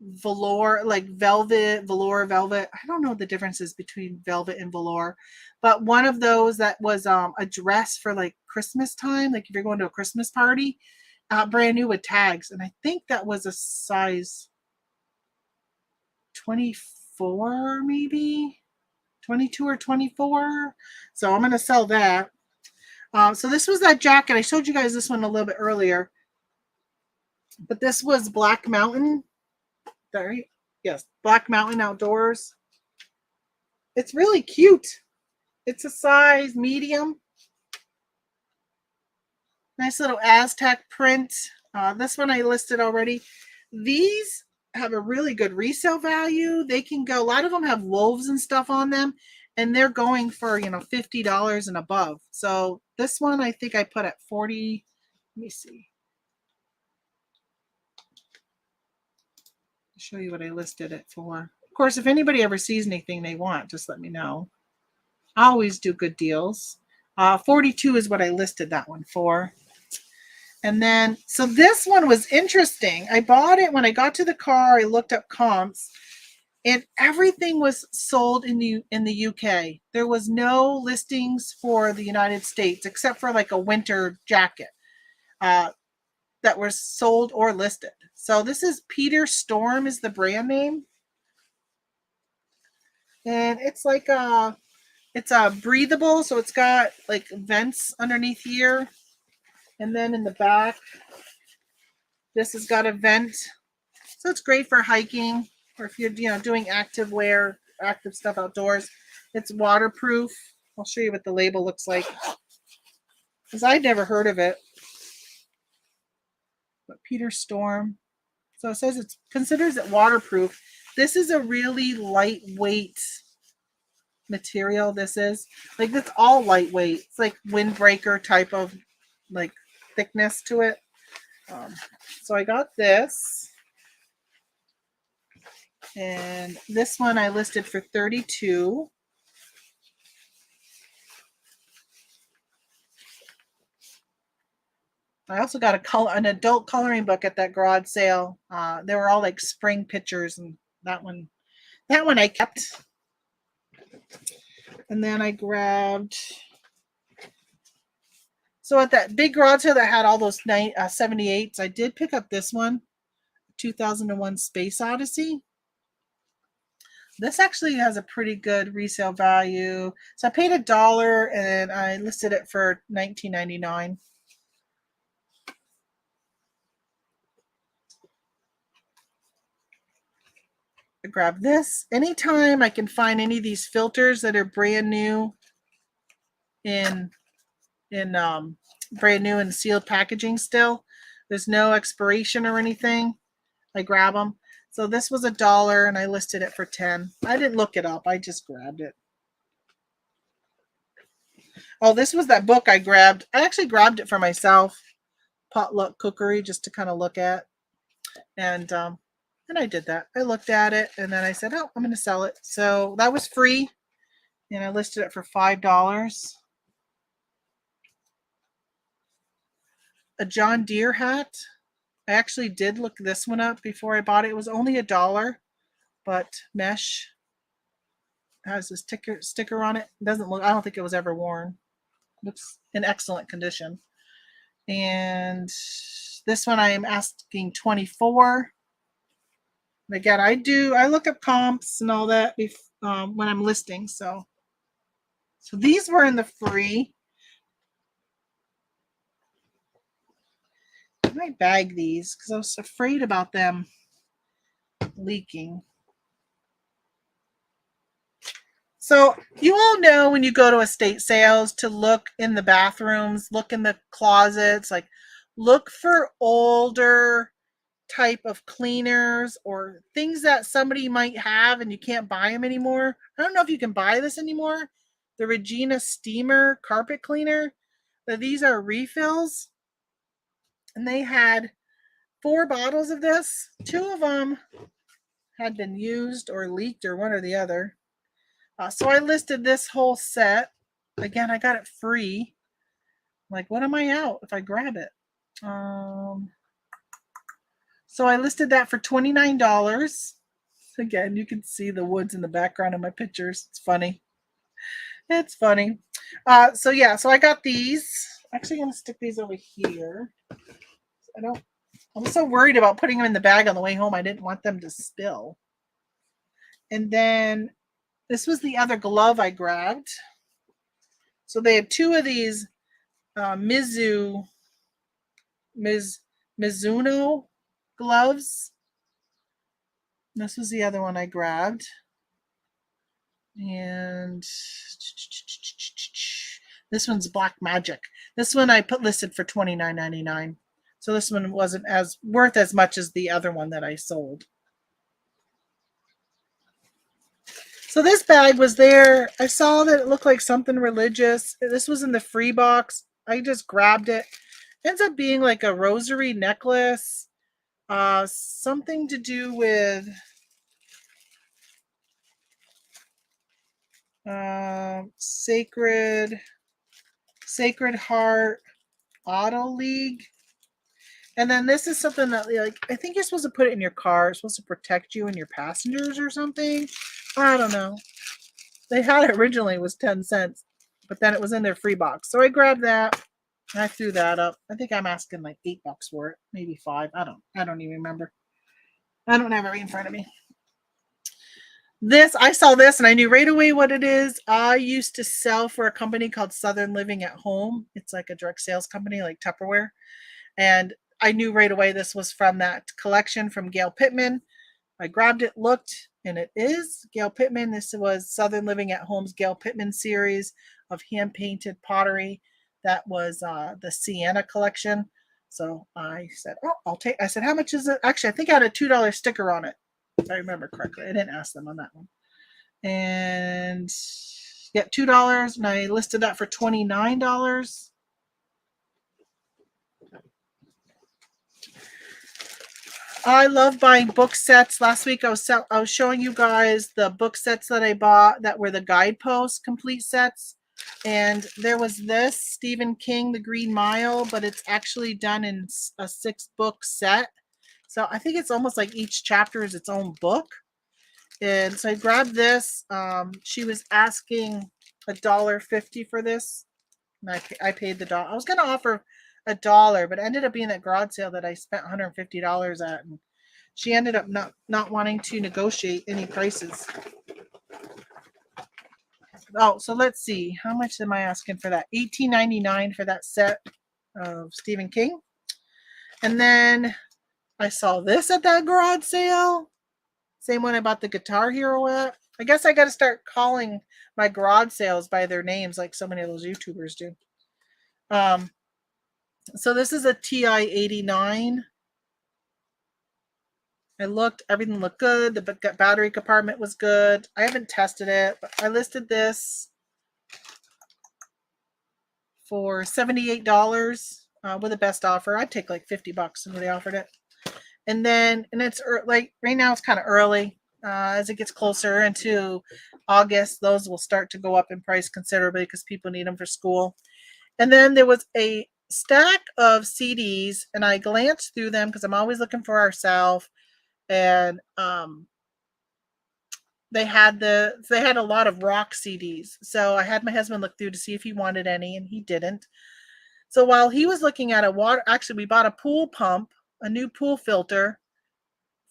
velour, like velvet. I don't know what the difference is between velvet and velour, but one of those that was a dress for like Christmas time, like if you're going to a Christmas party, brand new with tags. And I think that was a size 24, maybe 22 or 24. So I'm going to sell that. So this was that jacket. I showed you guys this one a little bit earlier, but this was Black Mountain. Sorry. Yes, Black Mountain Outdoors. It's really cute. It's a size medium. Nice little Aztec print. This one I listed already. These have a really good resale value. They can go, a lot of them have wolves and stuff on them, and they're going for, $50 and above. So this one I think I put at 40. Let me see. I'll show you what I listed it for. Of course, if anybody ever sees anything they want, just let me know. I always do good deals. 42 is what I listed that one for. And then, so this one was interesting. I bought it when I got to the car. I looked up comps, and everything was sold in the UK. There was no listings for the United States except for like a winter jacket that was sold or listed. So this is Peter Storm is the brand name, and it's like a It's breathable, so it's got like vents underneath here. And then in the back, this has got a vent. So it's great for hiking or if you're doing active wear, active stuff outdoors. It's waterproof. I'll show you what the label looks like. Because I'd never heard of it. But Peter Storm. So it says it considers it waterproof. This is a really lightweight material. This is like it's all lightweight. It's like windbreaker type of like thickness to it. So I got this, and this one I listed for $32. I also got an adult coloring book at that garage sale. They were all like spring pictures, and that one I kept. And then I grabbed. So at that big garage sale that had all those 78s, I did pick up this one, 2001 Space Odyssey. This actually has a pretty good resale value. So I paid $1 and I listed it for $19.99. I grab this. Anytime I can find any of these filters that are brand new in brand new and sealed packaging still, there's no expiration or anything, I grab them. So this was $1 and I listed it for 10. I didn't look it up. I just grabbed it. Oh, this was that book I grabbed. I actually grabbed it for myself. Potluck Cookery, just to kind of look at. And I did that. I looked at it and then I said, oh, I'm going to sell it. So that was free. And I listed it for $5. A John Deere hat. I actually did look this one up before I bought it. It was only $1, but mesh. It has a sticker on it. It doesn't look, I don't think it was ever worn. It looks in excellent condition. And this one I am asking $24. Again, I look up comps and all that when I'm listing. So these were in the free. I might bag these because I was afraid about them leaking. So you all know when you go to estate sales to look in the bathrooms, look in the closets, like look for older type of cleaners or things that somebody might have and you can't buy them anymore. I don't know if you can buy this anymore. The Regina Steamer carpet cleaner. But these are refills. And they had 4 bottles of this. 2 of them had been used or leaked or one or the other. So I listed this whole set. Again, I got it free. Like, what am I out if I grab it? So I listed that for $29. Again, you can see the woods in the background of my pictures. It's funny. It's funny. So I got these. Actually, I'm going to stick these over here. I'm so worried about putting them in the bag on the way home. I didn't want them to spill. And then this was the other glove I grabbed. So they had 2 of these Mizuno gloves. This was the other one I grabbed. And this one's Black Magic. This one I put listed for $29.99. So this one wasn't as worth as much as the other one that I sold. So this bag was there. I saw that it looked like something religious. This was in the free box. I just grabbed it. Ends up being like a rosary necklace. Something to do with Sacred Heart Auto League. And then this is something that, like, I think you're supposed to put it in your car. It's supposed to protect you and your passengers or something. I don't know. They had it originally was 10 cents, but then it was in their free box. So I grabbed that and I threw that up. I think I'm asking like $8 for it, maybe 5. I don't even remember. I don't have it right in front of me. I saw this and I knew right away what it is. I used to sell for a company called Southern Living at Home. It's like a direct sales company like Tupperware. And I knew right away this was from that collection from Gail Pittman. I grabbed it, looked, and it is Gail Pittman. This was Southern Living at Home's Gail Pittman series of hand painted pottery. That was the Sienna collection. So I said, "Oh, I'll take." I said, "How much is it?" Actually, I think I had a $2 sticker on it, if I remember correctly. I didn't ask them on that one. And yeah, $2, and I listed that for $29. I love buying book sets. Last week I was showing you guys the book sets that I bought that were the Guidepost complete sets. And there was this Stephen King, The Green Mile, but it's actually done in a 6-book set. So I think it's almost like each chapter is its own book. And so I grabbed this. She was asking $1.50 for this. And I paid the dollar. I was going to offer $1, but it ended up being that garage sale that I spent $150 at. And she ended up not wanting to negotiate any prices. Oh, so let's see. How much am I asking for that? $18.99 for that set of Stephen King. And then I saw this at that garage sale. Same one I bought the Guitar Hero at. I guess I got to start calling my garage sales by their names like so many of those YouTubers do. So this is a TI-89. I looked, everything looked good. The battery compartment was good. I haven't tested it, but I listed this for $78 with a best offer. I'd take like $50 if they offered it. And it's like right now it's kind of early. As it gets closer into August, those will start to go up in price considerably because people need them for school. And then there was a stack of CDs, and I glanced through them because I'm always looking for ourselves. And they had a lot of rock CDs. So I had my husband look through to see if he wanted any, and he didn't. So while he was looking at we bought a pool pump, a new pool filter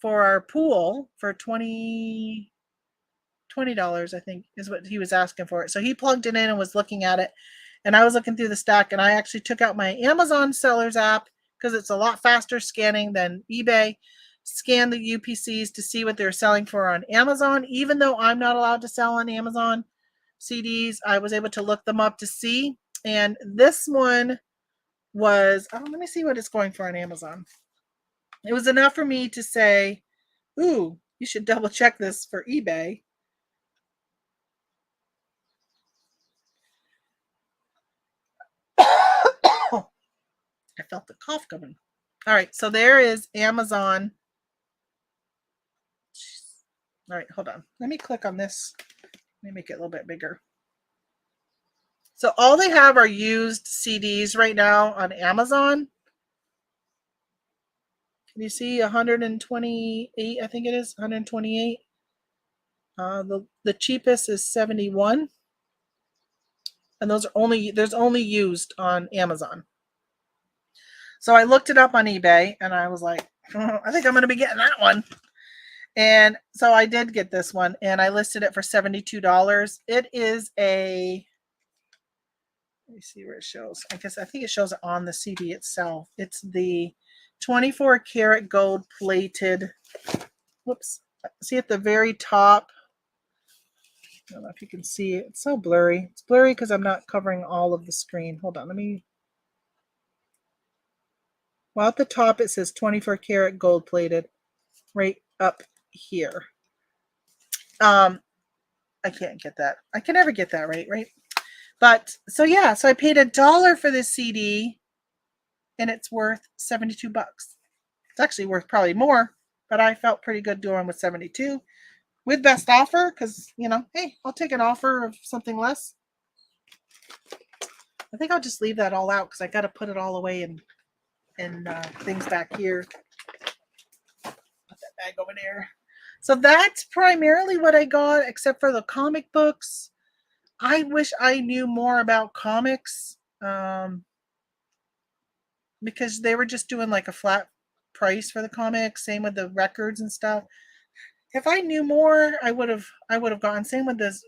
for our pool for $20, I think is what he was asking for it. So he plugged it in and was looking at it. And I was looking through the stack, and I actually took out my Amazon sellers app because it's a lot faster scanning than eBay. Scan the UPCs to see what they're selling for on Amazon. Even though I'm not allowed to sell on Amazon CDs, I was able to look them up to see. And this one was, let me see what it's going for on Amazon. It was enough for me to say, ooh, you should double check this for eBay. I felt the cough coming. All right, so there is Amazon. All right, hold on. Let me click on this. Let me make it a little bit bigger. So all they have are used CDs right now on Amazon. Can you see 128? I think it is 128. The cheapest is 71, and there's only used on Amazon. So I looked it up on eBay, and I was like, I think I'm going to be getting that one. And so I did get this one, and I listed it for $72. It is a, let me see where it shows. I think it shows it on the CD itself. It's the 24 karat gold plated. Whoops. See at the very top. I don't know if you can see it. It's so blurry. It's blurry because I'm not covering all of the screen. Hold on. Well, at the top it says 24 karat gold plated right up here. I can't get that. I can never get that right? But so yeah, so I paid $1 for this CD, and it's worth 72 bucks. It's actually worth probably more, but I felt pretty good doing with 72 with best offer because, hey, I'll take an offer of something less. I think I'll just leave that all out because I got to put it all away and things back here. Put that bag over there. So that's primarily what I got, except for the comic books. I wish I knew more about comics because they were just doing like a flat price for the comics. Same with the records and stuff. If I knew more, I would have gone. Same with this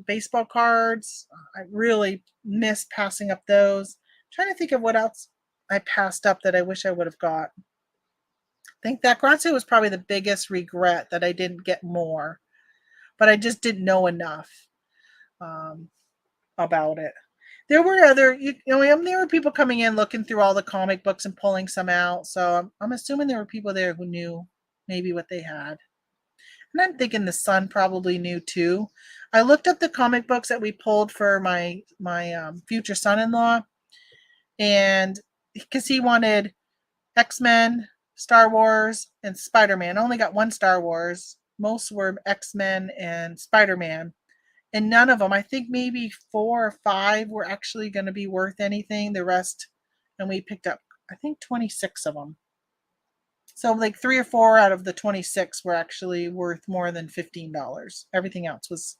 baseball cards. I really miss passing up those. Trying to think of what else I passed up that I wish I would have got. I think that Grazia was probably the biggest regret that I didn't get more, but I just didn't know enough um, about it. There were other, there were people coming in looking through all the comic books and pulling some out. So I'm assuming there were people there who knew maybe what they had. And I'm thinking the son probably knew too. I looked up the comic books that we pulled for my future son-in-law, and because he wanted X-Men, Star Wars, and Spider-Man. I only got one Star Wars. Most were X-Men and Spider-Man. And none of them, I think maybe 4 or 5 were actually going to be worth anything. The rest, and we picked up, I think, 26 of them. So like 3 or 4 out of the 26 were actually worth more than $15. Everything else was,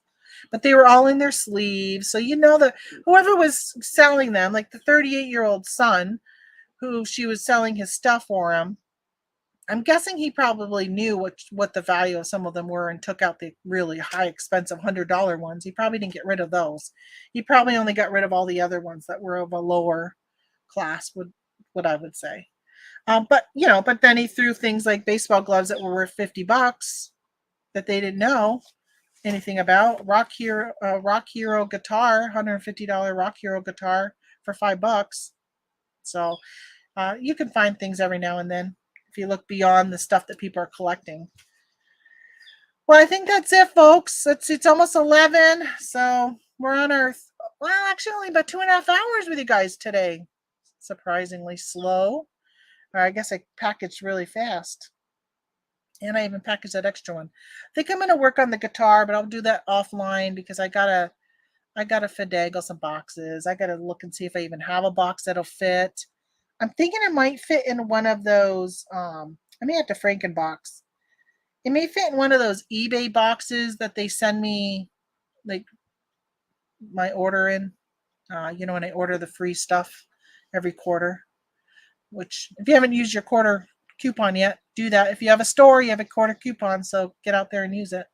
but they were all in their sleeves. So that whoever was selling them, like the 38-year-old son, who she was selling his stuff for him, I'm guessing he probably knew what the value of some of them were and took out the really high, expensive $100 ones. He probably didn't get rid of those. He probably only got rid of all the other ones that were of a lower class, what I would say. But then he threw things like baseball gloves that were worth $50 that they didn't know anything about. Rock Hero guitar, $150 Rock Hero guitar for $5. So you can find things every now and then if you look beyond the stuff that people are collecting. Well, I think that's it, folks. It's almost 11, so we're on our actually only about 2.5 hours with you guys today. Surprisingly slow. Or I guess I packaged really fast. And I even packaged that extra one. I think I'm gonna work on the guitar, but I'll do that offline because I gotta finagle some boxes. I gotta look and see if I even have a box that'll fit. I'm thinking it might fit in one of those. I may have to Frankenbox. It may fit in one of those eBay boxes that they send me, like my order in. When I order the free stuff every quarter. Which, if you haven't used your quarter coupon yet, do that. If you have a store, you have a quarter coupon, so get out there and use it.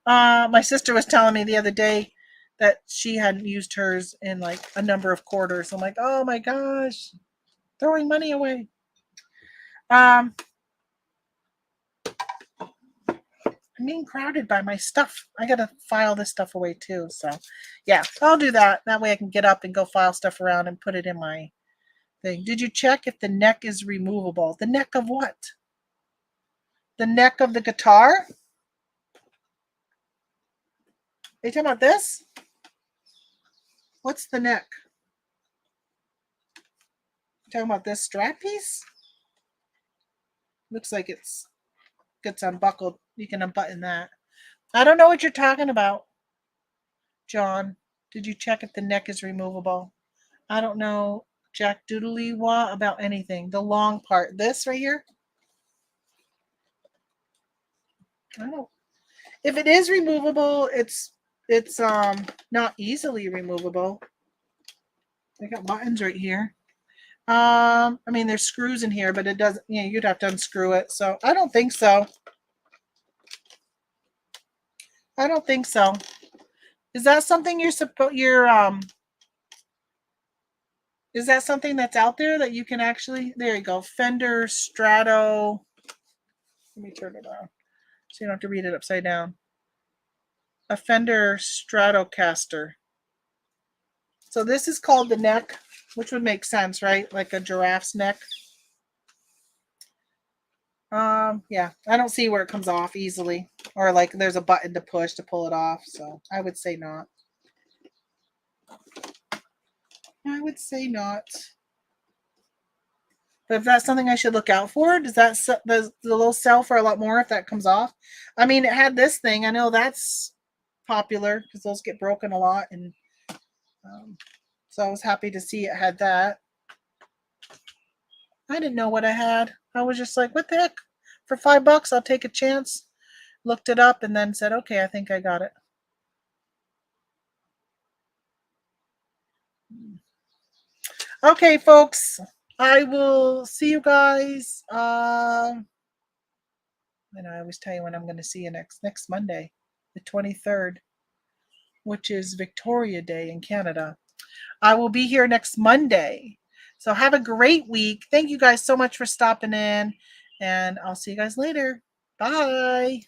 My sister was telling me the other day that she hadn't used hers in like a number of quarters. I'm like, oh my gosh, throwing money away. I'm being crowded by my stuff. I gotta file this stuff away too. So yeah, I'll do that. That way I can get up and go file stuff around and put it in my thing. Did you check if the neck is removable? The neck of what? The neck of the guitar? Are you talking about this? What's the neck? You talking about this strap piece? Looks like gets unbuckled. You can unbutton that. I don't know what you're talking about, John. Did you check if the neck is removable? I don't know Jack Doodly Wah about anything. The long part. This right here? I don't know. If it is removable, it's not easily removable. I got buttons right here. I mean, there's screws in here, but it doesn't, you'd have to unscrew it. So I don't think so. I don't think so. Is that something is that something that's out there that you can actually, there you go, Fender Strato. Let me turn it on so you don't have to read it upside down. A Fender Stratocaster. So this is called the neck, which would make sense, right? Like a giraffe's neck. Yeah, I don't see where it comes off easily, or like there's a button to push to pull it off. So I would say not. I would say not. But if that's something I should look out for, does the little sell for a lot more if that comes off? I mean, it had this thing. I know that's popular because those get broken a lot, and so I was happy to see it had that. I didn't know what I had. I was just like, what the heck? For $5, I'll take a chance. Looked it up and then said, okay, I think I got it. Okay, folks, I will see you guys. And I always tell you when I'm going to see you next Monday, the 23rd, which is Victoria Day in Canada. I will be here next Monday. So have a great week. Thank you guys so much for stopping in, and I'll see you guys later. Bye.